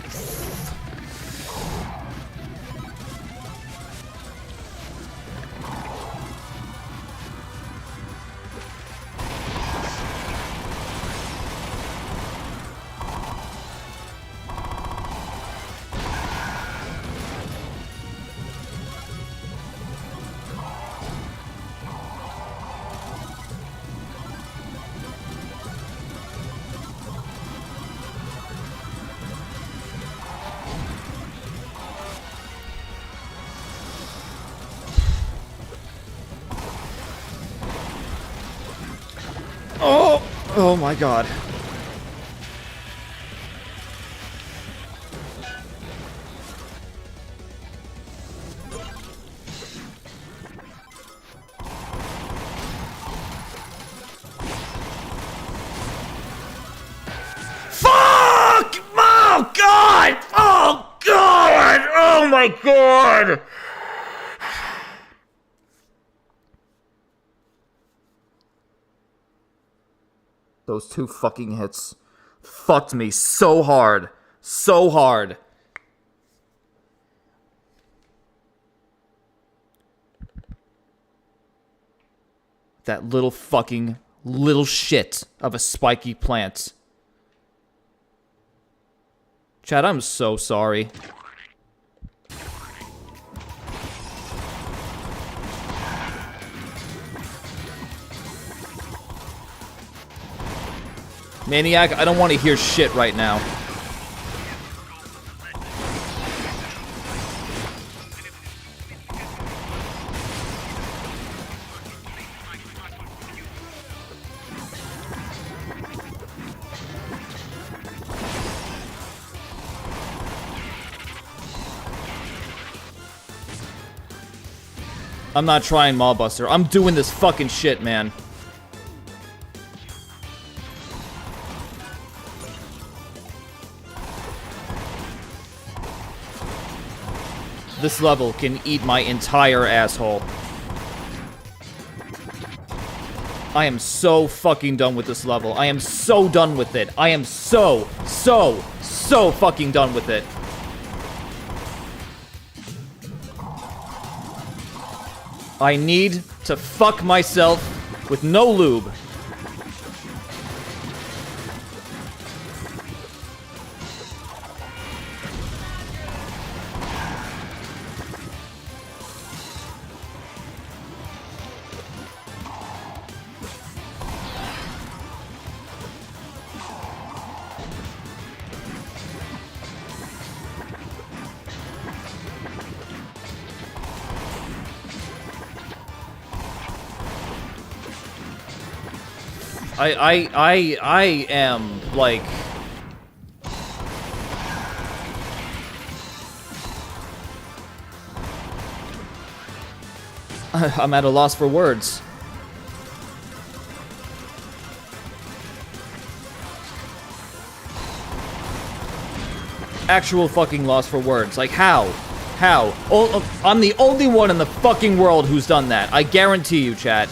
Oh! Oh my god. Fuck! Oh god! Oh god! Oh my god! Those two fucking hits fucked me so hard. So hard. That little fucking little shit of a spiky plant. Chad, I'm so sorry. Maniac, I don't want to hear shit right now. I'm not trying Maulbuster. I'm doing this fucking shit, man. This level can eat my entire asshole. I am so fucking done with this level. I am so done with it. I am so fucking done with it. I need to fuck myself with no lube. I am, like... I'm at a loss for words. Actual fucking loss for words. Like, how? How? Oh, I'm the only one in the fucking world who's done that. I guarantee you, chat.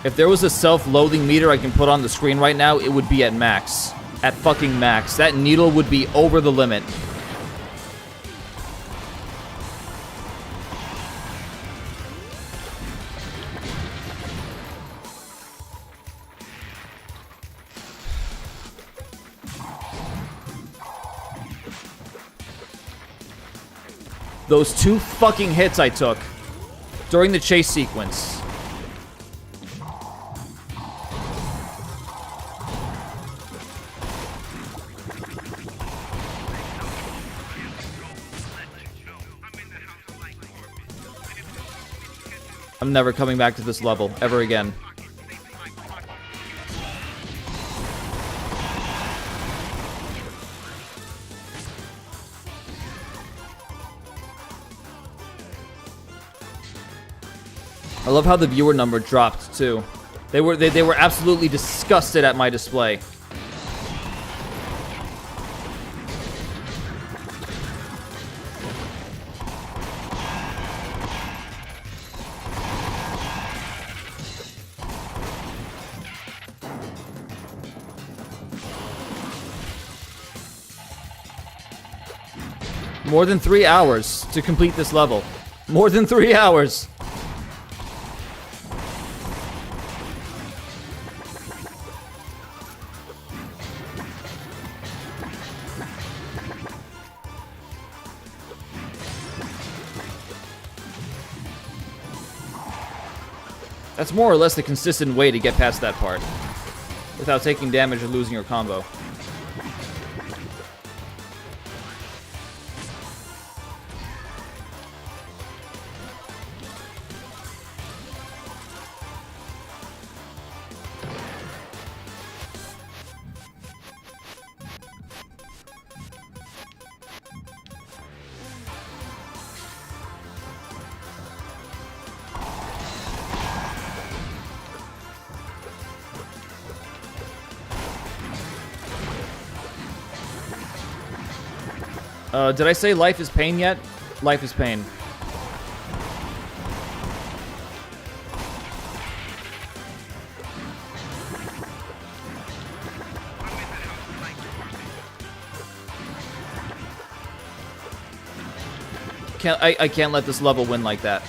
If there was a self-loathing meter I can put on the screen right now, it would be at max. At fucking max. That needle would be over the limit. Those 2 fucking hits I took during the chase sequence. I'm never coming back to this level, ever again. I love how the viewer number dropped, too. They were absolutely disgusted at my display. More than 3 hours to complete this level. More than 3 hours. That's more or less the consistent way to get past that part without taking damage or losing your combo. Did I say life is pain yet? Life is pain. I can't let this level win like that.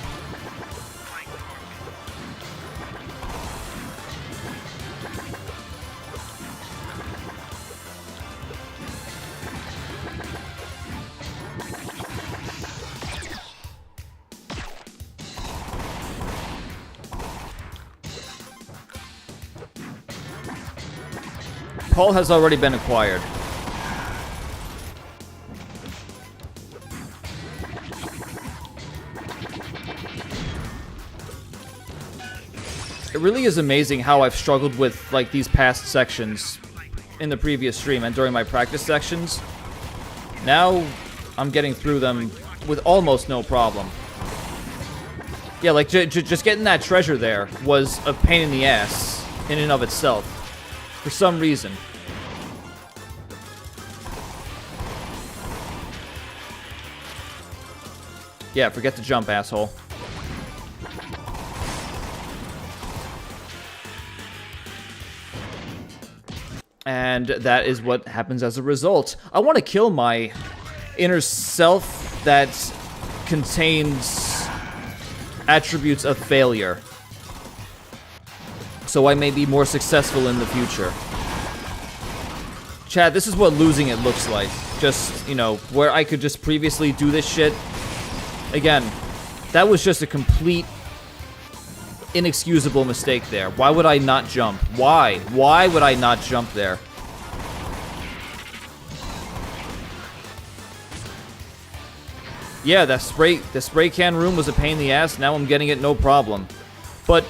Paul has already been acquired. It really is amazing how I've struggled with, like, these past sections in the previous stream and during my practice sections. Now, I'm getting through them with almost no problem. Yeah, like, just getting that treasure there was a pain in the ass in and of itself. For some reason. Yeah, forget to jump, asshole. And that is what happens as a result. I want to kill my inner self that contains attributes of failure, so I may be more successful in the future. Chad, this is what losing it looks like. Just, you know, where I could just previously do this shit. Again, that was just a complete inexcusable mistake there. Why would I not jump? Why? Why would I not jump there? Yeah, the spray can room was a pain in the ass. Now I'm getting it no problem. But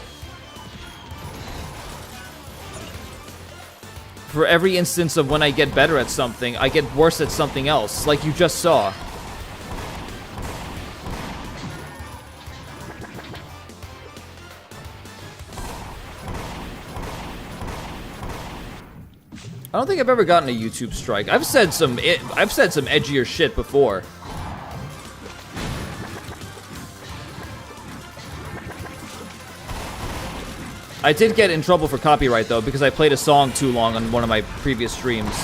for every instance of when I get better at something, I get worse at something else, like you just saw. I don't think I've ever gotten a YouTube strike. I've said some edgier shit before. I did get in trouble for copyright though because I played a song too long on one of my previous streams.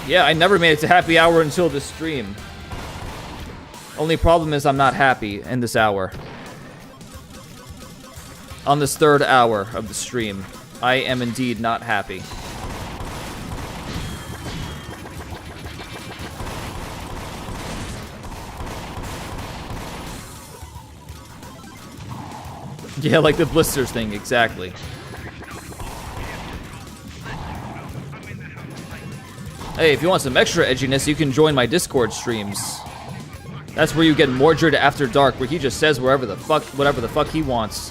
Yeah, I never made it to happy hour until this stream. Only problem is I'm not happy in this hour. On this third hour of the stream, I am indeed not happy. Yeah, like the blisters thing, exactly. Hey, if you want some extra edginess, you can join my Discord streams. That's where you get Mordred After Dark, where he just says whatever the fuck he wants.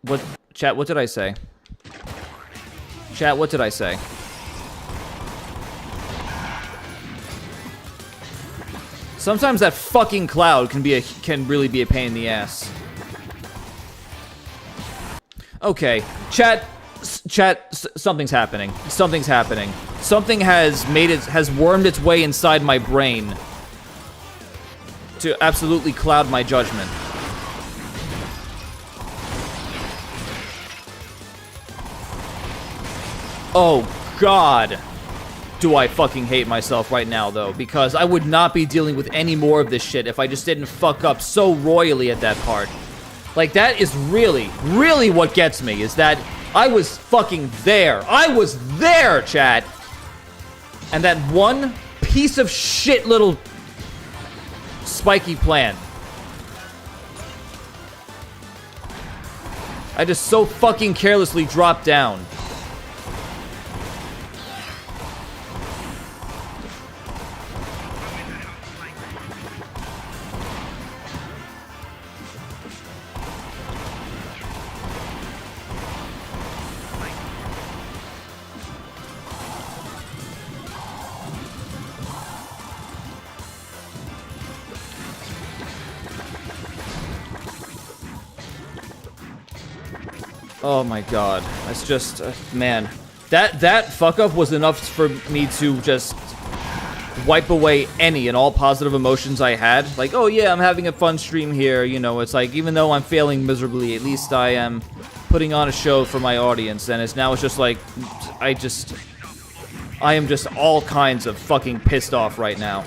What, chat, what did I say? Chat, what did I say? Sometimes that fucking cloud can really be a pain in the ass. Okay, chat, something's happening. Something's happening. Something has wormed its way inside my brain to absolutely cloud my judgment. Oh, God. Do I fucking hate myself right now, though, because I would not be dealing with any more of this shit if I just didn't fuck up so royally at that part. Like, that is really, really what gets me, is that I was fucking there. I was there, chat. And that one piece of shit little spiky plan. I just so fucking carelessly dropped down. Oh my god. That's just... man. That fuck-up was enough for me to just wipe away any and all positive emotions I had. Like, oh yeah, I'm having a fun stream here. You know, it's like, even though I'm failing miserably, at least I am putting on a show for my audience. And it's just like, I am just all kinds of fucking pissed off right now.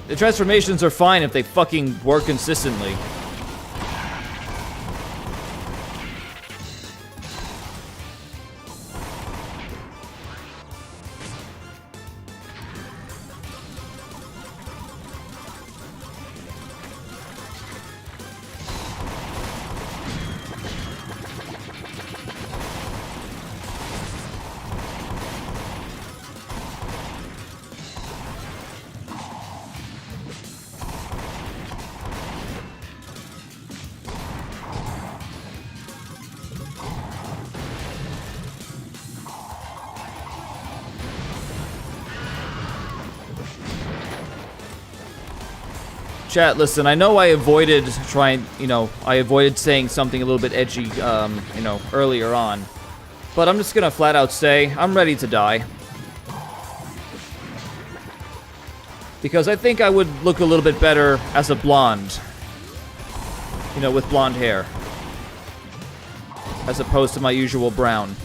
The transformations are fine if they fucking work consistently. Chat, listen, I know I avoided I avoided saying something a little bit edgy, earlier on. But I'm just gonna flat out say, I'm ready to die. Because I think I would look a little bit better as a blonde. You know, with blonde hair. As opposed to my usual brown.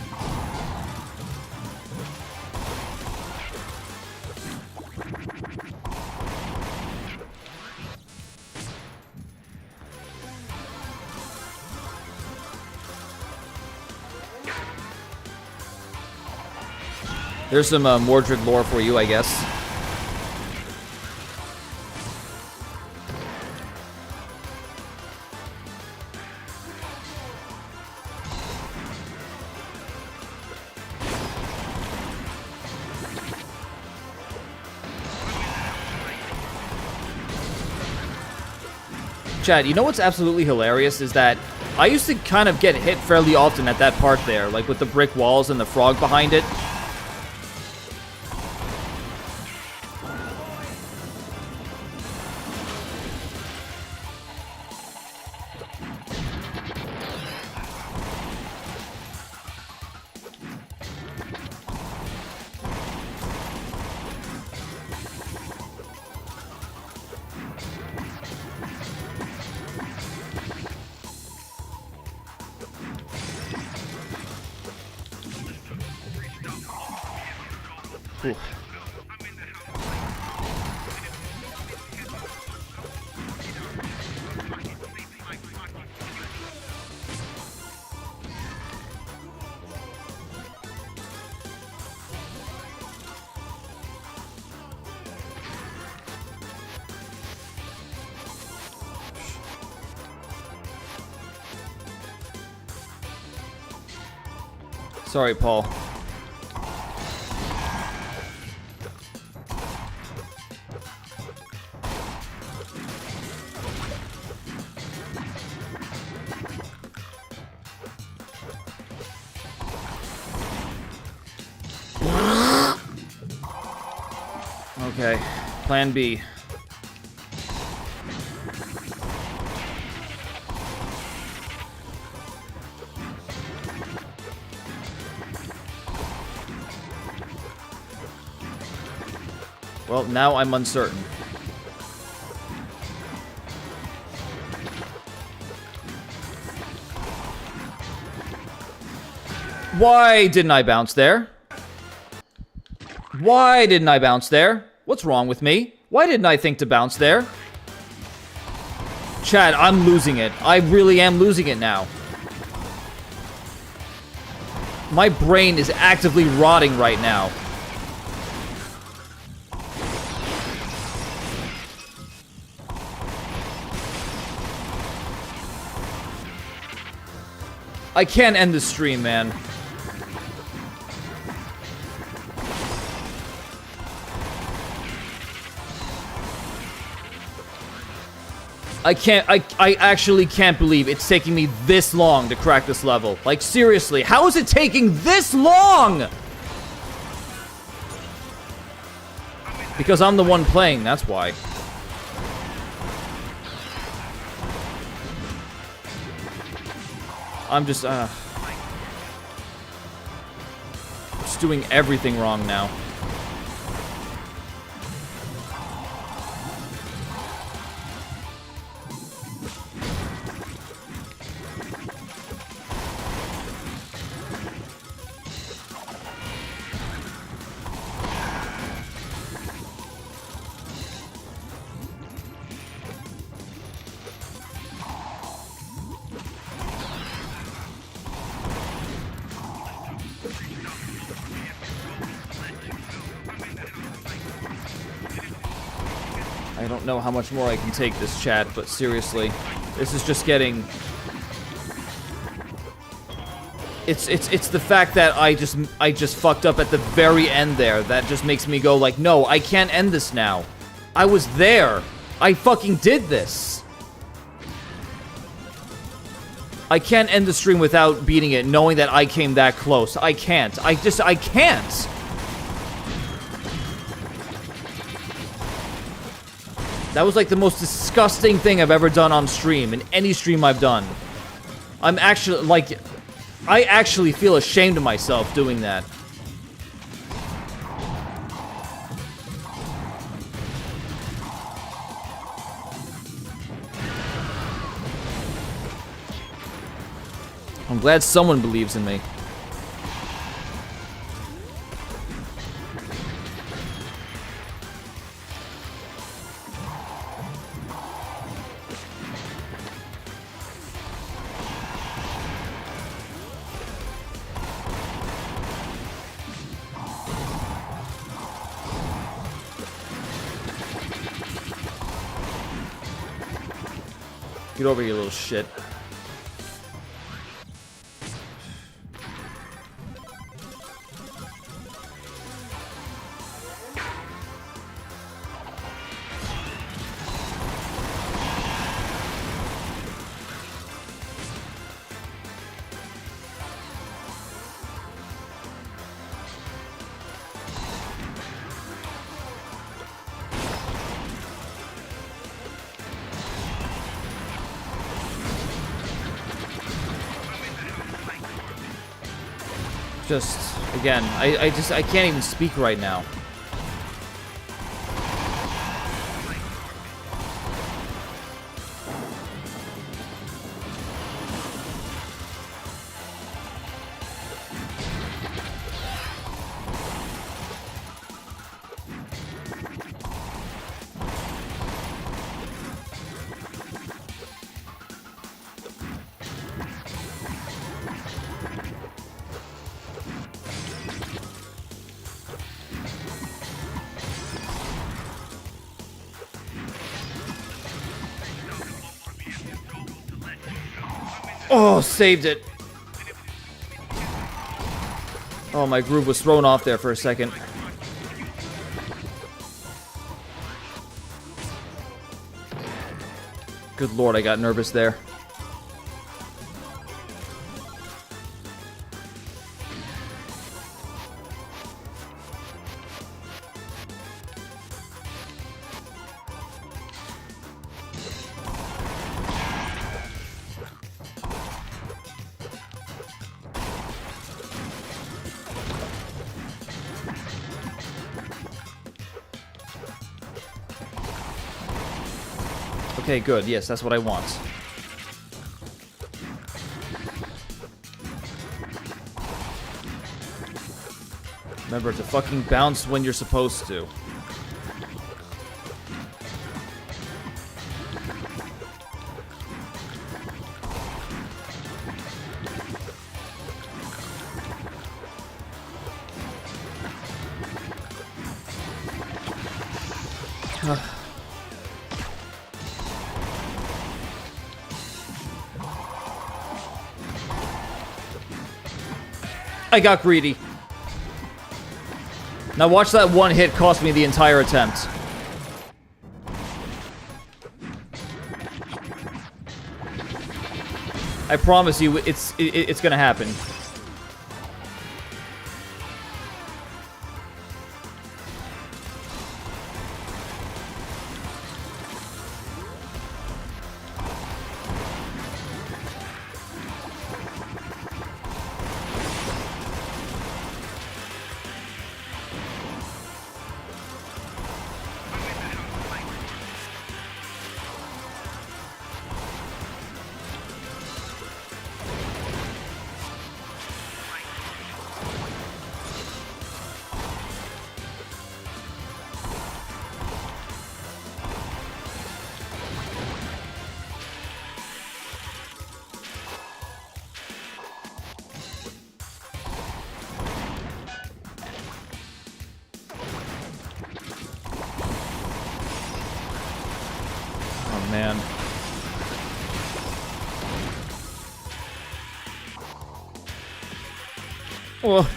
There's some Mordred lore for you, I guess. Chad, you know what's absolutely hilarious is that I used to kind of get hit fairly often at that part there, like with the brick walls and the frog behind it. Ooh. Sorry, Paul. Okay, plan B. Well, now I'm uncertain. Why didn't I bounce there? Why didn't I bounce there? What's wrong with me? Why didn't I think to bounce there? Chad, I'm losing it. I really am losing it now. My brain is actively rotting right now. I can't end the stream, man. I actually can't believe it's taking me this long to crack this level. Like, seriously, how is it taking this long? Because I'm the one playing, that's why. I'm just doing everything wrong now. I don't know how much more I can take this, chat, but seriously, this is just getting... It's the fact that I just fucked up at the very end there that just makes me go like, no, I can't end this now. I was there. I fucking did this. I can't end the stream without beating it, knowing that I came that close. I can't. I can't. That was like the most disgusting thing I've ever done on stream, in any stream I've done. I'm actually, like, I actually feel ashamed of myself doing that. I'm glad someone believes in me. Get over here, little shit. Just, again, I can't even speak right now. Oh, saved it. Oh, my groove was thrown off there for a second. Good lord, I got nervous there. Okay, good. Yes, that's what I want. Remember to fucking bounce when you're supposed to. I got greedy. Now watch that one hit cost me the entire attempt. I promise you, it's gonna happen. man. Oh.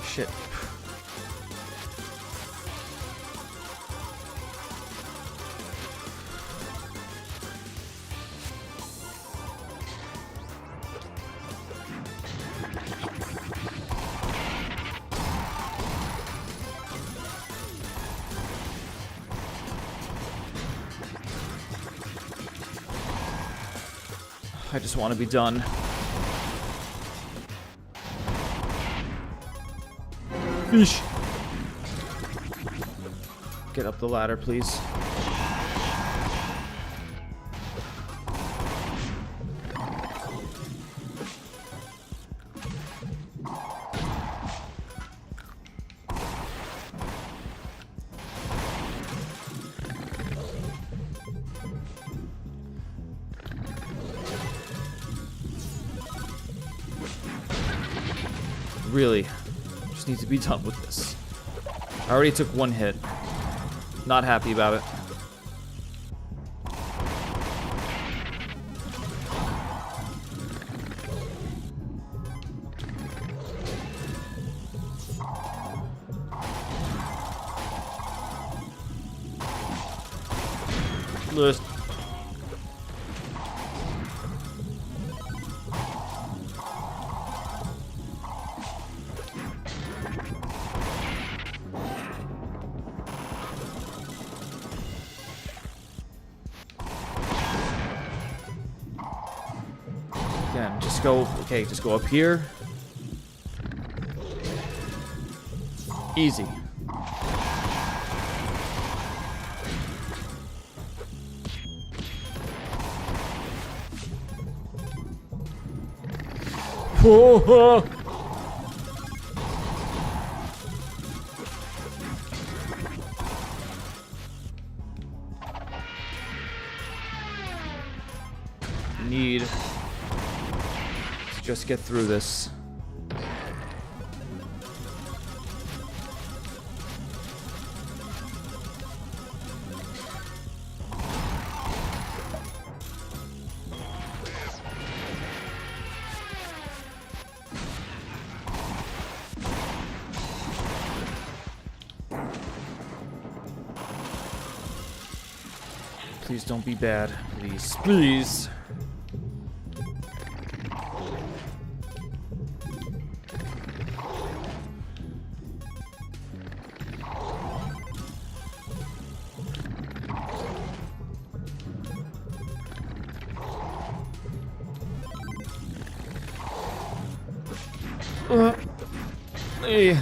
Shit. I just want to be done. Fish. Get up the ladder, please. Really, just need to be done with this. I already took one hit. Not happy about it. List. Again, just go, okay, just go up here. Easy. Whoa. Need to just get through this. Please don't be bad. Please. Please. Hey.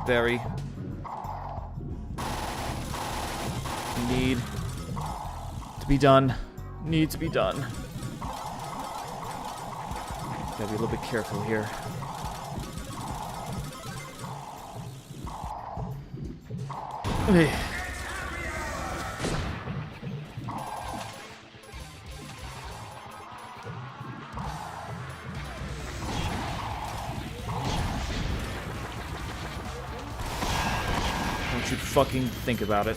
Very need to be done. Need to be done. Gotta be a little bit careful here. Hey. Don't you fucking think about it.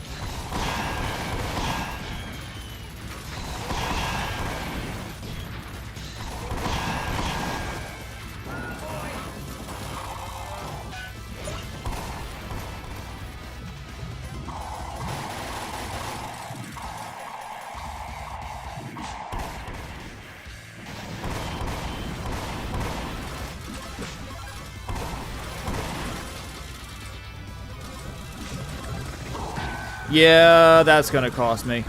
Yeah, that's gonna cost me.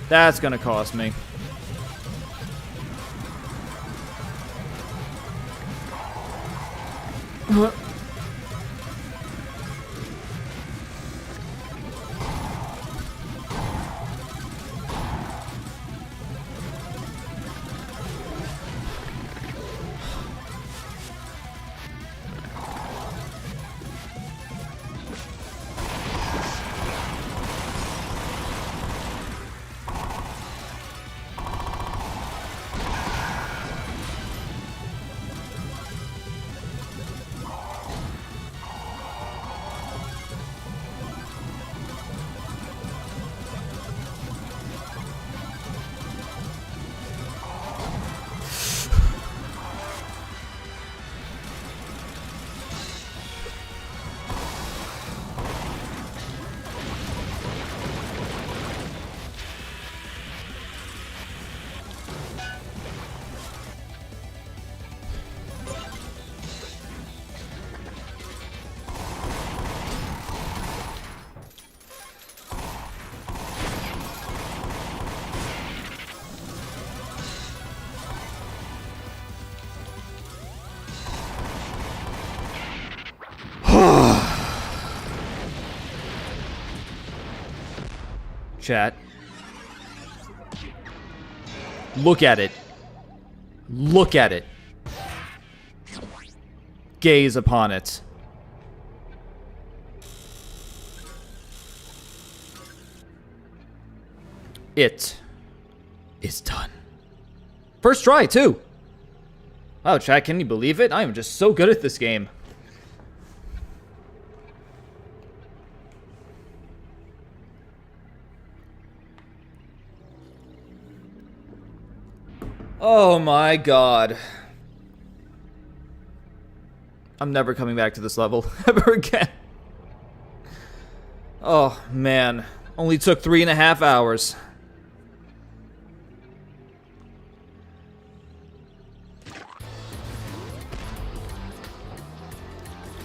That's gonna cost me. Chat. Look at it. Look at it. Gaze upon it. It is done. First try, too. Wow, chat, can you believe it? I am just so good at this game. Oh my god. I'm never coming back to this level ever again. Oh, man. Only took 3.5 hours.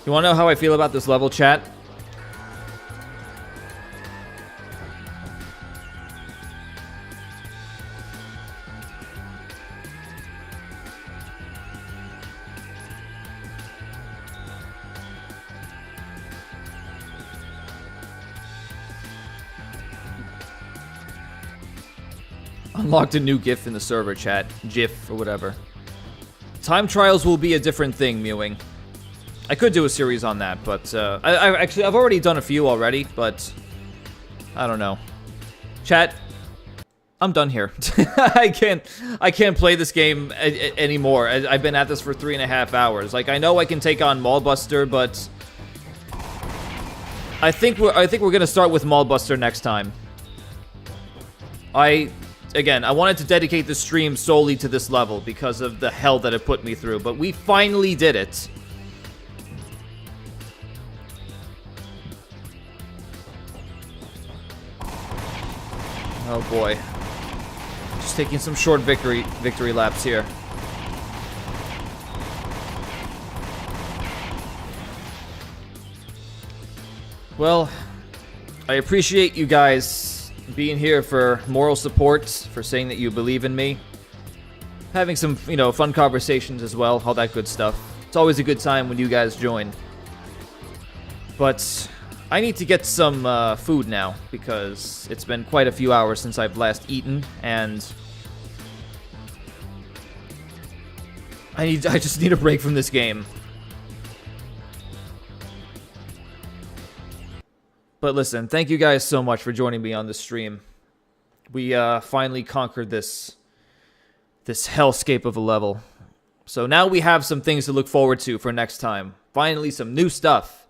You wanna know how I feel about this level, chat? Unlocked a new GIF in the server, chat. GIF, or whatever. Time trials will be a different thing, Mewing. I could do a series on that, but, I've already done a few already, but I don't know. Chat, I'm done here. I can't play this game anymore. I've been at this for 3.5 hours. Like, I know I can take on Maulbuster, but I think we're gonna start with Maulbuster next time. Again, I wanted to dedicate the stream solely to this level because of the hell that it put me through, but we finally did it. Oh boy. Just taking some short victory laps here. Well, I appreciate you guys being here for moral support, for saying that you believe in me. Having some, you know, fun conversations as well, all that good stuff. It's always a good time when you guys join. But I need to get some food now, because it's been quite a few hours since I've last eaten, and I just need a break from this game. But listen, thank you guys so much for joining me on this stream. We finally conquered this hellscape of a level. So now we have some things to look forward to for next time. Finally, some new stuff,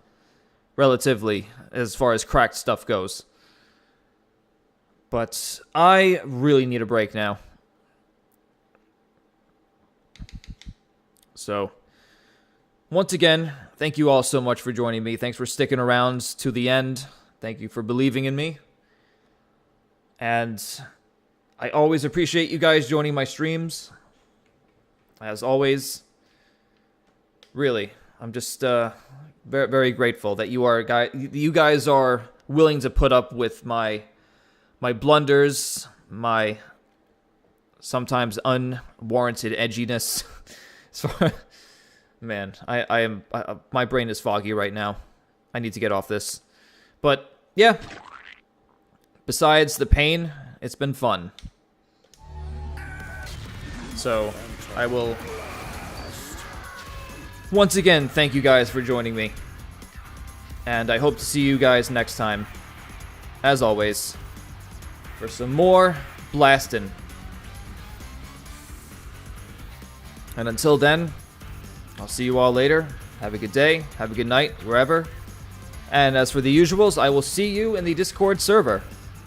relatively, as far as cracked stuff goes. But I really need a break now. So, once again, thank you all so much for joining me. Thanks for sticking around to the end. Thank you for believing in me. And I always appreciate you guys joining my streams. As always, really, I'm just very, very grateful that you guys are willing to put up with my blunders, my sometimes unwarranted edginess. Man, my brain is foggy right now. I need to get off this. But yeah, besides the pain, it's been fun. So, I will once again thank you guys for joining me. And I hope to see you guys next time, as always, for some more blasting. And until then, I'll see you all later. Have a good day, have a good night, wherever. And as for the usuals, I will see you in the Discord server.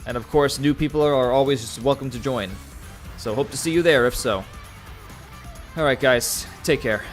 And of course, new people are always welcome to join. So hope to see you there if so. Alright guys, take care.